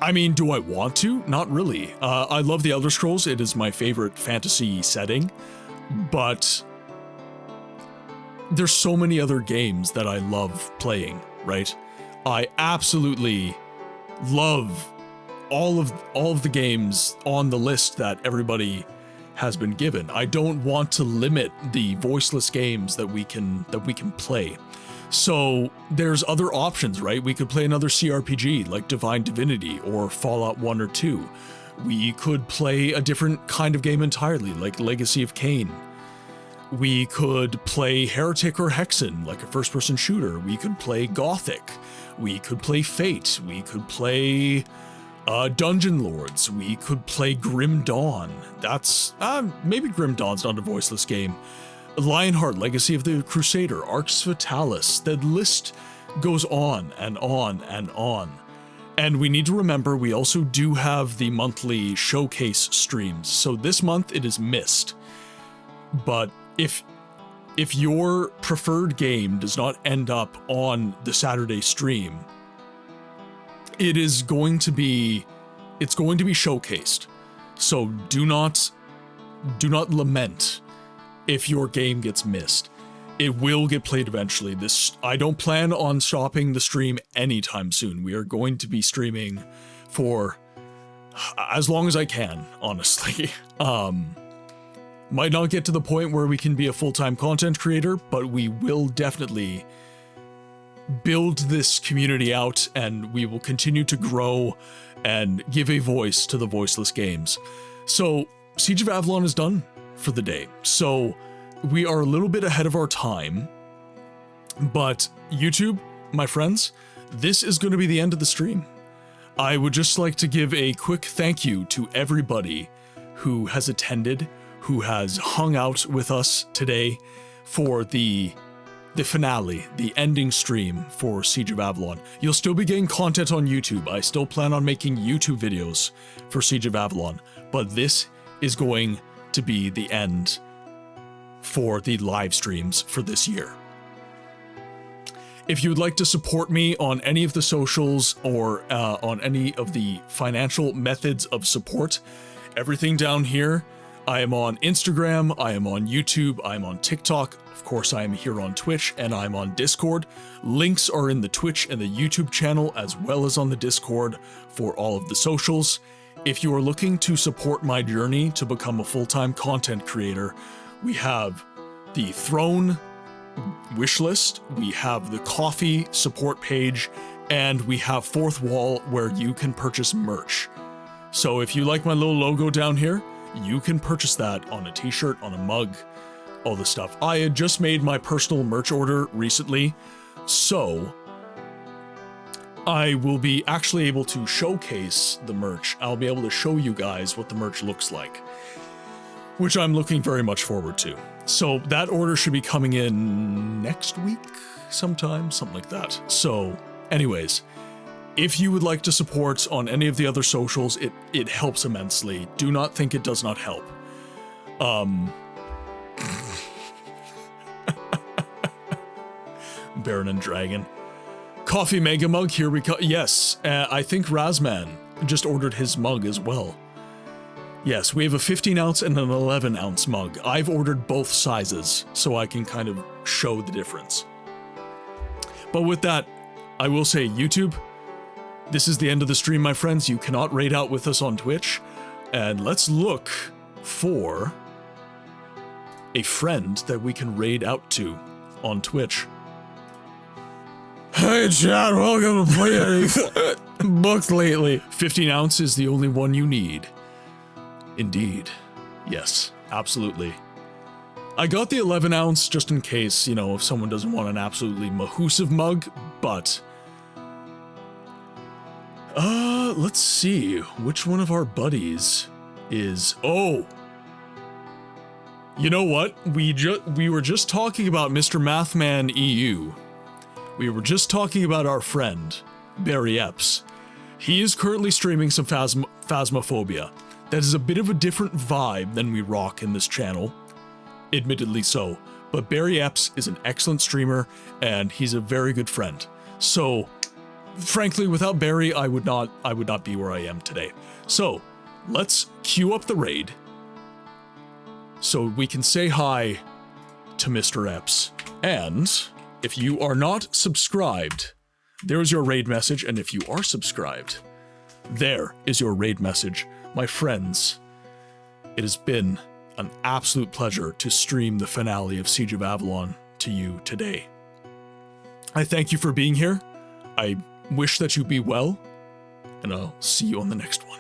I mean, do I want to? Not really. I love the Elder Scrolls. It is my favorite fantasy setting, but there's so many other games that I love playing, right? I absolutely love all of the games on the list that everybody has been given. I don't want to limit the voiceless games that we can play. So there's other options, right? We could play another CRPG like Divine Divinity or Fallout 1 or 2. We could play a different kind of game entirely, like Legacy of Kain. We could play Heretic or Hexen, like a first-person shooter. We could play Gothic. We could play Fate. We could play Dungeon Lords. We could play Grim Dawn. That's maybe Grim Dawn's not a voiceless game. Lionheart, Legacy of the Crusader, Arx Fatalis. The list goes on and on and on. And we need to remember we also do have the monthly showcase streams. So this month it is missed. But if your preferred game does not end up on the Saturday stream, it's going to be showcased. So do not lament if your game gets missed. It will get played eventually. I don't plan on stopping the stream anytime soon. We are going to be streaming for as long as I can, honestly. Might not get to the point where we can be a full-time content creator, but we will definitely build this community out, and we will continue to grow and give a voice to the voiceless games. So Siege of Avalon is done for the day. So we are a little bit ahead of our time, but YouTube, my friends, this is going to be the end of the stream. I would just like to give a quick thank you to everybody who has attended, who has hung out with us today for the finale, the ending stream for Siege of Avalon. You'll still be getting content on YouTube. I still plan on making YouTube videos for Siege of Avalon, but this is going to be the end for the live streams for this year. If you would like to support me on any of the socials or on any of the financial methods of support, everything down here. I am on Instagram, I am on YouTube, I am on TikTok, of course I am here on Twitch, and I'm on Discord. Links are in the Twitch and the YouTube channel, as well as on the Discord for all of the socials. If you are looking to support my journey to become a full-time content creator, we have the Throne wishlist, we have the Coffee support page, and we have Fourth Wall where you can purchase merch. So if you like my little logo down here, you can purchase that on a t-shirt, on a mug, all the stuff. I had just made my personal merch order recently, so I will be actually able to showcase the merch. I'll be able to show you guys what the merch looks like, which I'm looking very much forward to. So that order should be coming in next week sometime, something like that. So anyways, if you would like to support on any of the other socials, it helps immensely. Do not think it does not help. Baron and Dragon. Coffee Mega Mug, here we go. Yes, I think Razman just ordered his mug as well. Yes, we have a 15-ounce and an 11-ounce mug. I've ordered both sizes, so I can kind of show the difference. But with that, I will say, YouTube, this is the end of the stream, my friends. You cannot raid out with us on Twitch. And let's look for a friend that we can raid out to on Twitch. Hey, chat, welcome to PlayAnyGoodBooksLately. 15 ounce is the only one you need. Indeed. Yes, absolutely. I got the 11 ounce just in case, you know, if someone doesn't want an absolutely mahoosive mug, but let's see, which one of our buddies is, oh, you know what, we were just talking about Mr. Mathman EU. We were just talking about our friend, Barry Epps. He is currently streaming some Phasmophobia. That is a bit of a different vibe than we rock in this channel, admittedly so, but Barry Epps is an excellent streamer, and he's a very good friend. So, frankly, without Barry, I would not be where I am today. So, let's queue up the raid so we can say hi to Mr. Epps. And if you are not subscribed, there's your raid message, and if you are subscribed, there is your raid message. My friends, it has been an absolute pleasure to stream the finale of Siege of Avalon to you today. I thank you for being here. I wish that you be well, and I'll see you on the next one.